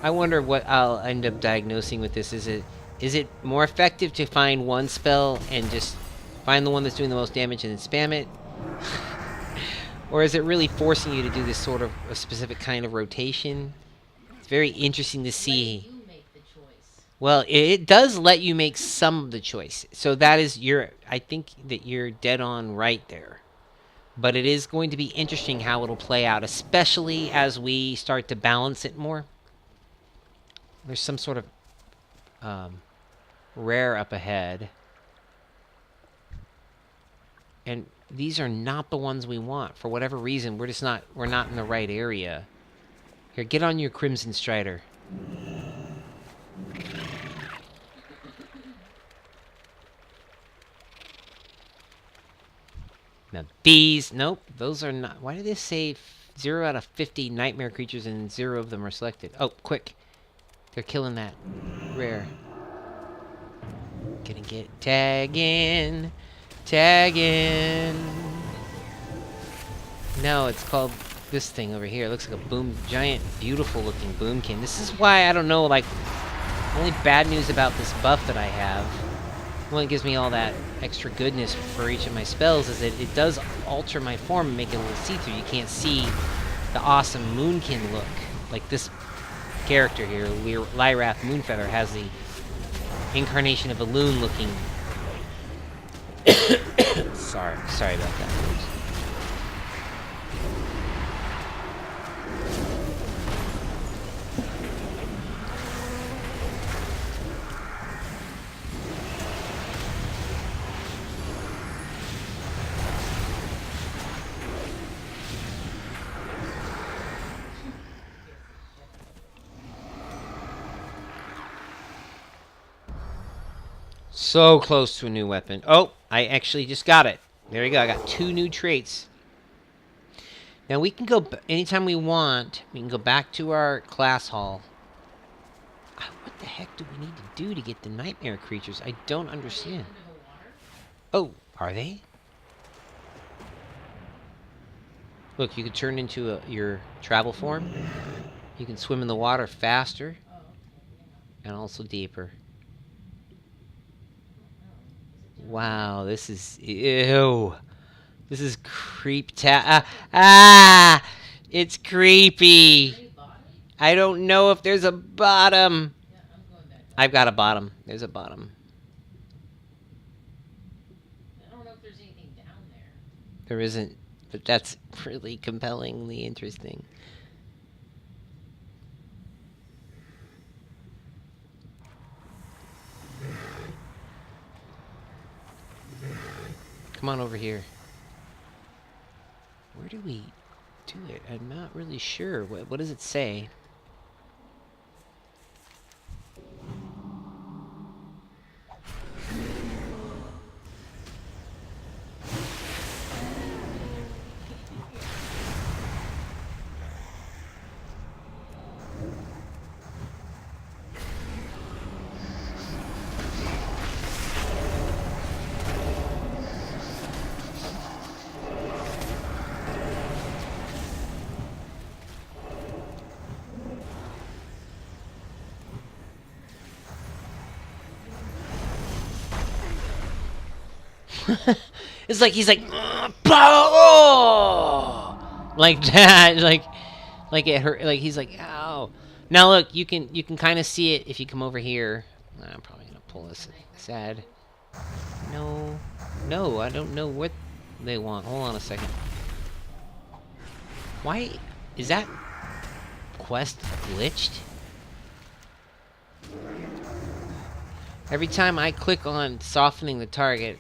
I wonder what I'll end up diagnosing with this. Is it more effective to find one spell and just find the one that's doing the most damage and then spam it? Or is it really forcing you to do this sort of a specific kind of rotation? It's very interesting to see. Well, it does let you make some of the choice. So that is I think that you're dead on right there. But it is going to be interesting how it'll play out, especially as we start to balance it more. There's some sort of rare up ahead. And these are not the ones we want. For whatever reason, we're not in the right area. Here, get on your Crimson Strider. Now these, nope, those are not. Why do they say 0 out of 50 nightmare creatures and 0 of them are selected? Oh, quick. They're killing that rare. Gonna get tagging. No, it's called this thing over here. It looks like a giant, beautiful looking boomkin. This is why I don't know, like, only bad news about this buff that I have. One that gives me all that extra goodness for each of my spells is that it does alter my form and make it a little see-through. You can't see the awesome Moonkin look. Like this character here, Lyrath Moonfeather, has the incarnation of a loon looking. sorry about that. So close to a new weapon. Oh, I actually just got it. There we go. I got 2 new traits. Now we can go anytime we want. We can go back to our class hall. What the heck do we need to do to get the nightmare creatures? I don't understand. Oh, are they? Look, you can turn into your travel form. You can swim in the water faster and also deeper. Wow, this is ew. This is it's creepy. I don't know if there's a bottom. I've got a bottom. There's a bottom. I don't know if there's anything down there. There isn't, but that's really compellingly interesting. Come on over here. Where do we do it? I'm not really sure. What does it say? It's like he's like, oh! Like that, like it hurt. Like he's like, ow. Now look, you can kind of see it if you come over here. I'm probably gonna pull this sad. No, I don't know what they want. Hold on a second. Why is that quest glitched? Every time I click on softening the target.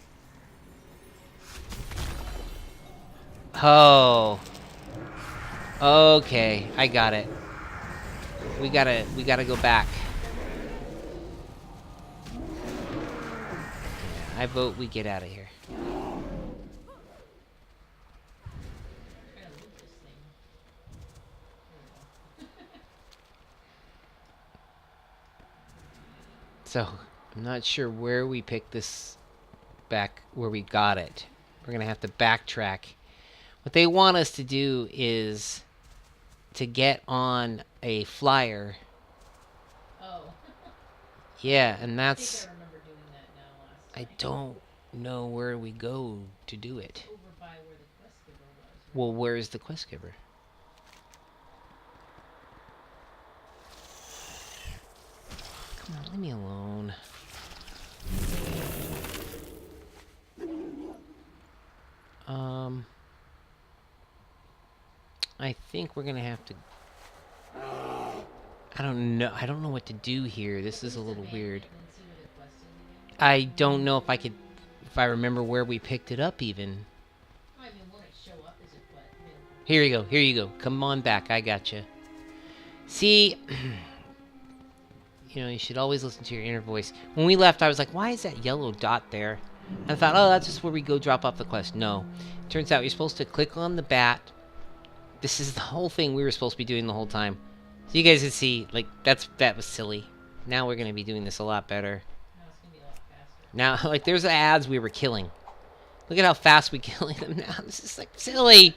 Oh. Okay, I got it. We gotta go back. I vote we get out of here. So, I'm not sure where we picked this back, where we got it. We're gonna have to backtrack. What they want us to do is to get on a flyer. Oh. Yeah, and that's... I remember doing that now last I don't know where we go to do it. Over by where the quest giver was. Well, where is the quest giver? Come on, leave me alone. I think we're gonna have to... I don't know what to do here. This is a little weird. I don't know if I remember where we picked it up even. I mean, won't it show up as a quest? Here you go. Come on back. I gotcha. See, you know, you should always listen to your inner voice. When we left, I was like, why is that yellow dot there? And I thought, oh, that's just where we go drop off the quest. No. Turns out you're supposed to click on the bat. This is the whole thing we were supposed to be doing the whole time. So you guys can see, like, that was silly. Now we're going to be doing this a lot better. Now, like, there's the ads we were killing. Look at how fast we're killing them now. This is, like, silly.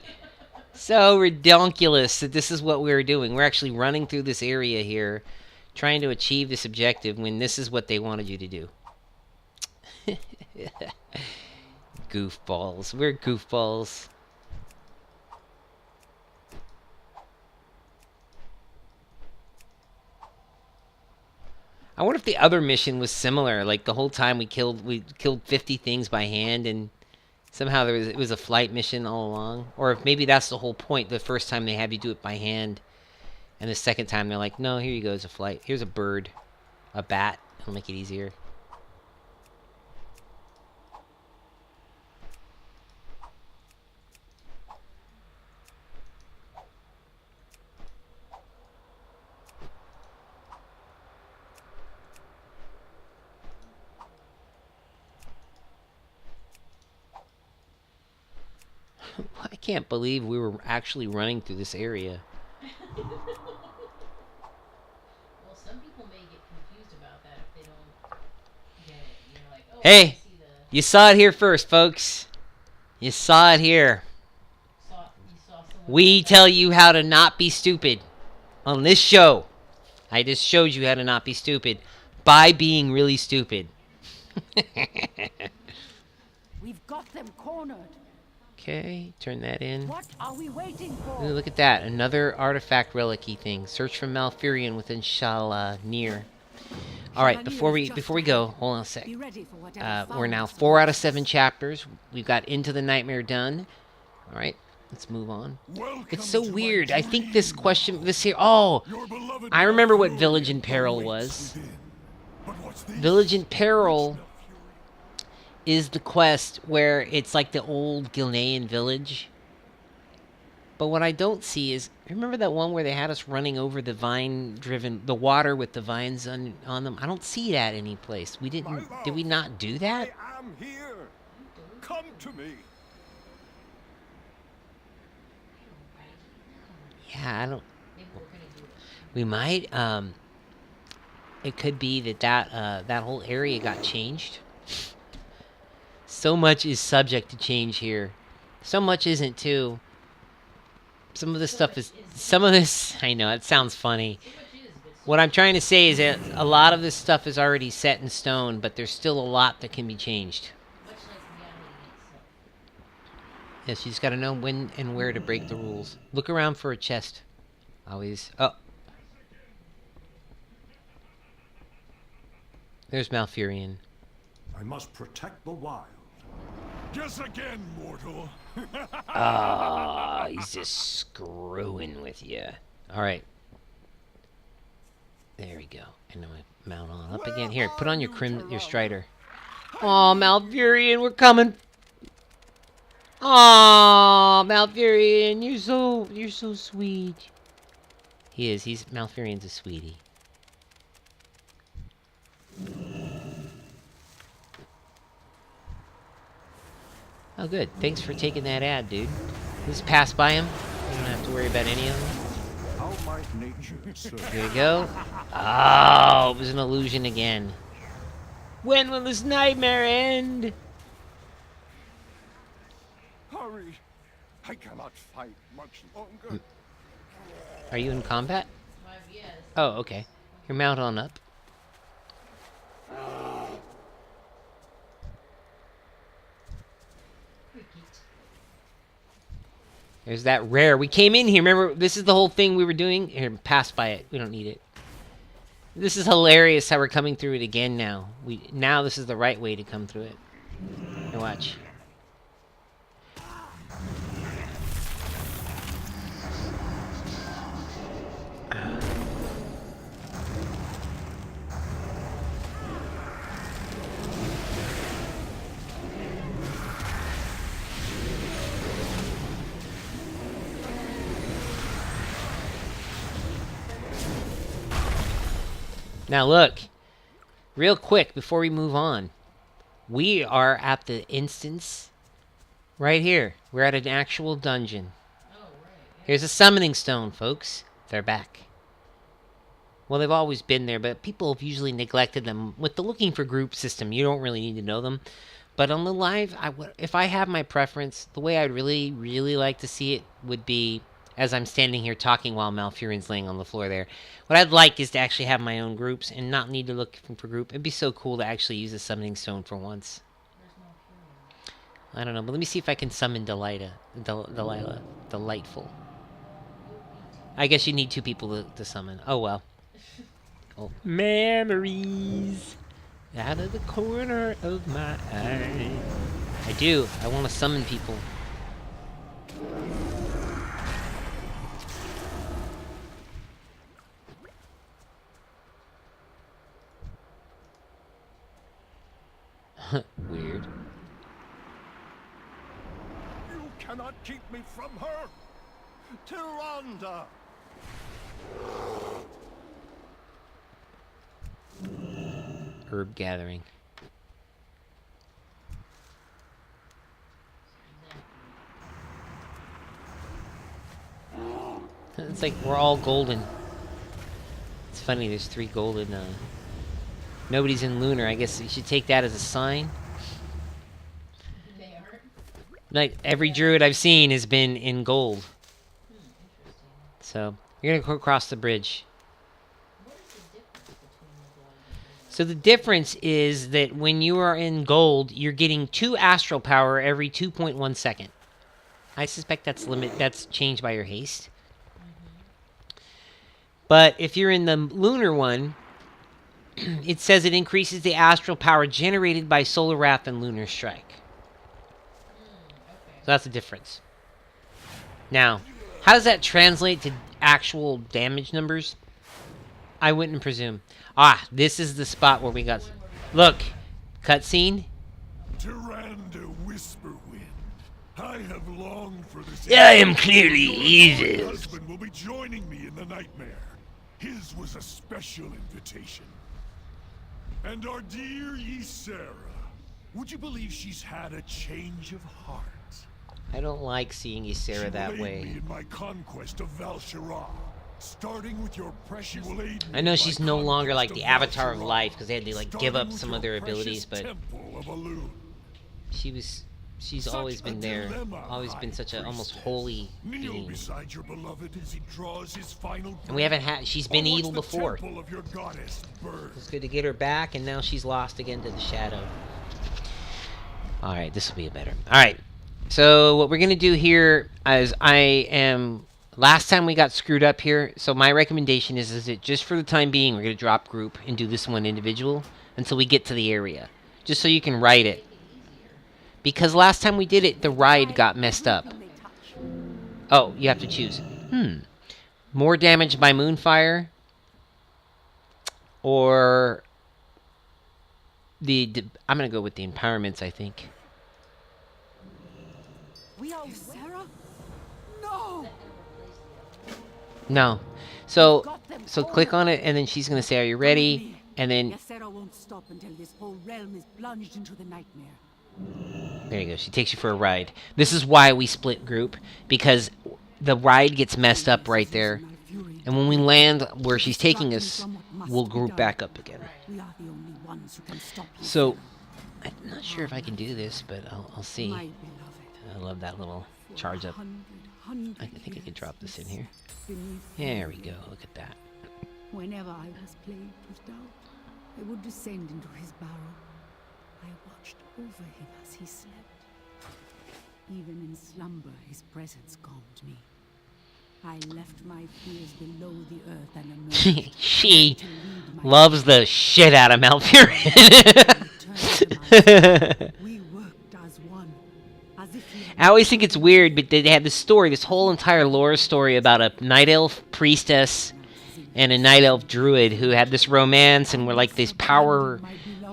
So ridiculous that this is what we were doing. We're actually running through this area here, trying to achieve this objective when this is what they wanted you to do. Goofballs. We're goofballs. I wonder if the other mission was similar. Like the whole time we killed 50 things by hand, and somehow it was a flight mission all along. Or if maybe that's the whole point. The first time they have you do it by hand, and the second time they're like, no, here you go, it's a flight. Here's a bird, a bat. It'll make it easier. I can't believe we were actually running through this area. Well, some people may get confused about that if they don't get it. You're like, oh, Hey, I see you saw it here first, folks. You saw it here. you saw someone We tell you how to not be stupid on this show. I just showed you how to not be stupid by being really stupid. We've got them cornered. Okay, turn that in. What are we waiting for? Ooh, look at that, another artifact relic-y thing. Search for Malfurion within Shala-Nir. All right, before we go, hold on a sec. Be ready for whatever We're now foulness 4 out of 7 chapters. We've got Into the Nightmare done. All right, let's move on. It's so weird. I think this question, this here. Oh, I remember what Village in Peril was. Village in Peril is the quest where it's like the old Gilnean village. But what I don't see is, remember that one where they had us running over the the water with the vines on them? I don't see that anyplace. Did we not do that? I am here. Come to me. Yeah, I don't. We might. It could be that whole area got changed. So much is subject to change here. So much isn't too. Some of this, I know, it sounds funny. What I'm trying to say is that a lot of this stuff is already set in stone, but there's still a lot that can be changed. Yes, you just gotta know when and where to break the rules. Look around for a chest. Always. Oh. There's Malfurion. I must protect the wild. Guess again, mortal. Ah, he's just screwing with you. All right. There we go. And I'm gonna mount on up again. Here, put on your Strider. Aw, Malfurion, we're coming. Aw, Malfurion, you're so sweet. He is. Malfurion's a sweetie. Oh, good. Thanks for taking that ad, dude. Just pass by him. You don't have to worry about any of them. How might nature serve? Here we go. Oh, it was an illusion again. When will this nightmare end? Hurry! I cannot fight much longer. Are you in combat? Yes. Oh, okay. You're mount on up. There's that rare. We came in here. Remember, this is the whole thing we were doing. Here, pass by it. We don't need it. This is hilarious how we're coming through it again now. Now this is the right way to come through it. Here, watch. Now look, real quick before we move on, we are at the instance right here. We're at an actual dungeon. Here's a summoning stone, folks. They're back. Well, they've always been there, but people have usually neglected them. With the looking for group system, you don't really need to know them. But on the live, if I have my preference, the way I'd really, really like to see it would be as I'm standing here talking while Malfurion's laying on the floor there. What I'd like is to actually have my own groups and not need to look for group. It'd be so cool to actually use a summoning stone for once. I don't know, but let me see if I can summon Delightful. I guess you need 2 people to summon. Oh well. Oh. Memories out of the corner of my eye. I do. I want to summon people. Weird. You cannot keep me from her! Tyrande! Herb gathering. It's like we're all golden. It's funny, there's 3 golden. Nobody's in lunar. I guess you should take that as a sign. They are. Like every druid I've seen has been in gold. So you're gonna go across the bridge. So the difference is that when you are in gold, you're getting 2 astral power every 2.1 second. I suspect that's changed by your haste. But if you're in the lunar one, it says it increases the astral power generated by Solar Wrath and Lunar Strike. So that's the difference. Now, how does that translate to actual damage numbers? I wouldn't presume. Ah, this is the spot where we got... Look, cutscene. Tyrande Whisperwind, I have longed for this. I am clearly evil. My husband will be joining me in the nightmare. His was a special invitation. And our dear Ysera, would you believe she's had a change of heart? I don't like seeing Ysera that way. Me in my conquest of Val'Sharah. Starting with your precious, I know she's no longer like the Avatar of Life because they had to like give up some of their abilities, but she's always been there, always been such a almost holy being. And we haven't had, she's been evil before. It's good to get her back, and now she's lost again to the shadow. Alright, this will be better. Alright, so what we're going to do here is last time we got screwed up here, so my recommendation is that just for the time being, we're going to drop group and do this one individual until we get to the area. Just so you can write it. Because last time we did it, the ride got messed up. Oh, you have to choose. More damage by Moonfire. Or... I'm going to go with the empowerments, I think. We are Sarah? No! No. So click on it, and then she's going to say, are you ready? And then... Ysera won't stop until this whole realm is plunged into the nightmare. There you go. She takes you for a ride. This is why we split group, because the ride gets messed up right there. And when we land where she's taking us, we'll group back up again. So, I'm not sure if I can do this, but I'll see. I love that little charge up. I think I can drop this in here. There we go. Look at that. Whenever I was plagued with doubt, I would descend into his barrow. I watched over him as he slept. Even in slumber, his presence calmed me. I left my fears below the earth and emerged. She loves the shit out of Malfurion. We worked as one. I always think it's weird, but they have this story, this whole entire lore story about a night elf priestess and a night elf druid who had this romance and were like this power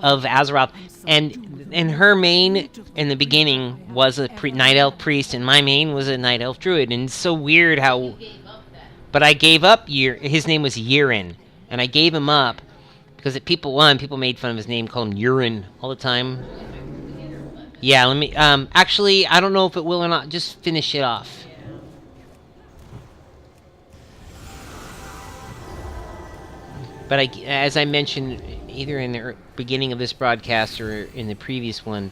of Azeroth. And her main in the beginning was a night elf priest, and my main was a night elf druid. And it's so weird how... But I gave up his name was Yirin, and I gave him up Because people made fun of his name, called him Urine all the time. Yeah, let me. Actually, I don't know if it will or not. Just finish it off. But as I mentioned, either in the beginning of this broadcast or in the previous one,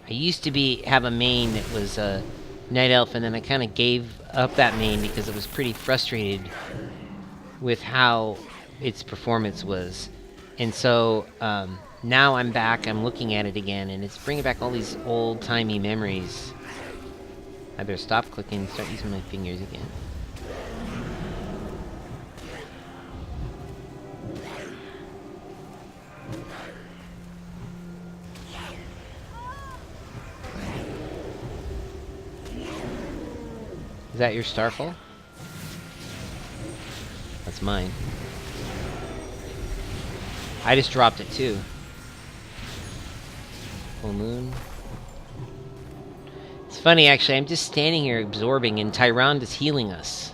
I used to have a main that was a Night Elf, and then I kind of gave up that main because I was pretty frustrated with how its performance was. And so now I'm back, I'm looking at it again, and it's bringing back all these old-timey memories. I better stop clicking and start using my fingers again. Is that your Starfall? That's mine. I just dropped it too. Full moon. It's funny actually, I'm just standing here absorbing and Tyrande is healing us.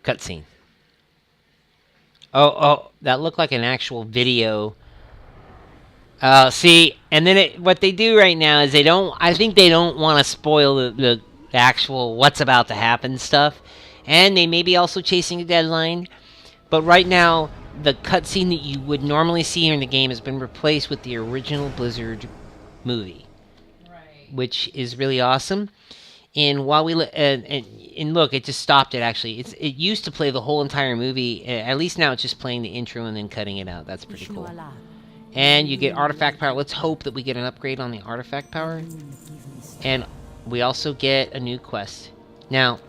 Cutscene. Oh, that looked like an actual video. See, and then what they do right now is I think they don't want to spoil the actual what's about to happen stuff. And they may be also chasing a deadline. But right now, the cutscene that you would normally see here in the game has been replaced with the original Blizzard movie. Right. Which is really awesome. And while and look, it just stopped it actually. It used to play the whole entire movie. At least now it's just playing the intro and then cutting it out. That's pretty cool. And you get artifact power. Let's hope that we get an upgrade on the artifact power. And we also get a new quest. Now,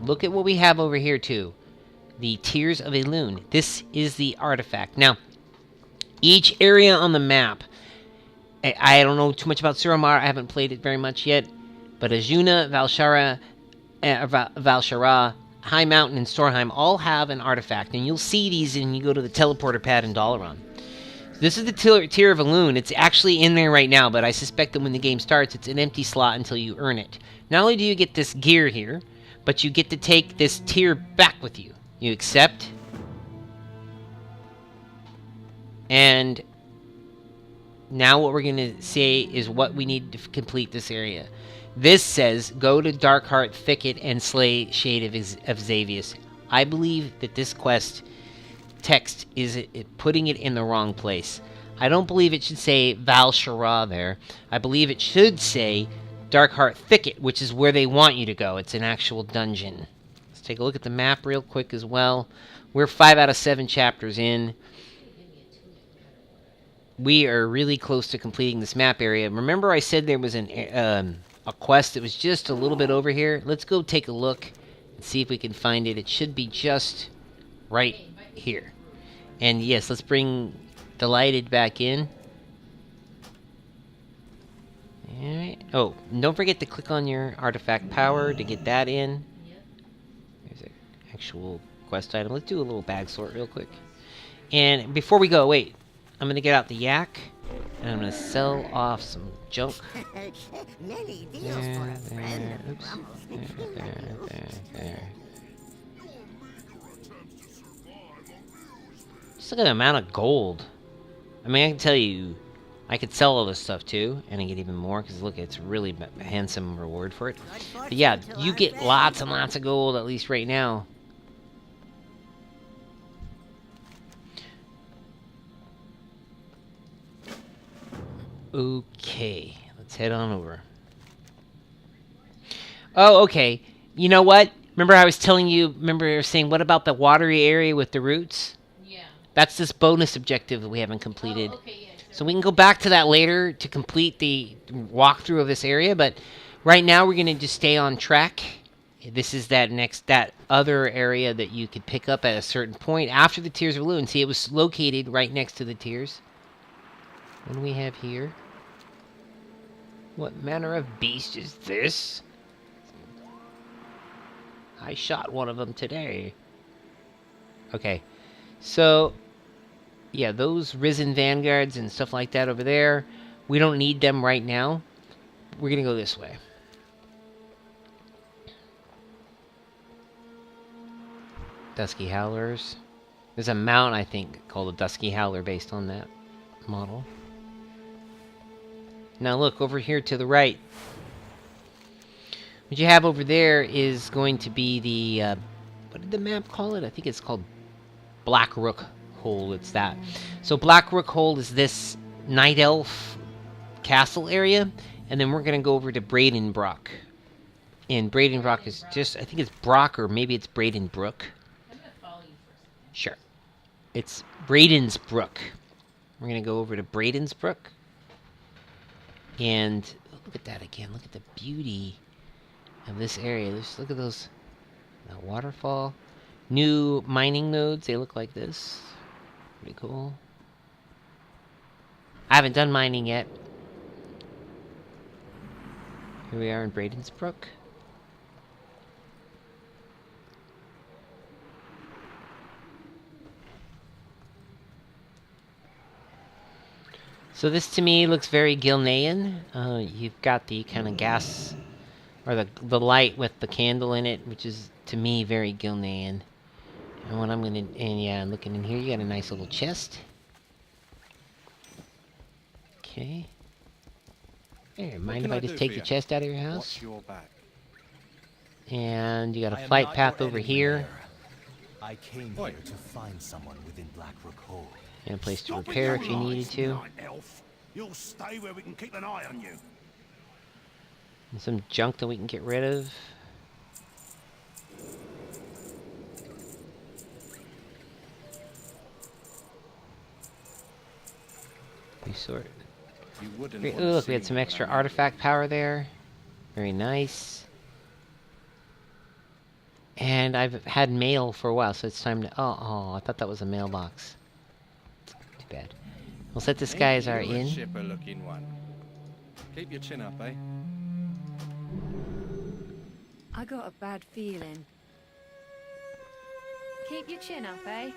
look at what we have over here too. The Tears of Elune. This is the artifact. Now, each area on the map. I don't know too much about Suramar. I haven't played it very much yet. But Azuna, Val'sharah, High Mountain, and Storheim all have an artifact. And you'll see these when you go to the teleporter pad in Dalaran. This is the Tear of Elune. It's actually in there right now, but I suspect that when the game starts, it's an empty slot until you earn it. Not only do you get this gear here, but you get to take this tear back with you. You accept. And now what we're going to say is what we need to complete this area. This says, go to Darkheart Thicket and slay Shade of Xavius. I believe that this quest text is putting it in the wrong place. I don't believe it should say Val'sharah there. I believe it should say Darkheart Thicket, which is where they want you to go. It's an actual dungeon. Let's take a look at the map real quick as well. We're 5 out of 7 chapters in. We are really close to completing this map area. Remember I said there was a quest that was just a little bit over here? Let's go take a look and see if we can find it. It should be just right here. And yes, let's bring Delighted back in. Alright. Oh, and don't forget to click on your artifact power to get that in. There's an actual quest item. Let's do a little bag sort real quick. And before we go, wait. I'm going to get out the yak. And I'm going to sell off some junk. There. Just look at the amount of gold. I mean, I can tell you, I could sell all this stuff too, and I get even more, because look, it's really a handsome reward for it. But yeah, you get lots and lots of gold, at least right now. Okay, let's head on over. Oh, okay. You know what? Remember I was telling you, I was saying, what about the watery area with the roots? Yeah. That's this bonus objective that we haven't completed. Oh, okay, yeah, sure. So we can go back to that later to complete the walkthrough of this area, but right now we're going to just stay on track This is that other area that you could pick up at a certain point after the Tears of Elune. See, it was located right next to the Tears. What do we have here? What manner of beast is this? I shot one of them today. Okay, so yeah, those Risen Vanguards and stuff like that over there, we don't need them right now. We're gonna go this way. Dusky Howlers. There's a mount, I think, called a Dusky Howler based on that model. Now look, over here to the right. What you have over there is going to be the... what did the map call it? I think it's called Black Rook Hold. It's that. So Black Rook Hold is this Night Elf castle area. And then we're going to go over to Bradenbrock. And Bradenbrock is just... I think it's Brock, or maybe it's Bradenbrook. Sure. It's Bradensbrook. We're going to go over to Bradensbrook. And look at that again. Look at the beauty of this area. Just look at those. That waterfall. New mining nodes. They look like this. Pretty cool. I haven't done mining yet. Here we are in Bradensbrook. So this to me looks very Gilnean. You've got the kind of gas, or the light with the candle in it, which is to me very Gilnean. And what I'm gonna, and yeah, looking in here, you got a nice little chest. Okay. Hey, mind if I just take the chest out of your house? And you got a flight path over here. I came here to find someone within Blackrook Hall. And a place to repair if you needed to. You'll stay where we can keep an eye on you. And some junk that we can get rid of. We sort. Great. Ooh, look, we had some extra artifact power there. Very nice. And I've had mail for a while, so it's time to... Oh, I thought that was a mailbox. Too bad. We'll set this guy as our inn. Shipper-looking one. Keep your chin up, eh? I got a bad feeling. Keep your chin up, eh?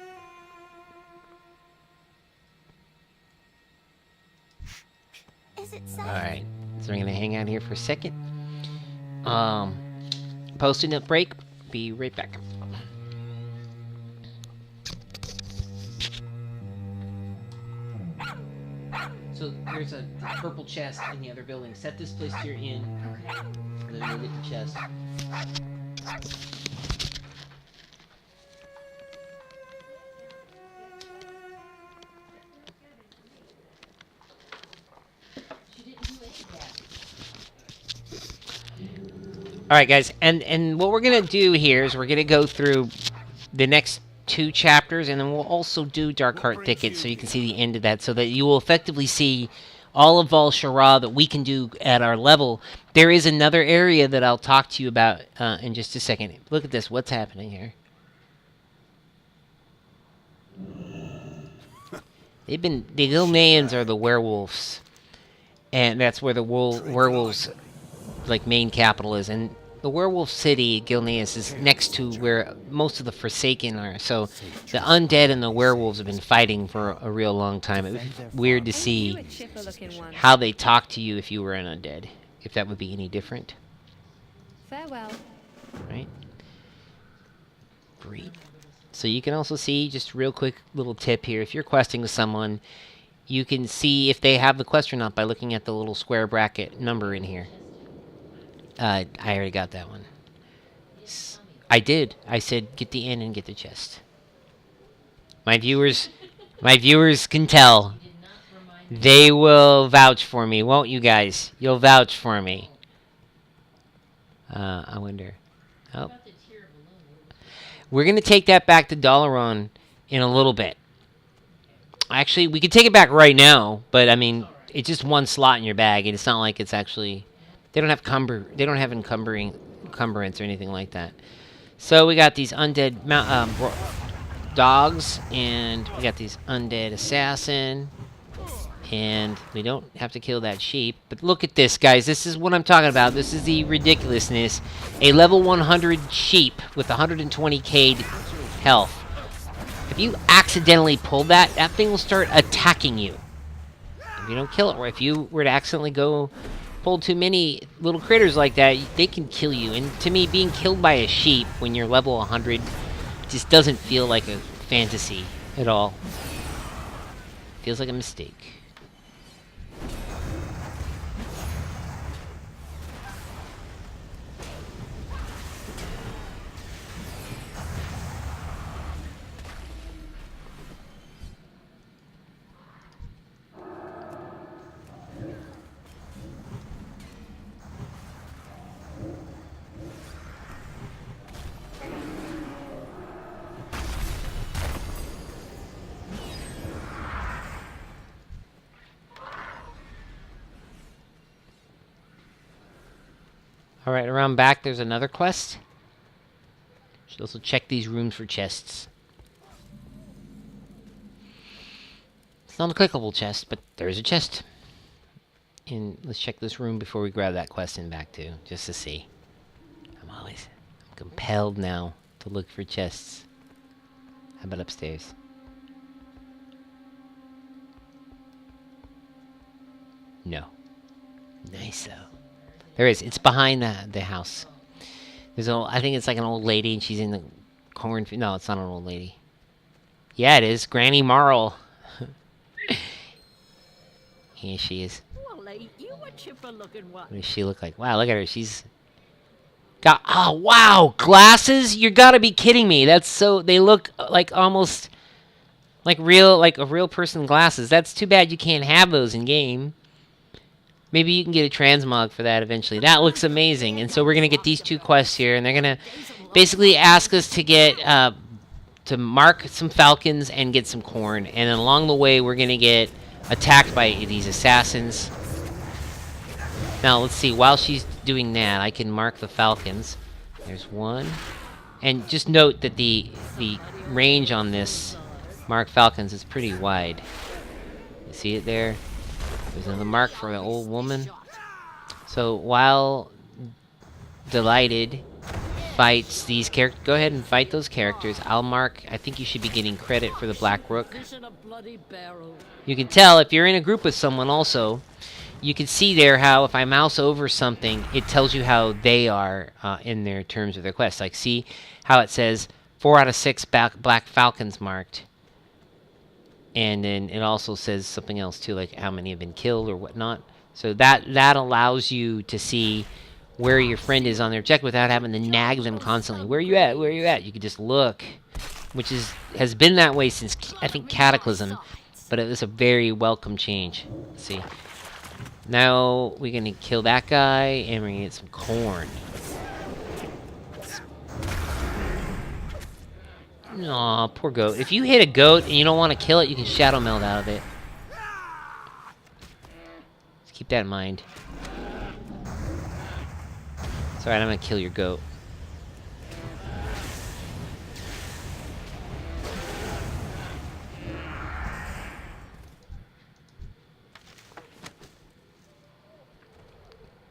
Is it safe? Alright, so we're gonna hang out here for a second. Post-it break. Be right back. So there's a purple chest in the other building. Set this place to your inn. And then we'll get the chest. Alright guys, and what we're going to do here is we're going to go through the next 2 chapters, and then we'll also do Darkheart Thicket so you can see the end of that, so that you will effectively see all of Vol Shara that we can do at our level. There is another area that I'll talk to you about in just a second. Look at this, what's happening here? The Gilneans are the werewolves, and that's where the werewolves like main capital is, and the werewolf city Gilneas is next to where most of the Forsaken are. So the undead and the werewolves have been fighting for a real long time. It was weird to see how they talk to you if you were an undead, if that would be any different. Farewell. Right? Great. So you can also see, just real quick little tip here, if you're questing with someone, you can see if they have the quest or not by looking at the little square bracket number in here. I already got that one. I did. I said get the inn and get the chest. My viewers can tell. They will vouch for me, won't you guys? You'll vouch for me. I wonder. Oh. We're going to take that back to Dalaran in a little bit. Actually, we could take it back right now, but I mean, it's just one slot in your bag, and it's not like it's actually... They don't have encumbering encumbrance or anything like that. So we got these undead dogs, and we got these undead assassin, and we don't have to kill that sheep. But look at this, guys. This is what I'm talking about. This is the ridiculousness. A level 100 sheep with 120k health. If you accidentally pull that, that thing will start attacking you. If you don't kill it, or if you were to accidentally go pull too many little critters like that, they can kill you. And to me, being killed by a sheep when you're level 100 just doesn't feel like a fantasy at all. Feels like a mistake. Alright, around back there's another quest. Should also check these rooms for chests. It's not a clickable chest, but there is a chest. And let's check this room before we grab that quest in back too, just to see. I'm compelled now to look for chests. How about upstairs? No. Nice though. There is. It's behind the house. There's I think it's like an old lady, and she's in the cornfield. No, it's not an old lady. Yeah, it is. Granny Marl. Here she is. Well, ain't you a chipper-looking one? What does she look like? Wow, look at her. She's got... Oh, wow! Glasses? You gotta be kidding me. That's so... They look like almost... Like a real person glasses. That's too bad you can't have those in-game. Maybe you can get a transmog for that eventually. That looks amazing. And so we're going to get these two quests here. And they're going to basically ask us to get... to mark some falcons and get some corn. And then along the way, we're going to get attacked by these assassins. Now, let's see. While she's doing that, I can mark the falcons. There's one. And just note that the range on this mark falcons is pretty wide. You see it there? There's another mark for the old woman. So while Delighted fights these characters, go ahead and fight those characters. I'll mark. I think you should be getting credit for the Black Rook. You can tell if you're in a group with someone also. You can see there how if I mouse over something, it tells you how they are in their terms of their quest. Like, see how it says 4 out of 6 Black Falcons marked. And then it also says something else too, like how many have been killed or whatnot. So that allows you to see where your friend is on their objective without having to nag them constantly. Where are you at? Where are you at? You can just look, which has been that way since, I think, Cataclysm. But it was a very welcome change. Let's see. Now we're going to kill that guy, and we're going to get some corn. Aw, poor goat. If you hit a goat and you don't want to kill it, you can shadow meld out of it. Just keep that in mind. It's alright, I'm going to kill your goat.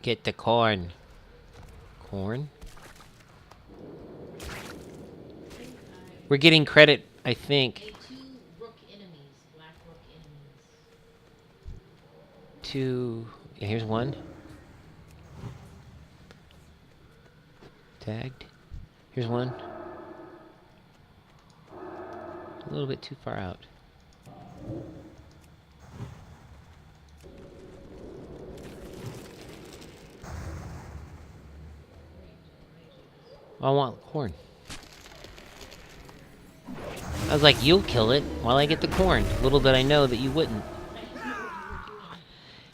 Get the corn. Corn? We're getting credit, I think. Two rook enemies, black rook enemies. Two. Yeah, here's one. Tagged. Here's one. A little bit too far out. I want corn. I was like, you'll kill it while I get the corn. Little did I know that you wouldn't.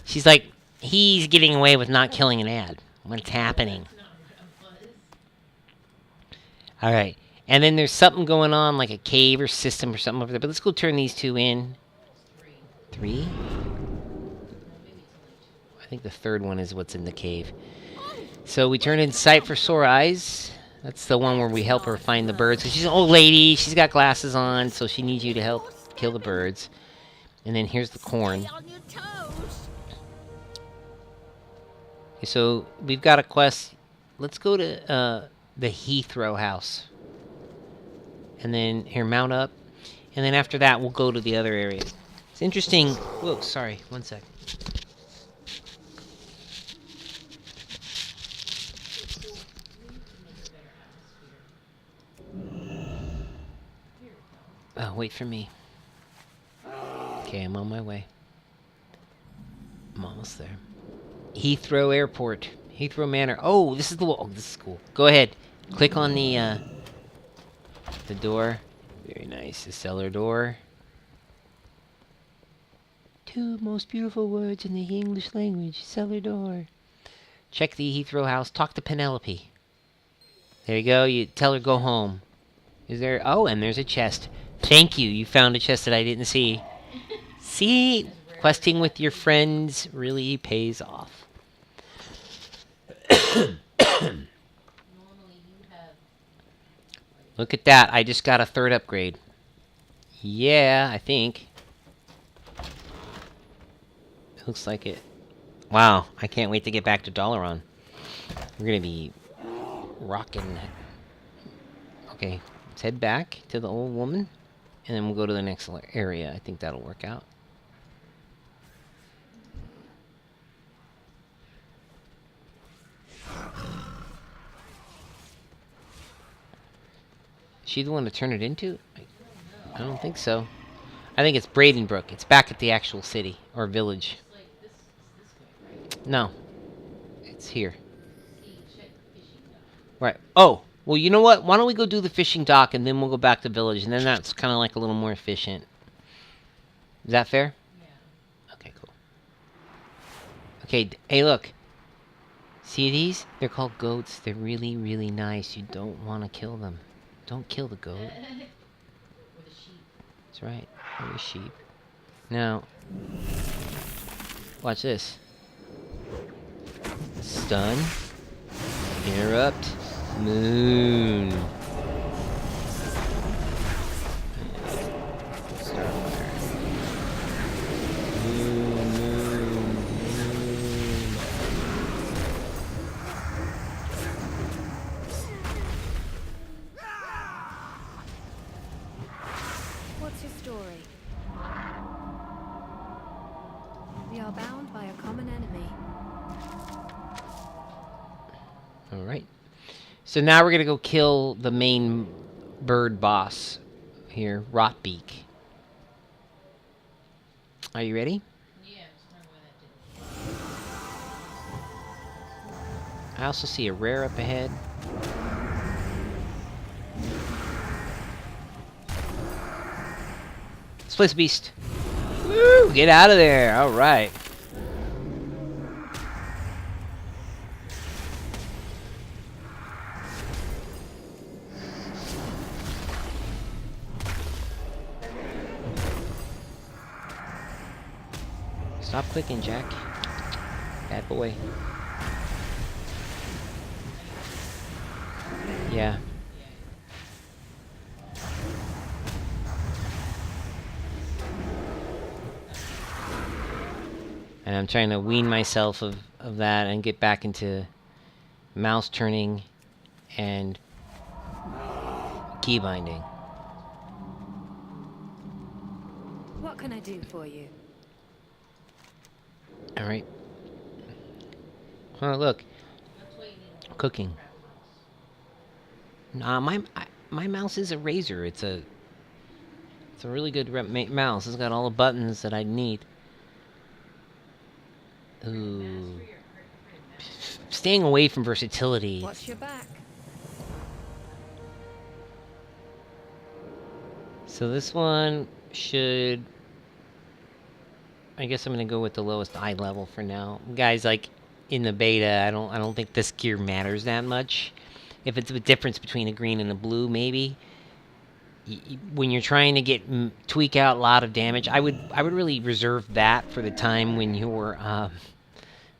She's like, he's getting away with not killing an ad. What's happening? Alright. And then there's something going on, like a cave or system or something over there. But let's go turn these two in. 3? I think the third one is what's in the cave. So we turn in sight for sore eyes. That's the one where we help her find the birds. 'Cause she's an old lady. She's got glasses on, so she needs you to help kill the birds. And then here's the corn. Stay on your toes. Okay, so we've got a quest. Let's go to the Heathrow house. And then here, mount up. And then after that, we'll go to the other area. It's interesting. Whoa, sorry. One sec. Oh, wait for me. Okay, I'm on my way. I'm almost there. Heathrow Airport. Heathrow Manor. Oh, this is the... Oh, this is cool. Go ahead. Click on the door. Very nice. The cellar door. Two most beautiful words in the English language. Cellar door. Check the Heathrow house. Talk to Penelope. There you go. You tell her go home. Is there... Oh, and there's a chest. Thank you. You found a chest that I didn't see. See? Questing with your friends really pays off. Look at that. I just got a 3rd upgrade. Yeah, I think. Looks like it. Wow. I can't wait to get back to Dalaran. We're going to be rocking. Okay. Let's head back to the old woman. And then we'll go to the next area. I think that'll work out. Is she the one to turn it into? I don't think so. I think it's Bradenbrook. It's back at the actual city. Or village. No. It's here. Right. Oh! Well, you know what? Why don't we go do the fishing dock and then we'll go back to village. And then that's kind of like a little more efficient. Is that fair? Yeah. Okay, cool. Okay, hey, look. See these? They're called goats. They're really, really nice. You don't want to kill them. Don't kill the goat. Or the sheep. That's right. Or the sheep. Now, watch this. Stun. Interrupt. Moon. Starfire. Moon, moon, moon. What's your story? We are bound by a common enemy. Alright. So now we're going to go kill the main bird boss here, Rotbeak. Are you ready? Yeah, just remember where that I also see a rare up ahead. Split Beast. Woo! Get out of there. Alright. Stop clicking, Jack. Bad boy. Yeah. And I'm trying to wean myself of that and get back into mouse turning and key binding. What can I do for you? Alright. Oh, look. Cooking. Nah, my mouse is a Razer. It's a really good mouse. It's got all the buttons that I need. Ooh. Staying away from versatility. Watch your back. So this one should... I guess I'm gonna go with the lowest eye level for now. Guys, like in the beta, I don't think this gear matters that much. If it's the difference between a green and a blue, maybe. When you're trying to tweak out a lot of damage, I would really reserve that for the time when you're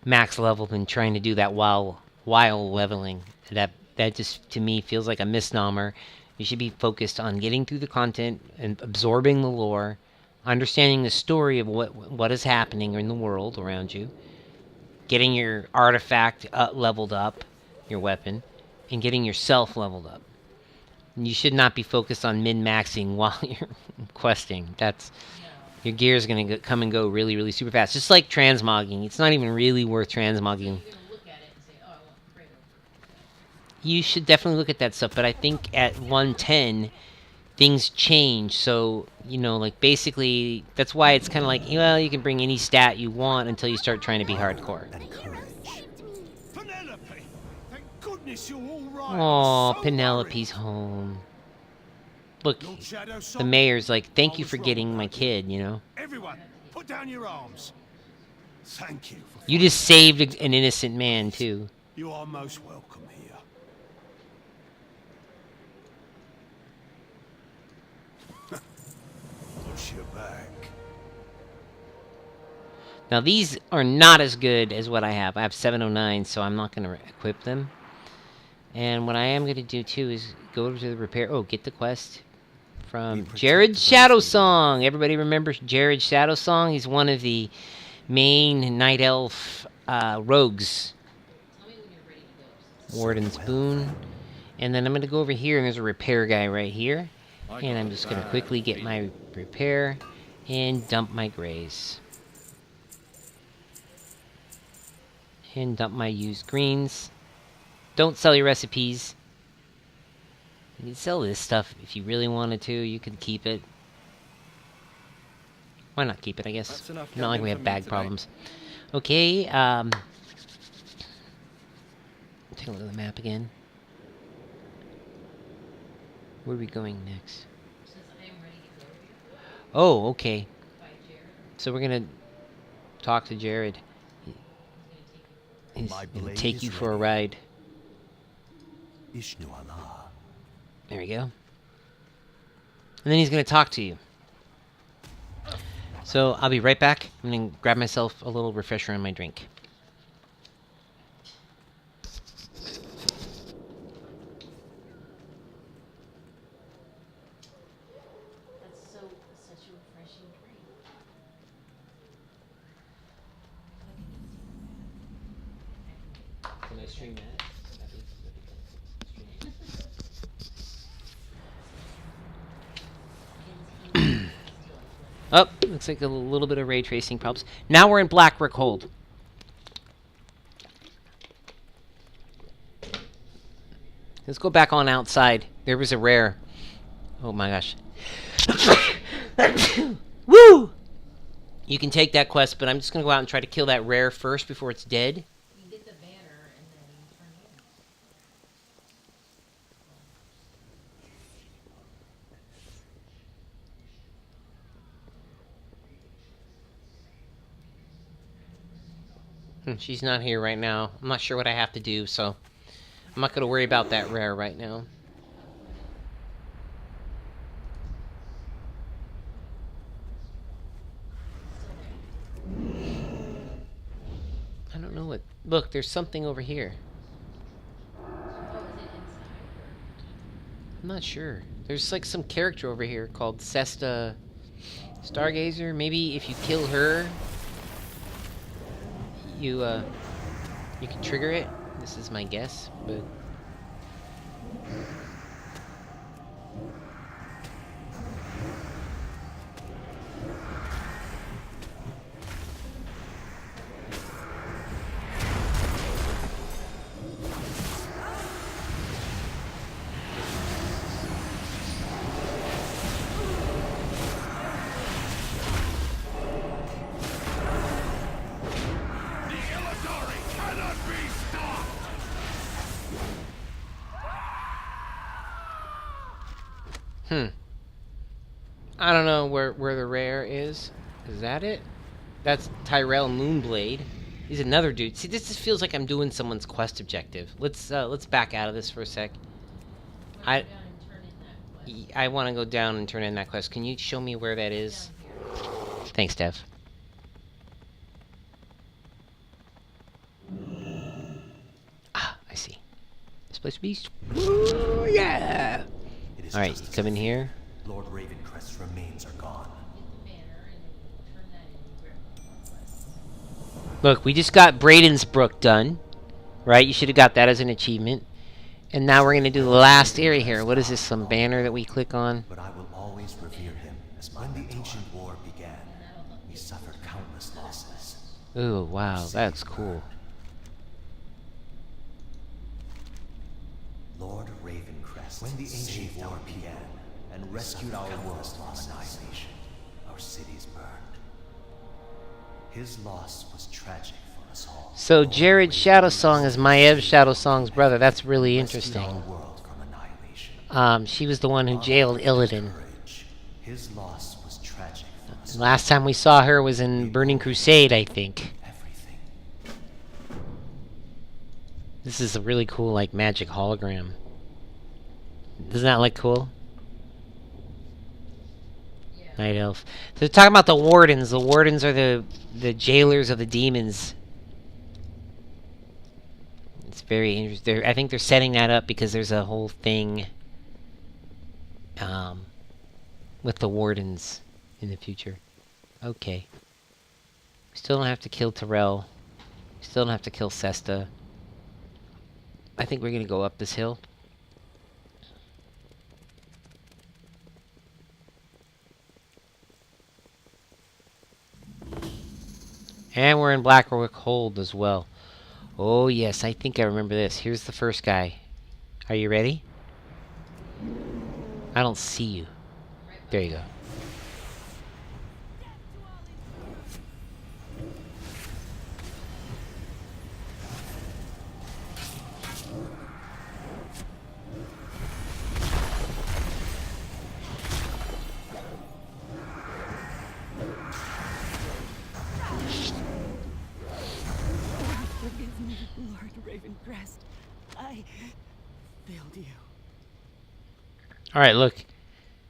max level than trying to do that while while leveling. That just, to me, feels like a misnomer. You should be focused on getting through the content and absorbing the lore, understanding the story of what is happening in the world around you, getting your artifact leveled up, your weapon, and getting yourself leveled up. And you should not be focused on min-maxing while you're questing. Your gear is going to come and go really, really super fast. Just like transmogging. It's not even really worth transmogging. You should definitely look at that stuff, but I think at 110, things change. So, like, basically, that's why it's kind of like, well, you can bring any stat you want until you start trying to be hardcore. Penelope! Thank goodness you're all right. Aw, So Penelope's home. Look, the mayor's like, thank you for getting my kid, Everyone, put down your arms. Thank you. You just saved an innocent man, too. You are most welcome here. Watch your back. Now, these are not as good as what I have. I have 709, so I'm not going to equip them. And what I am going to do, too, is go to the repair... Oh, get the quest from Jared Shadowsong. Everybody remembers Jared Shadowsong? He's one of the main Night Elf rogues. Warden's Boon. And then I'm going to go over here, and there's a repair guy right here. And I'm just going to quickly get my repair and dump my grays. And dump my used greens. Don't sell your recipes. You can sell this stuff if you really wanted to. You could keep it. Why not keep it, I guess? Not like we have bag problems. Okay, take a look at the map again. Where are we going next? Oh, okay. So we're gonna talk to Jared. He's gonna take you for a ride. There we go. And then he's gonna talk to you. So I'll be right back. I'm gonna grab myself a little refresher on my drink. Can I stream that? Oh, looks like a little bit of ray tracing problems. Now we're in Blackrock Hold. Let's go back on outside. There was a rare. Oh my gosh. Woo! You can take that quest, but I'm just going to go out and try to kill that rare first before it's dead. She's not here right now. I'm not sure what I have to do, so I'm not going to worry about that rare right now. I don't know what... Look, there's something over here. I'm not sure. There's like some character over here called Cesta Stargazer. Maybe if you kill her... You can trigger it. This is my guess, but... I don't know where the rare is. Is that it? That's Tyrell Moonblade. He's another dude. See, this just feels like I'm doing someone's quest objective. Let's back out of this for a sec. I want to go down and turn in that quest. Can you show me where that is? Thanks, Dev. Ah. Splish Beast. Ooh, yeah! Alright, you come in here. Lord Ravencrest's remains are gone. Look, we just got Bradensbrook done. Right? You should have got that as an achievement. And now we're going to do the last area here. What is this, some banner that we click on? But I will always revere him as when the ancient war began. He suffered countless losses. Ooh, wow, that's cool. Lord Ravencrest, when the ancient war began and rescued our world from annihilation, our cities burned. His loss was tragic for us all. So Jared Shadowsong is Maev Shadowsong's brother. That's really interesting. She was the one who jailed Illidan. His loss was tragic for us. Last time we saw her was in Burning Crusade, I think. This is a really cool, like, magic hologram. Doesn't that look cool? Yeah. Night Elf. So they're talking about the Wardens. The Wardens are the jailers of the demons. It's very interesting. I think they're setting that up because there's a whole thing with the Wardens in the future. Okay. We still don't have to kill Terrell. We still don't have to kill Sesta. I think we're going to go up this hill. And we're in Blackrock Hold as well. Oh yes, I think I remember this. Here's the first guy. Are you ready? I don't see you. There you go. Forgive me, Lord Ravencrest. I failed you. Alright, look.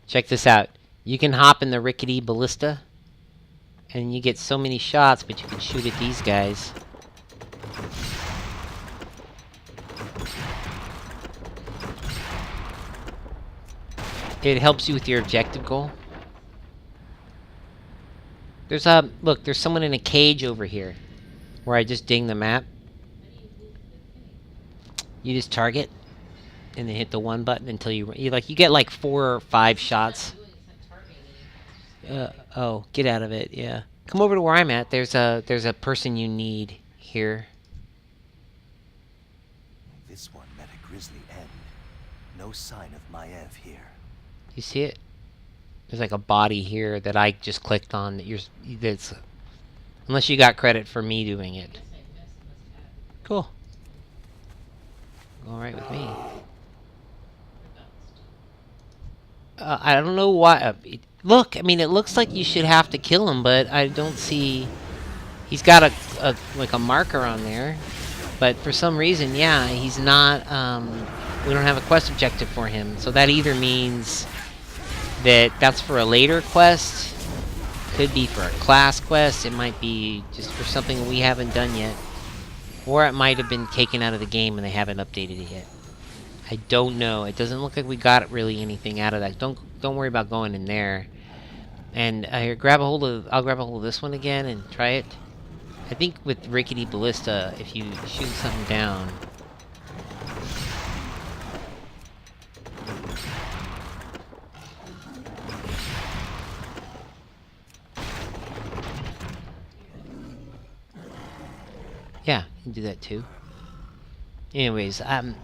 Check this out. You can hop in the rickety ballista, and you get so many shots, but you can shoot at these guys. It helps you with your objective goal. There's look, there's someone in a cage over here, where I just ding the map. You just target, and then hit the 1 button until you get like 4 or 5 shots. Oh, get out of it, yeah. Come over to where I'm at. There's a person you need here. This one met a grisly end. No sign of Maev here. You see it? There's like a body here that I just clicked on. That's unless you got credit for me doing it. Cool. All right with me. I don't know why. Look, I mean, it looks like you should have to kill him, but I don't see. He's got like a marker on there, but for some reason, yeah, he's not. We don't have a quest objective for him, so that either means that that's for a later quest, could be for a class quest, it might be just for something we haven't done yet, or it might have been taken out of the game and they haven't updated it yet. I don't know. It doesn't look like we got really anything out of that. Don't worry about going in there. And here, I'll grab a hold of this one again and try it. I think with Rickety Ballista, if you shoot something down. Yeah, you can do that too. Anyways,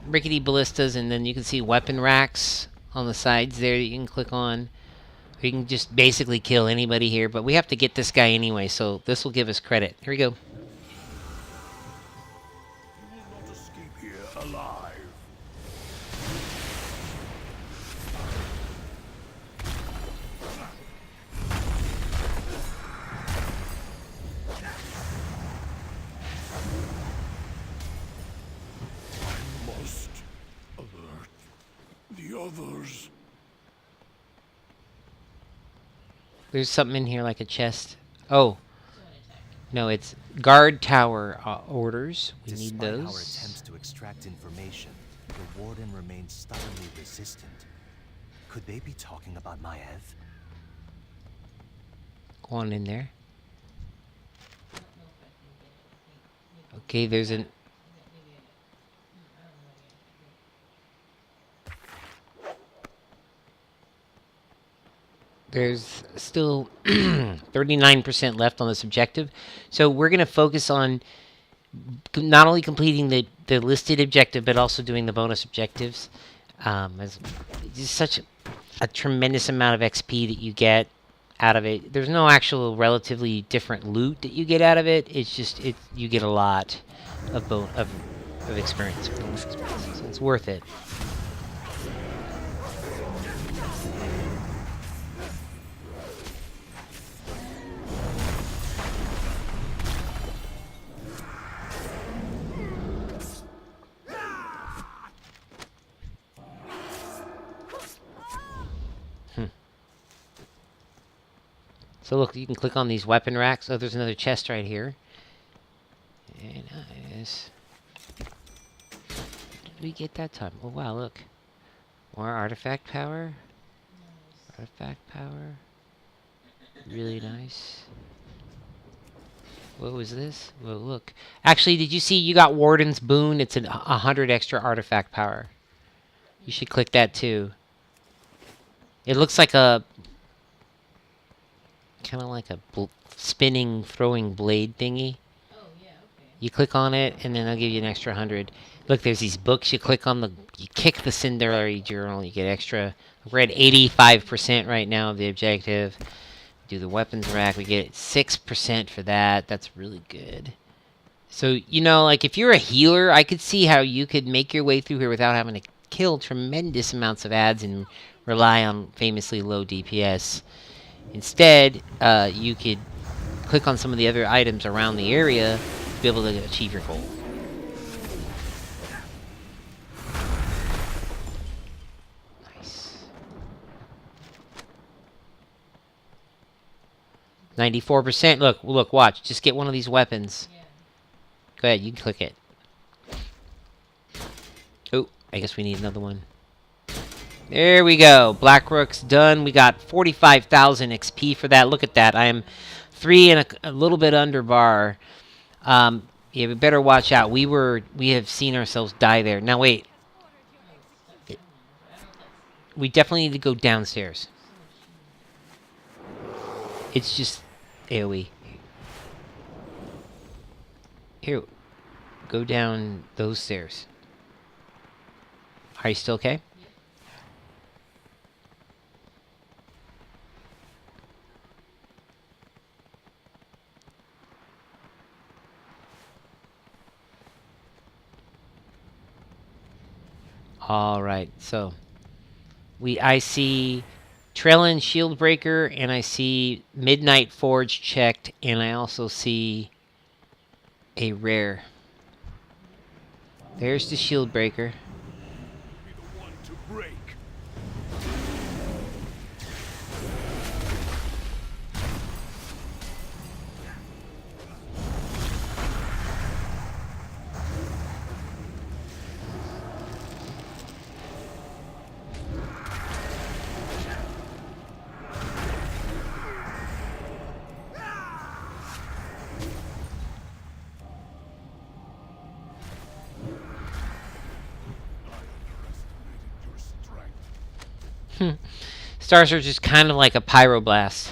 rickety ballistas, and then you can see weapon racks on the sides there that you can click on. You can just basically kill anybody here, but we have to get this guy anyway, so this will give us credit. Here we go. You will not escape here alive. Others. There's something in here like a chest. Oh. No, it's guard tower orders. We need those. Our attempts to extract information, The warden remains stubbornly resistant. Could they be talking about Maev? Go on in there. Okay, there's an... There's still 39% left on this objective. So we're going to focus on not only completing the listed objective, but also doing the bonus objectives. It's just such a tremendous amount of XP that you get out of it. There's no actual relatively different loot that you get out of it. It's just you get a lot of experience. So it's worth it. So look, you can click on these weapon racks. Oh, there's another chest right here. Very nice. What did we get that time? Oh wow, look. More artifact power. Artifact power. Really nice. What was this? Well, look. Actually, did you see you got Warden's Boon? It's 100 extra artifact power. You should click that too. It looks like a... kind of like a spinning, throwing blade thingy. Oh, yeah, okay. You click on it, and then they'll give you an extra 100. Look, there's these books. You click on you kick the Cinderary Journal, you get extra. We're at 85% right now of the objective. Do the weapons rack, we get 6% for that. That's really good. So, you know, like if you're a healer, I could see how you could make your way through here without having to kill tremendous amounts of ads and rely on famously low DPS. Instead, you could click on some of the other items around the area to be able to achieve your goal. Nice. 94%. Look, watch. Just get one of these weapons. Yeah. Go ahead, you can click it. Oh, I guess we need another one. There we go. Blackrook's done. We got 45,000 XP for that. Look at that. I am 3 and a little bit under bar. Yeah, we better watch out. We have seen ourselves die there. Now wait. We definitely need to go downstairs. It's just AoE. Here, go down those stairs. Are you still okay? All right, so I see Trellin Shieldbreaker, and I see Midnight Forge checked, and I also see a rare. There's the Shieldbreaker. Stars are just kind of like a pyroblast.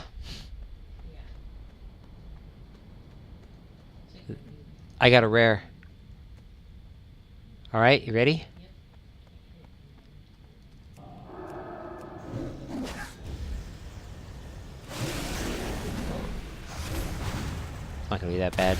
I got a rare. Alright, you ready? It's not gonna be that bad.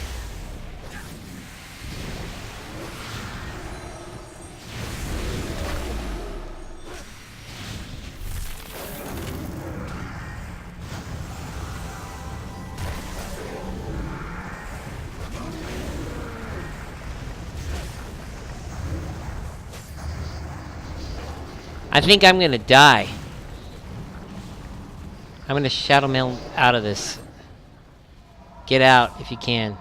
I think I'm gonna die. I'm gonna Shadow Mail out of this. Get out if you can.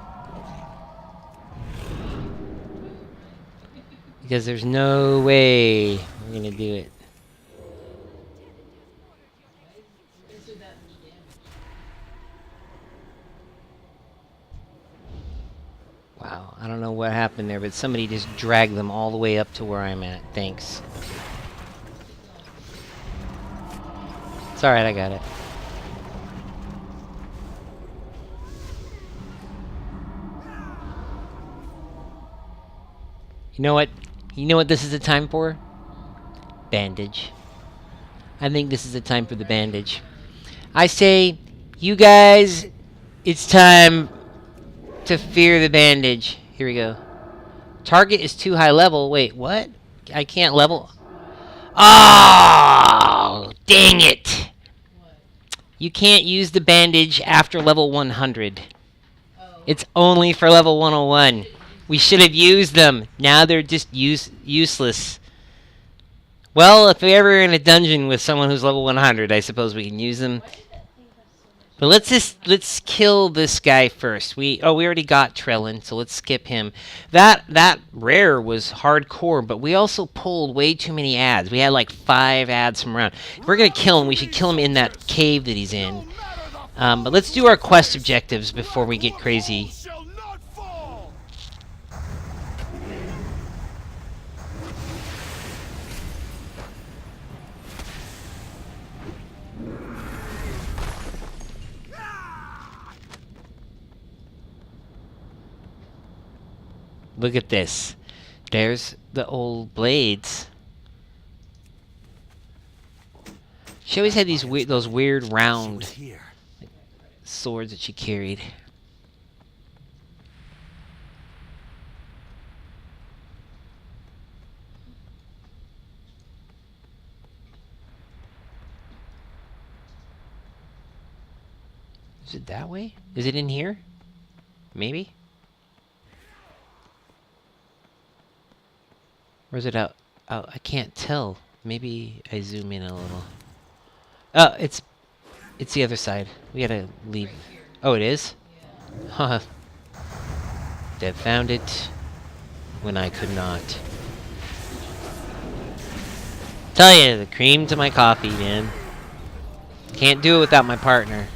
Because there's no way we're gonna do it. Wow, I don't know what happened there, but somebody just dragged them all the way up to where I'm at. Thanks. It's alright, I got it. You know what? You know what this is the time for? Bandage. I think this is the time for the bandage. I say, you guys, it's time to fear the bandage. Here we go. Target is too high level. Wait, what? I can't level. Oh, dang it. You can't use the bandage after level 100. It's only for level 101. We should have used them. Now they're just useless. Well, if we're ever in a dungeon with someone who's level 100, I suppose we can use them. But let's kill this guy first. We already got Trellin, so let's skip him. That rare was hardcore, but we also pulled way too many ads. We had like 5 ads from around. If we're gonna kill him, we should kill him in that cave that he's in. But let's do our quest objectives before we get crazy. Look at this. There's the old blades. She always had those weird round swords that she carried. Is it that way? Is it in here? Maybe? Or is it out? Oh, I can't tell. Maybe I zoom in a little. Oh, it's the other side. We gotta leave. Oh, it is? Huh. Dev found it when I could not. Tell you, the cream to my coffee, man. Can't do it without my partner.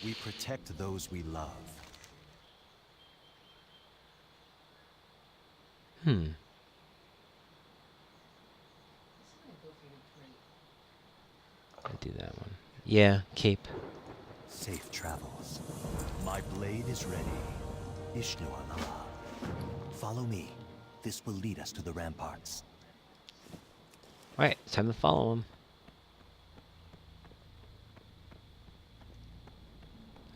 We protect those we love. I'll do that one. Yeah, cape. Safe travels. My blade is ready. Ishnu Allah. Follow me. This will lead us to the ramparts. Alright, it's time to follow him.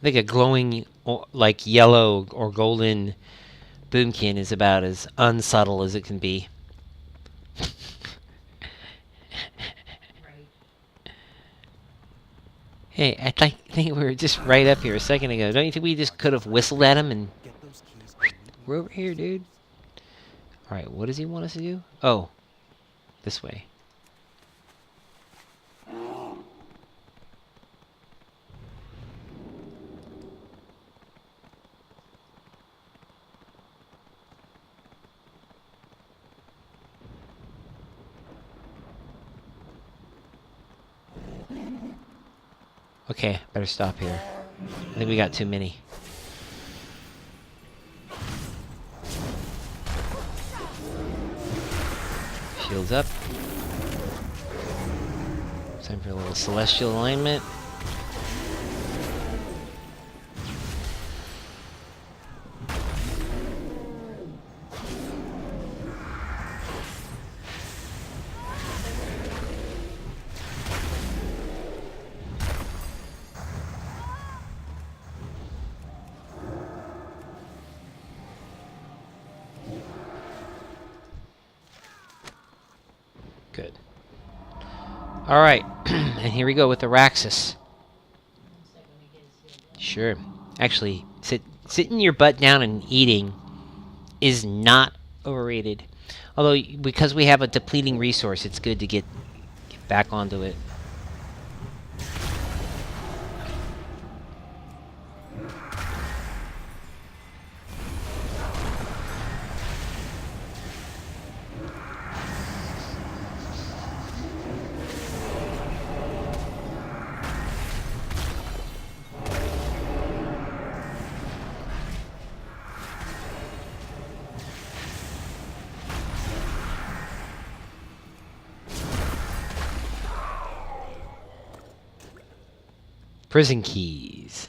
I think a glowing, like yellow or golden boomkin is about as unsubtle as it can be. Hey, I think we were just right up here a second ago. Don't you think we just could have whistled at him and... We're over here, dude. Alright, what does he want us to do? Oh, this way. Okay, better stop here. I think we got too many. Shields up. Time for a little celestial alignment. Good. Alright, and here we go with Araxis. Sure. Actually, sitting your butt down and eating is not overrated. Although, because we have a depleting resource, it's good to get back onto it. Prison keys.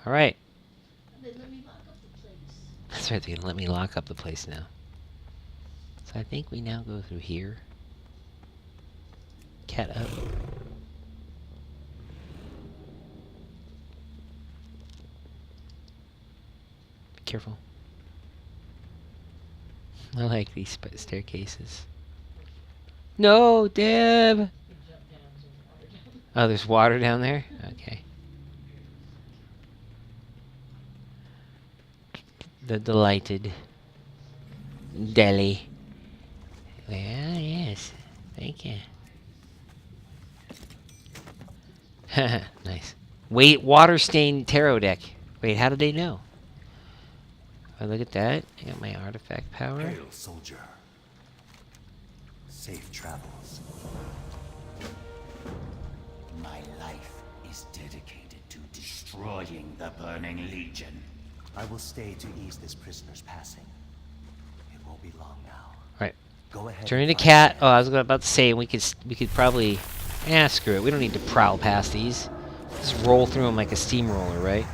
All right. They let me lock up the place. That's right. They're gonna let me lock up the place now. So I think we now go through here. Cat up. Be careful. I like these staircases. No, Deb! You jump down to the water down. Oh, there's water down there? Okay. The delighted deli. Well, yes. Thank you. Nice. Wait, water-stained tarot deck. Wait, how did they know? Oh, look at that. I got my artifact power. Hail, soldier. Safe travels. My life is dedicated to destroying the Burning Legion. I will stay to ease this prisoner's passing. It won't be long now. Right. Go ahead. Turn and into find cat. the Oh, I was about to say we could probably. Screw it. We don't need to prowl past these. Just roll through them like a steamroller, right?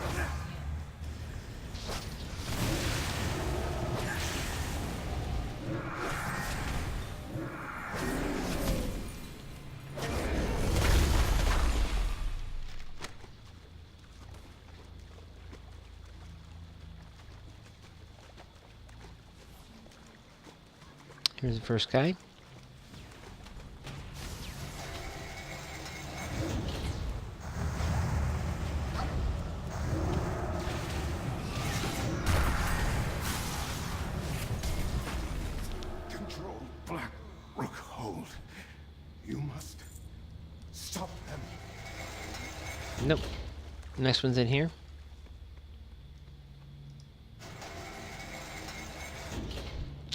Here's the first guy. Control Black Rookhold. You must stop them. Nope. Next one's in here.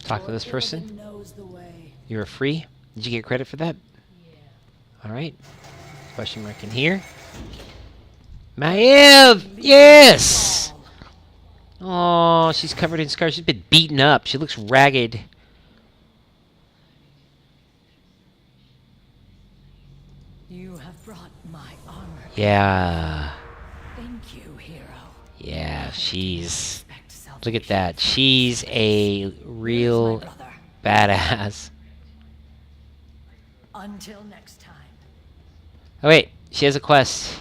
Talk to this person. Knows the way. You are free. Did you get credit for that? Yeah. All right. Question mark in here. Maev! Yes! Oh, she's covered in scars. She's been beaten up. She looks ragged. You have brought my armor. Yeah. Thank you, hero. Yeah, she's... Look at that. She's a real badass. Until next time. Oh, wait. She has a quest.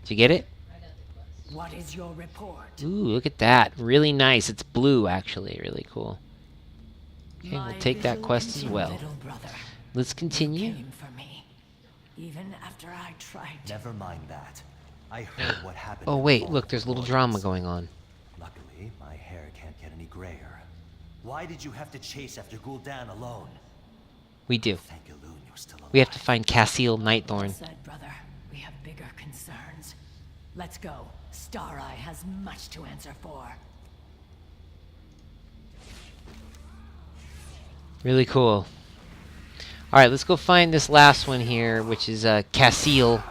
Did you get it? I got the quest. What is your report? Ooh, look at that. Really nice. It's blue, actually. Really cool. Okay, we'll take that quest as well. Let's continue. Came for me, even after I tried to. Never mind that. I heard what happened. Oh, in the wait. vault Look, of there's a little Warcraft. drama going on. Luckily, my hair can't get any grayer. Why did you have to chase after Gul'dan alone? We do. Thank Elune you're still alive. We have to find Cassiel Nightthorn. Said, brother, we have bigger concerns. Let's go. Star Eye has much to answer for. Really cool. Alright, let's go find this last one here, which is Cassiel.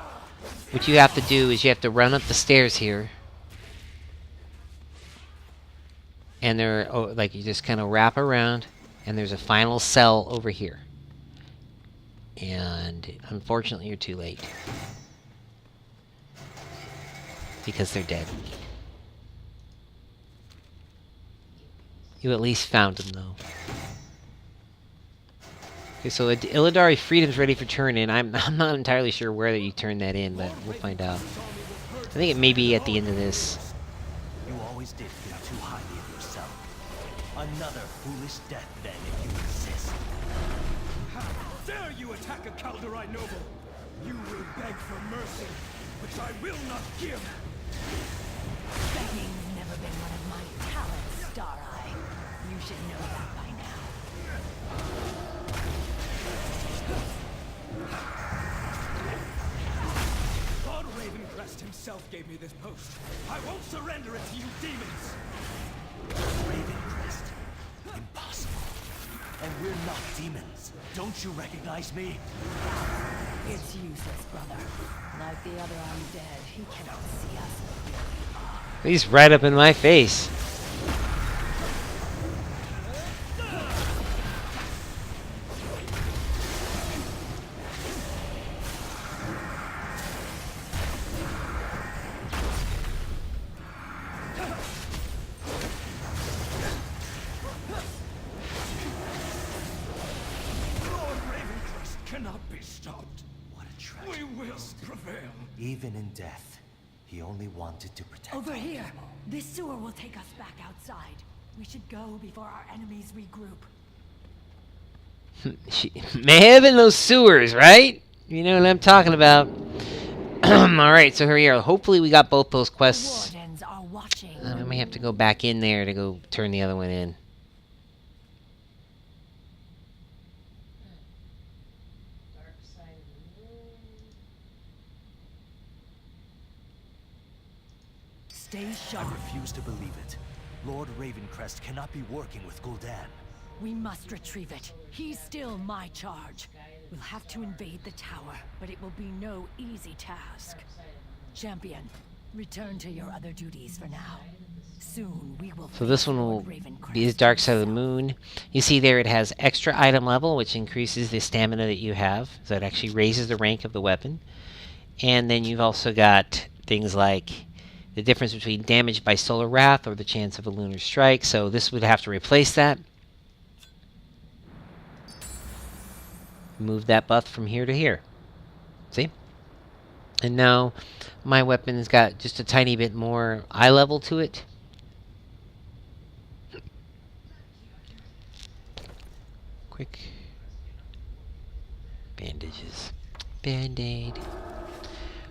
What you have to do is you have to run up the stairs here. And they're, oh, like, you just kind of wrap around, and there's a final cell over here. And unfortunately, you're too late. Because they're dead. You at least found them, though. Okay, so Illidari Freedom's ready for turn-in. I'm not entirely sure where you turn that in, but we'll find out. I think it may be at the end of this. You always did feel too highly of yourself. Another foolish death, then, if you insist. How dare you attack a Kaldorite noble? You will beg for mercy, which I will not give. Begging's never been one of my talents, Star Eye. You should know that by now. Lord Ravencrest himself gave me this post. I won't surrender it to you demons. Ravencrest? Impossible. And we're not demons. Don't you recognize me? It's useless, brother. Like the other undead, he cannot see us. He's right up in my face. cannot be stopped. What a tragic We will prevail. Even in death, he only wanted to protect Over our here. people. This sewer will take us back outside. We should go before our enemies regroup. May have in those sewers, right? You know what I'm talking about. Alright, so here we are. Hopefully we got both those quests. Wardens are watching. I may have to go back in there to go turn the other one in. Dark side of the moon. Stay I sharp. refuse to believe it. Lord Ravencrest cannot be working with Gul'dan. We must retrieve it. He's still my charge. We'll have to invade the tower, but it will be no easy task. Champion, return to your other duties for now. Soon we will. So this one will be his Dark Side of the Moon. You see there it has extra item level, which increases the stamina that you have. So it actually raises the rank of the weapon. And then you've also got things like the difference between damage by solar wrath or the chance of a lunar strike. So this would have to replace that. Move that buff from here to here. See? And now my weapon's got just a tiny bit more eye level to it. Quick. Bandages. Band-aid.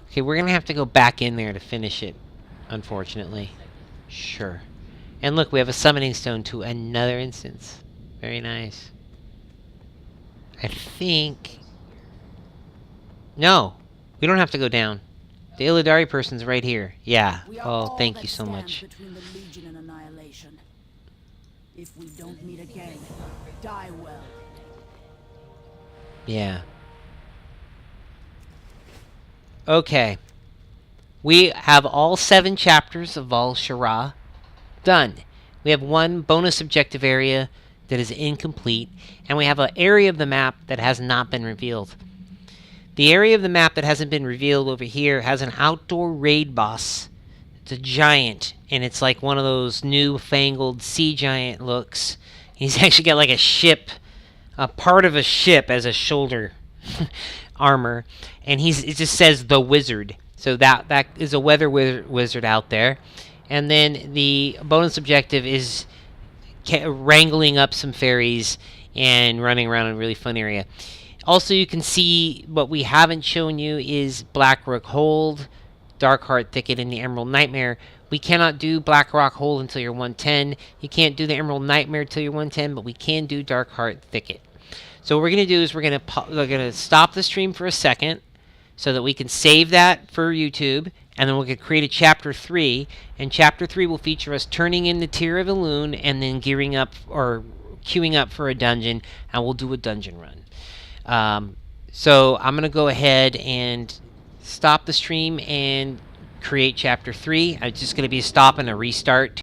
Okay, we're gonna have to go back in there to finish it, unfortunately. Sure. And look, we have a summoning stone to another instance. Very nice. I think... No! We don't have to go down. The Illidari person's right here. Yeah. Oh, thank you so much. Between the Legion and annihilation. If we don't meet again, die well. Yeah. Okay. We have all 7 chapters of Val Shara done. We have one bonus objective area that is incomplete, and we have an area of the map that has not been revealed. The area of the map that hasn't been revealed over here has an outdoor raid boss. It's a giant, and it's like one of those new-fangled sea giant looks. He's actually got like a ship, a part of a ship as a shoulder armor, and it just says the wizard. So that is a weather wizard out there. And then the bonus objective is wrangling up some fairies and running around in a really fun area. Also, you can see what we haven't shown you is Blackrock Hold, Darkheart Thicket, and the Emerald Nightmare. We cannot do Blackrock Hold until you're 110. You can't do the Emerald Nightmare until you're 110, but we can do Darkheart Thicket. So what we're going to do is we're going to stop the stream for a second so that we can save that for YouTube, and then we're going to create a Chapter 3, and Chapter 3 will feature us turning in the Tear of Elune and then gearing up or queuing up for a dungeon, and we'll do a dungeon run. So I'm going to go ahead and stop the stream and create Chapter 3. It's just going to be a stop and a restart.